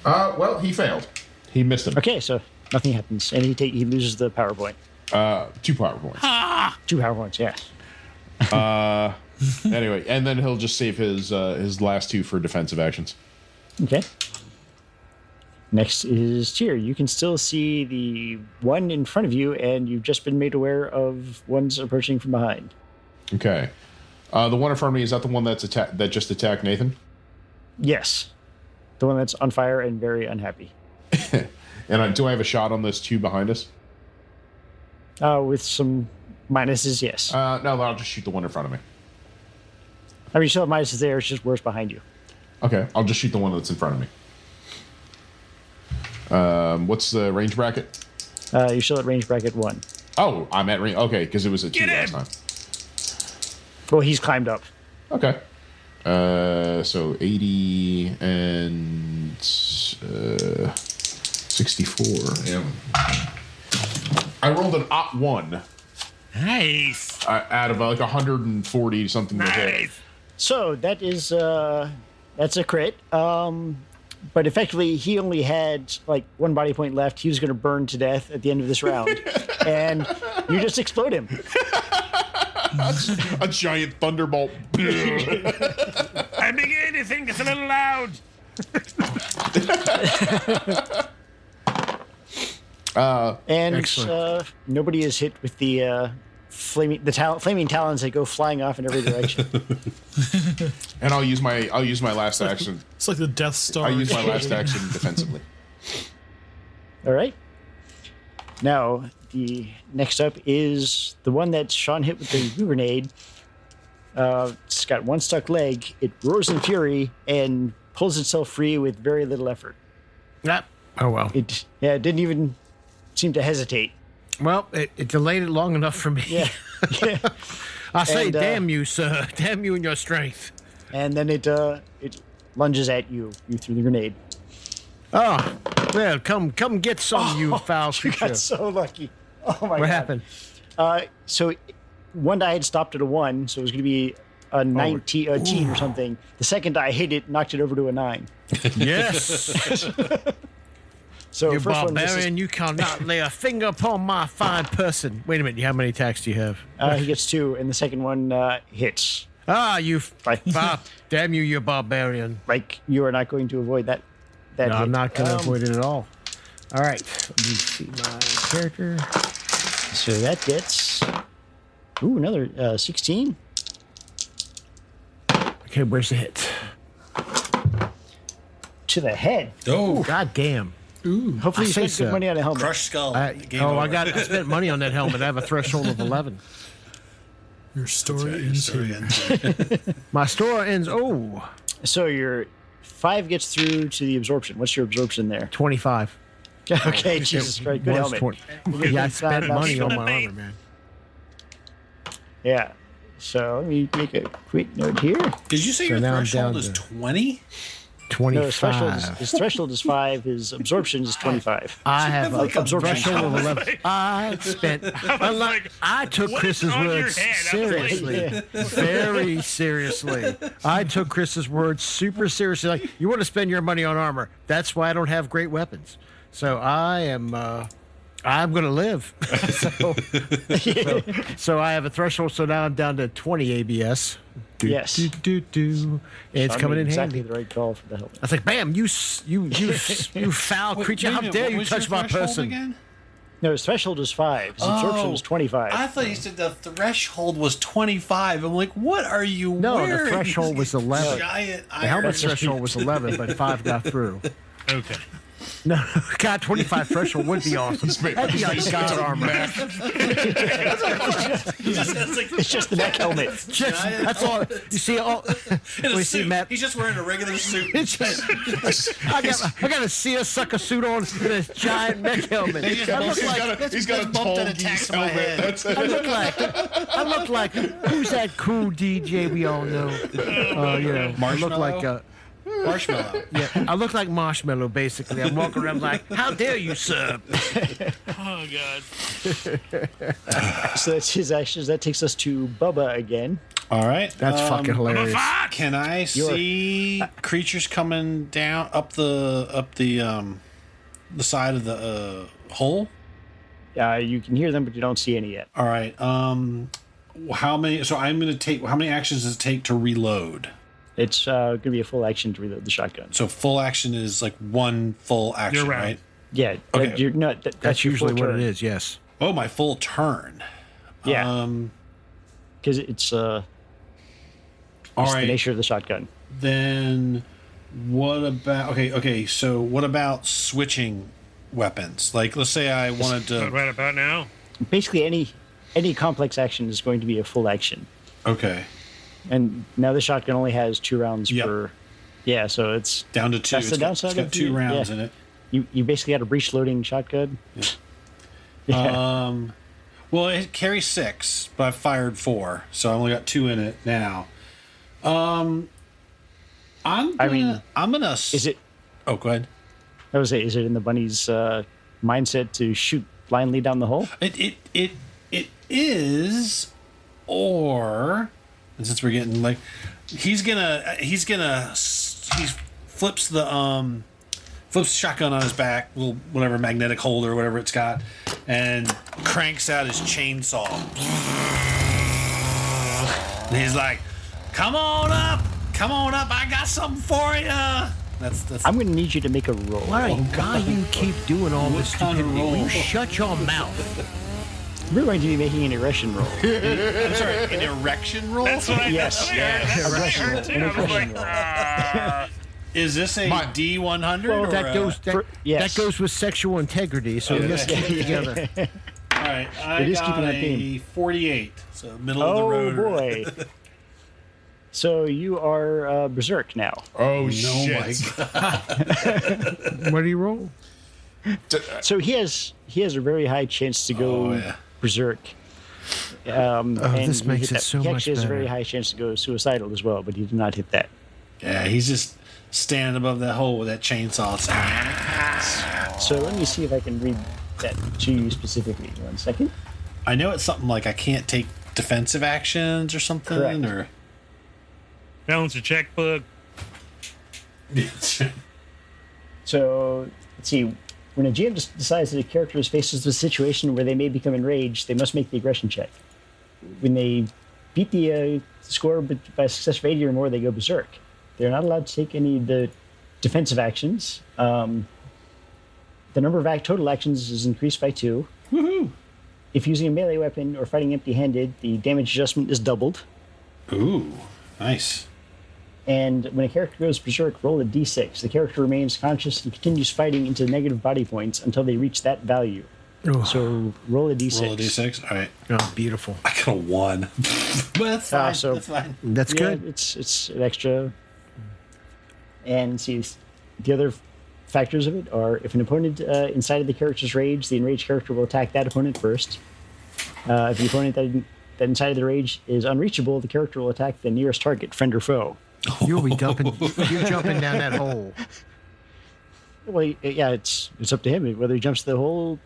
Speaker 3: Well, he failed. He missed him.
Speaker 1: Okay, so nothing happens, and he loses the power point.
Speaker 3: 2 power points.
Speaker 1: 2 power points, yeah.
Speaker 3: Anyway, and then he'll just save his last 2 for defensive actions.
Speaker 1: Okay. Next is Tyr. You can still see the one in front of you, and you've just been made aware of ones approaching from behind.
Speaker 3: Okay. The one in front of me, is that the one that just attacked Nathan?
Speaker 1: Yes. The one that's on fire and very unhappy.
Speaker 3: And do I have a shot on those 2 behind us?
Speaker 1: With some minuses, yes.
Speaker 3: No, I'll just shoot the one in front of me.
Speaker 1: I mean, you still have minuses there, it's just worse behind you.
Speaker 3: Okay, I'll just shoot the one that's in front of me. What's the range bracket?
Speaker 1: You're still at range bracket 1.
Speaker 3: Oh, I'm at range. Okay, because it was a 2 last time.
Speaker 1: Well, he's climbed up.
Speaker 3: Okay. So 80 and 64. Yeah. I rolled an op 1
Speaker 6: Nice.
Speaker 3: out of like 140 something.
Speaker 6: Nice.
Speaker 1: So that is that's a crit. But effectively, he only had like 1 body point left. He was going to burn to death at the end of this round, and you just explode him.
Speaker 3: A giant thunderbolt.
Speaker 6: I'm beginning to think it's a little loud.
Speaker 1: And
Speaker 5: Excellent.
Speaker 1: nobody is hit with the flaming talons that go flying off in every direction.
Speaker 3: And I'll use my last action.
Speaker 2: it's like the Death Star.
Speaker 3: I'll use my last action defensively.
Speaker 1: All right. Now the next up is the one that Sean hit with the blue grenade. It's got one stuck leg. It roars in fury and pulls itself free with very little effort.
Speaker 5: Yep. Oh, well.
Speaker 1: It didn't even seem to hesitate.
Speaker 5: Well, it delayed it long enough for me.
Speaker 1: Yeah. Yeah.
Speaker 5: I say,
Speaker 1: And,
Speaker 5: damn you, sir. Damn you and your strength.
Speaker 1: And then it lunges at you. You threw the grenade.
Speaker 5: Oh, well, come get some, you foul
Speaker 1: You
Speaker 5: creature.
Speaker 1: got so lucky. Oh my god.
Speaker 5: What happened?
Speaker 1: So one die had stopped at a 1, so it was going to be a 19 or something. The second die hit it, knocked it over to a 9.
Speaker 5: Yes.
Speaker 1: So
Speaker 5: You
Speaker 1: first one
Speaker 5: barbarian, you cannot lay a finger upon my fine person. Wait a minute, how many attacks do you have?
Speaker 1: he gets 2, and the second one hits.
Speaker 5: Ah, you
Speaker 1: Right.
Speaker 5: damn you barbarian.
Speaker 1: Like you are not going to avoid that.
Speaker 5: No,
Speaker 1: hit.
Speaker 5: I'm not going to avoid it at all. All right, let me see my character.
Speaker 1: So that gets another 16
Speaker 5: Okay, where's the hit?
Speaker 1: to the head.
Speaker 4: Oh,
Speaker 5: God damn.
Speaker 1: Hopefully you
Speaker 5: say
Speaker 1: spent good
Speaker 5: so.
Speaker 1: money on a helmet.
Speaker 4: crushed skull. Game
Speaker 5: I
Speaker 4: over.
Speaker 5: spent money on that helmet. I have a threshold of 11.
Speaker 2: Your story
Speaker 4: Your
Speaker 2: ends
Speaker 4: story
Speaker 2: here.
Speaker 4: ends.
Speaker 5: My store ends,
Speaker 1: So your 5 gets through to the absorption. What's your absorption there?
Speaker 5: 25.
Speaker 1: Okay, Jesus Christ, good
Speaker 5: Was
Speaker 1: helmet.
Speaker 5: 20. Yeah, I spent
Speaker 1: Not-
Speaker 5: money on my
Speaker 6: Bait.
Speaker 5: armor, man.
Speaker 1: Yeah. So let me make a quick note here.
Speaker 4: Did you say
Speaker 5: So
Speaker 4: your
Speaker 5: now I'm
Speaker 4: threshold
Speaker 5: down
Speaker 4: is
Speaker 5: to-
Speaker 4: 20?
Speaker 5: 25.
Speaker 1: No, his threshold is 5. His absorption is 25.
Speaker 5: I have
Speaker 4: like
Speaker 5: a
Speaker 1: absorption.
Speaker 5: threshold of 11. I spent. I took
Speaker 6: what
Speaker 5: Chris's
Speaker 6: is on your
Speaker 5: words
Speaker 6: head? I was like-
Speaker 5: seriously, very seriously. I took Chris's words super seriously. Like, you want to spend your money on armor? That's why I don't have great weapons. So I am. I'm going to live. so I have a threshold. So now I'm down to 20 ABS.
Speaker 1: Yes.
Speaker 5: It's coming in
Speaker 1: exactly
Speaker 5: handy.
Speaker 1: the right call for the helmet.
Speaker 5: I was like, bam! You foul creature!
Speaker 4: Wait a
Speaker 5: How
Speaker 4: minute,
Speaker 5: dare
Speaker 4: what
Speaker 5: you
Speaker 4: was your
Speaker 5: touch my
Speaker 4: threshold
Speaker 5: person?
Speaker 4: Again?
Speaker 1: No, his threshold is 5. His absorption is 25.
Speaker 4: I thought you said the threshold was 25. I'm like, what are you
Speaker 5: No,
Speaker 4: wearing?
Speaker 5: the threshold was 11.
Speaker 4: Giant
Speaker 5: The helmet's
Speaker 4: iron.
Speaker 5: threshold was 11, but 5 got through.
Speaker 6: Okay.
Speaker 5: No, God, 25 threshold would be awesome. That'd be like God armor.
Speaker 1: It's just the neck helmet.
Speaker 5: Just, that's all. You see, all.
Speaker 4: In a
Speaker 5: We see
Speaker 4: suit.
Speaker 5: Matt.
Speaker 4: He's just wearing a regular suit.
Speaker 5: It's just, I got a seersucker suit on with a giant neck helmet.
Speaker 4: He just
Speaker 5: I look
Speaker 4: bumped-
Speaker 5: like
Speaker 3: He's got a
Speaker 4: bumped
Speaker 3: tall
Speaker 4: and attacked
Speaker 3: geese
Speaker 4: my
Speaker 3: helmet.
Speaker 4: head.
Speaker 3: That's it.
Speaker 5: I look like who's that cool DJ we all know? You know, I look like
Speaker 4: Marshmallow.
Speaker 5: I look like Marshmallow basically. I'm walking around like, how dare you, sir?
Speaker 6: Oh god.
Speaker 1: So that's his actions. That takes us to Bubba again.
Speaker 4: All right.
Speaker 5: That's fucking hilarious.
Speaker 4: Can I see creatures coming down up the side of the hole?
Speaker 1: You can hear them, but you don't see any yet.
Speaker 4: All right. How many? So I'm going to take. How many actions does it take to reload?
Speaker 1: It's going to be a full action to reload the shotgun.
Speaker 4: So full action is like one full action,
Speaker 6: You're right.
Speaker 4: right?
Speaker 1: Yeah,
Speaker 4: Okay.
Speaker 1: you're not.
Speaker 5: That's
Speaker 1: your
Speaker 5: usually
Speaker 1: full
Speaker 5: what
Speaker 1: turn.
Speaker 5: it is. Yes.
Speaker 4: Oh, my full turn.
Speaker 1: Yeah, because it's
Speaker 4: All
Speaker 1: the
Speaker 4: right.
Speaker 1: nature of the shotgun.
Speaker 4: Then what about? Okay. So what about switching weapons? Like, let's say I wanted to.
Speaker 6: Right about now.
Speaker 1: Basically, any complex action is going to be a full action.
Speaker 4: Okay.
Speaker 1: And now the shotgun only has 2 rounds
Speaker 4: Yep.
Speaker 1: per. Yeah, so it's
Speaker 4: Down to 2.
Speaker 1: That's the downside
Speaker 4: It's got
Speaker 1: of
Speaker 4: 2
Speaker 1: the-
Speaker 4: rounds
Speaker 1: yeah.
Speaker 4: in it.
Speaker 1: you basically had a breech loading shotgun. Yeah.
Speaker 4: Well, it carries 6, but I fired 4, so I only got 2 in it now. I'm gonna.
Speaker 1: Is it?
Speaker 4: Oh, go ahead.
Speaker 1: I would say, is it in the bunny's mindset to shoot blindly down the hole?
Speaker 4: It is, or and since we're getting like, he flips the shotgun on his back, little whatever magnetic holder or whatever it's got, and cranks out his chainsaw. And he's like, come on up, I got something for you. That's
Speaker 1: I'm going to need you to make a roll.
Speaker 5: Why you keep doing all this
Speaker 4: kind of
Speaker 5: stupidity? Will you
Speaker 4: roll?
Speaker 5: shut your mouth?
Speaker 1: We're going to be making an erection roll.
Speaker 4: I'm sorry, an erection roll.
Speaker 6: That's what I
Speaker 1: Yes,
Speaker 6: that's what I
Speaker 1: aggression
Speaker 6: heard
Speaker 1: roll,
Speaker 6: too.
Speaker 1: an
Speaker 6: I was
Speaker 1: aggression
Speaker 6: like,
Speaker 4: Is this a
Speaker 3: My-
Speaker 4: D100?
Speaker 1: Well,
Speaker 4: or
Speaker 5: That goes
Speaker 1: yes.
Speaker 5: that goes with sexual integrity. So let's keep it together.
Speaker 4: right, I
Speaker 1: It is
Speaker 4: got
Speaker 1: keeping on
Speaker 4: a
Speaker 1: theme.
Speaker 4: 48, so middle of the road.
Speaker 1: Oh boy. So you are Berserk now.
Speaker 3: Oh,
Speaker 4: No,
Speaker 3: shit.
Speaker 4: my God.
Speaker 5: What do you roll?
Speaker 1: So he has a very high chance to go
Speaker 4: Oh, yeah.
Speaker 1: Berserk. And
Speaker 5: this
Speaker 1: he
Speaker 5: makes
Speaker 1: hit
Speaker 5: it so
Speaker 1: He
Speaker 5: much
Speaker 1: actually has a very
Speaker 5: better.
Speaker 1: high chance to go suicidal as well, but he did not hit that.
Speaker 4: Yeah, he's just standing above that hole with that chainsaw.
Speaker 1: So let me see if I can read that to you specifically. 1 second.
Speaker 4: I know it's something like I can't take defensive actions or something,
Speaker 1: Correct.
Speaker 4: or
Speaker 6: Balance your checkbook.
Speaker 1: So let's see. When a GM decides that a character is faced with a situation where they may become enraged, they must make the aggression check. When they beat the score by a success of 80 or more, they go berserk. They're not allowed to take any of the defensive actions. The number of total actions is increased by 2.
Speaker 4: woohoo!
Speaker 1: If using a melee weapon or fighting empty-handed, the damage adjustment is doubled.
Speaker 4: Ooh, nice.
Speaker 1: And when a character goes berserk, roll a d6. The character remains conscious and continues fighting into negative body points until they reach that value.
Speaker 5: Oh,
Speaker 1: So roll a d6.
Speaker 4: Roll a d6. All right,
Speaker 5: oh, beautiful.
Speaker 4: I got a 1. But that's fine.
Speaker 1: so-
Speaker 4: That's fine.
Speaker 5: That's
Speaker 1: Yeah,
Speaker 5: good.
Speaker 1: it's an extra. And see, the other factors of it are if an opponent inside of the character's rage, the enraged character will attack that opponent first. If the opponent that inside of the rage is unreachable, the character will attack the nearest target, friend or foe.
Speaker 5: You'll be dumping. You're jumping down that hole.
Speaker 1: Well, yeah, it's up to him whether he jumps the hole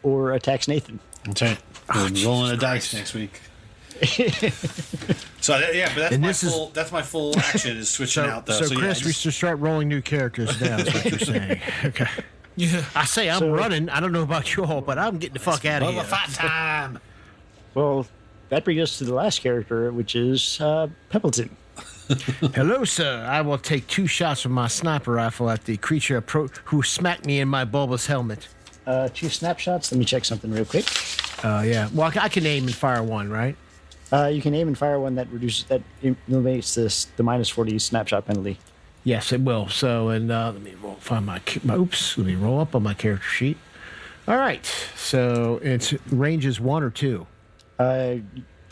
Speaker 1: or attacks Nathan.
Speaker 4: That's right. We're rolling a dice next week. So yeah, but that's
Speaker 5: And
Speaker 4: my
Speaker 5: this is-
Speaker 4: full. That's my full action is switching out though.
Speaker 5: So
Speaker 4: yeah,
Speaker 5: Chris, we
Speaker 4: just-
Speaker 5: should start rolling new characters now. Is what you're saying? Okay.
Speaker 2: Yeah.
Speaker 5: I say I'm running. I don't know about you all, but I'm getting the fuck out of
Speaker 4: Bubba
Speaker 5: here.
Speaker 4: Fott time.
Speaker 1: Well, that brings us to the last character, which is Peppleton.
Speaker 5: Hello, sir. I will take 2 shots from my sniper rifle at the creature who smacked me in my bulbous helmet.
Speaker 1: 2 snapshots. Let me check something real quick.
Speaker 5: Yeah. Well, I can aim and fire one, right?
Speaker 1: You can aim and fire one that eliminates the minus 40 snapshot penalty.
Speaker 5: Yes, it will. So, and let me find my oops. Let me roll up on my character sheet. All right. So its range is 1 or 2.
Speaker 1: They're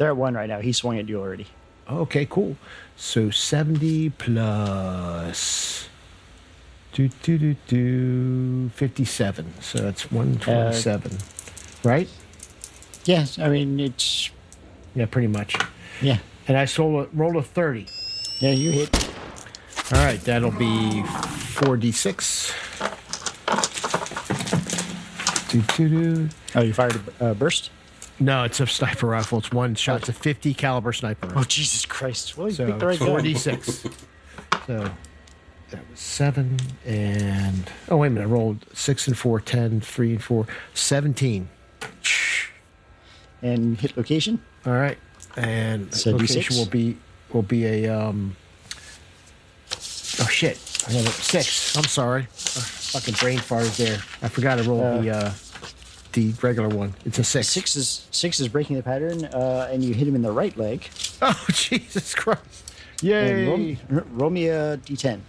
Speaker 1: at 1 right now. He swung at you already.
Speaker 5: Okay, cool. So 70 plus 57. So that's 127. Right?
Speaker 1: Yes, I mean it's
Speaker 5: Yeah, pretty much.
Speaker 1: yeah.
Speaker 5: And I rolled a 30.
Speaker 1: Yeah, you hit.
Speaker 5: All right, that'll be 4d6.
Speaker 1: Oh, you fired a burst?
Speaker 5: No, it's a sniper rifle. It's 1 shot. It's a 50 caliber sniper rifle.
Speaker 1: Oh, Jesus Christ. Well, you
Speaker 5: So
Speaker 1: picked the right gun.
Speaker 5: 4d6. So that was 7 and oh wait a minute, I rolled 6 and 4, 10, 3 and 4, 17.
Speaker 1: And hit location?
Speaker 5: All right, and
Speaker 1: So
Speaker 5: location
Speaker 1: D6?
Speaker 5: will be a oh shit, I got 6. I'm sorry, fucking brain farted there. I forgot to roll the regular one. It's a 6.
Speaker 1: 6 is breaking the pattern, and you hit him in the right leg.
Speaker 5: Oh Jesus Christ!
Speaker 1: And
Speaker 5: Yay!
Speaker 1: roll me a d10.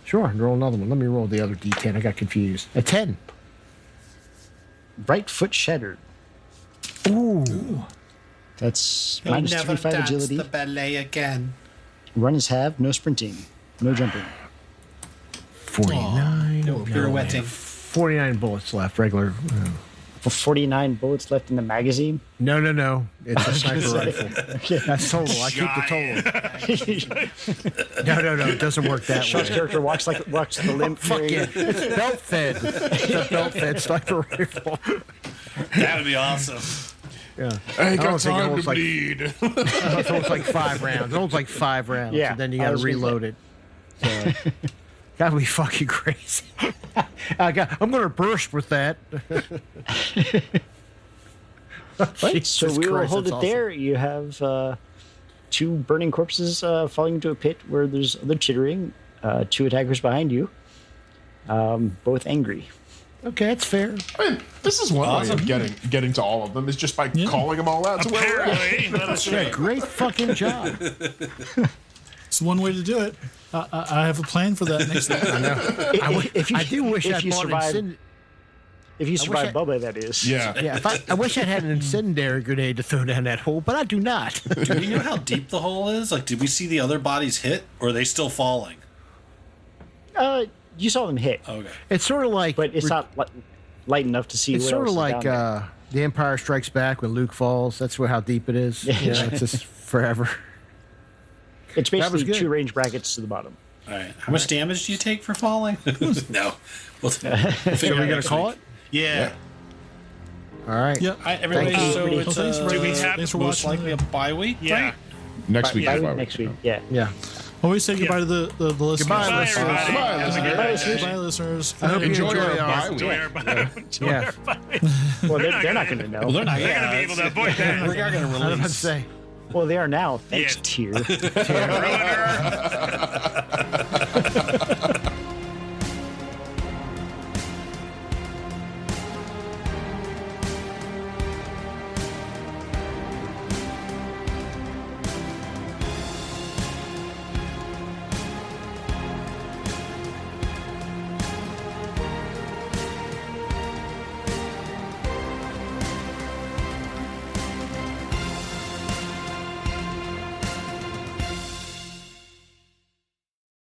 Speaker 5: Sure, roll another one. Let me roll the other d10. I got confused. A 10.
Speaker 1: Right foot shattered.
Speaker 5: Ooh.
Speaker 1: That's
Speaker 4: You'll
Speaker 1: minus
Speaker 4: never
Speaker 1: 25
Speaker 4: dance
Speaker 1: agility.
Speaker 4: the ballet again.
Speaker 1: Run is half, no sprinting, no jumping.
Speaker 5: 49.
Speaker 4: No pirouetting.
Speaker 5: 49 bullets left. Regular.
Speaker 1: 49 bullets left in the magazine.
Speaker 5: No. It's a sniper rifle. That's total. I keep the total. No. It doesn't work that
Speaker 1: Sean's
Speaker 5: way.
Speaker 1: character walks the limp.
Speaker 5: Fuck yeah. It's belt fed. It's a belt fed sniper rifle.
Speaker 4: That would be awesome.
Speaker 5: Yeah.
Speaker 3: I ain't
Speaker 5: don't
Speaker 3: got
Speaker 5: think it
Speaker 3: time
Speaker 5: holds
Speaker 3: to
Speaker 5: like-
Speaker 3: bleed.
Speaker 5: It holds like 5 rounds. It holds like 5 rounds.
Speaker 1: Yeah,
Speaker 5: And then you
Speaker 1: I
Speaker 5: got to
Speaker 1: was gonna
Speaker 5: reload it. So, gotta be fucking crazy. I'm going to burst with that.
Speaker 1: Right, so
Speaker 5: Jesus
Speaker 1: we will
Speaker 5: Christ,
Speaker 1: hold it
Speaker 5: that's awesome.
Speaker 1: there. You have 2 burning corpses falling into a pit where there's other chittering. 2 attackers behind you, both angry.
Speaker 5: Okay, that's fair.
Speaker 3: I mean, this is one way of getting to all of them is just by calling them all out to where we're at.
Speaker 6: Apparently, let us
Speaker 5: Yeah, great fucking job.
Speaker 2: It's one way to do it. I have a plan for that next time.
Speaker 5: I do wish I
Speaker 1: if you
Speaker 5: bought
Speaker 1: survive, If you survive
Speaker 5: I-
Speaker 1: Bubba, that is.
Speaker 3: Yeah.
Speaker 5: Yeah, I wish I had an incendiary grenade to throw down that hole, but I do not.
Speaker 4: Do we know how deep the hole is? Like, did we see the other bodies hit, or are they still falling?
Speaker 1: You saw them hit,
Speaker 4: Okay.
Speaker 5: It's sort of like,
Speaker 1: but it's not light enough to see.
Speaker 5: it's
Speaker 1: what
Speaker 5: sort of
Speaker 1: else is
Speaker 5: like
Speaker 1: down there.
Speaker 5: The Empire Strikes Back when Luke falls. That's how deep it is. You know, it's just forever.
Speaker 1: It's
Speaker 5: was
Speaker 1: basically
Speaker 5: good.
Speaker 1: 2 range brackets to the bottom.
Speaker 4: All right. How much damage do you take for falling? No. We'll
Speaker 5: So we're gonna call it.
Speaker 4: Yeah.
Speaker 5: All right.
Speaker 2: Yep.
Speaker 4: Everybody.
Speaker 5: Thank you.
Speaker 4: So it's
Speaker 2: Well, thanks for-
Speaker 6: Do we have
Speaker 2: thanks for
Speaker 4: most
Speaker 2: watching.
Speaker 4: likely a bye week.
Speaker 6: Yeah.
Speaker 4: Right?
Speaker 3: Next week.
Speaker 1: Bye
Speaker 3: is
Speaker 1: week
Speaker 3: bye
Speaker 1: next
Speaker 3: week.
Speaker 1: week. Yeah.
Speaker 5: Yeah.
Speaker 2: Always say goodbye to the listeners.
Speaker 5: Goodbye,
Speaker 6: Bye,
Speaker 5: listeners.
Speaker 6: everybody.
Speaker 3: Goodbye,
Speaker 6: Have a
Speaker 3: listeners.
Speaker 6: good
Speaker 1: Bye,
Speaker 6: night.
Speaker 1: listeners.
Speaker 2: Bye, listeners.
Speaker 5: I hope you
Speaker 3: Enjoy
Speaker 5: enjoy
Speaker 3: our
Speaker 5: our
Speaker 3: bye week.
Speaker 6: Enjoy our bye. Enjoy
Speaker 5: Yeah.
Speaker 6: our bye.
Speaker 1: Well, they're not going to know.
Speaker 4: Well, they're not.
Speaker 6: They're going to be able to avoid that.
Speaker 4: We're not going to
Speaker 5: I was about to
Speaker 4: release.
Speaker 5: say.
Speaker 1: Well, they are now. Thanks,
Speaker 6: Yeah.
Speaker 1: Tier.
Speaker 6: Ruiner.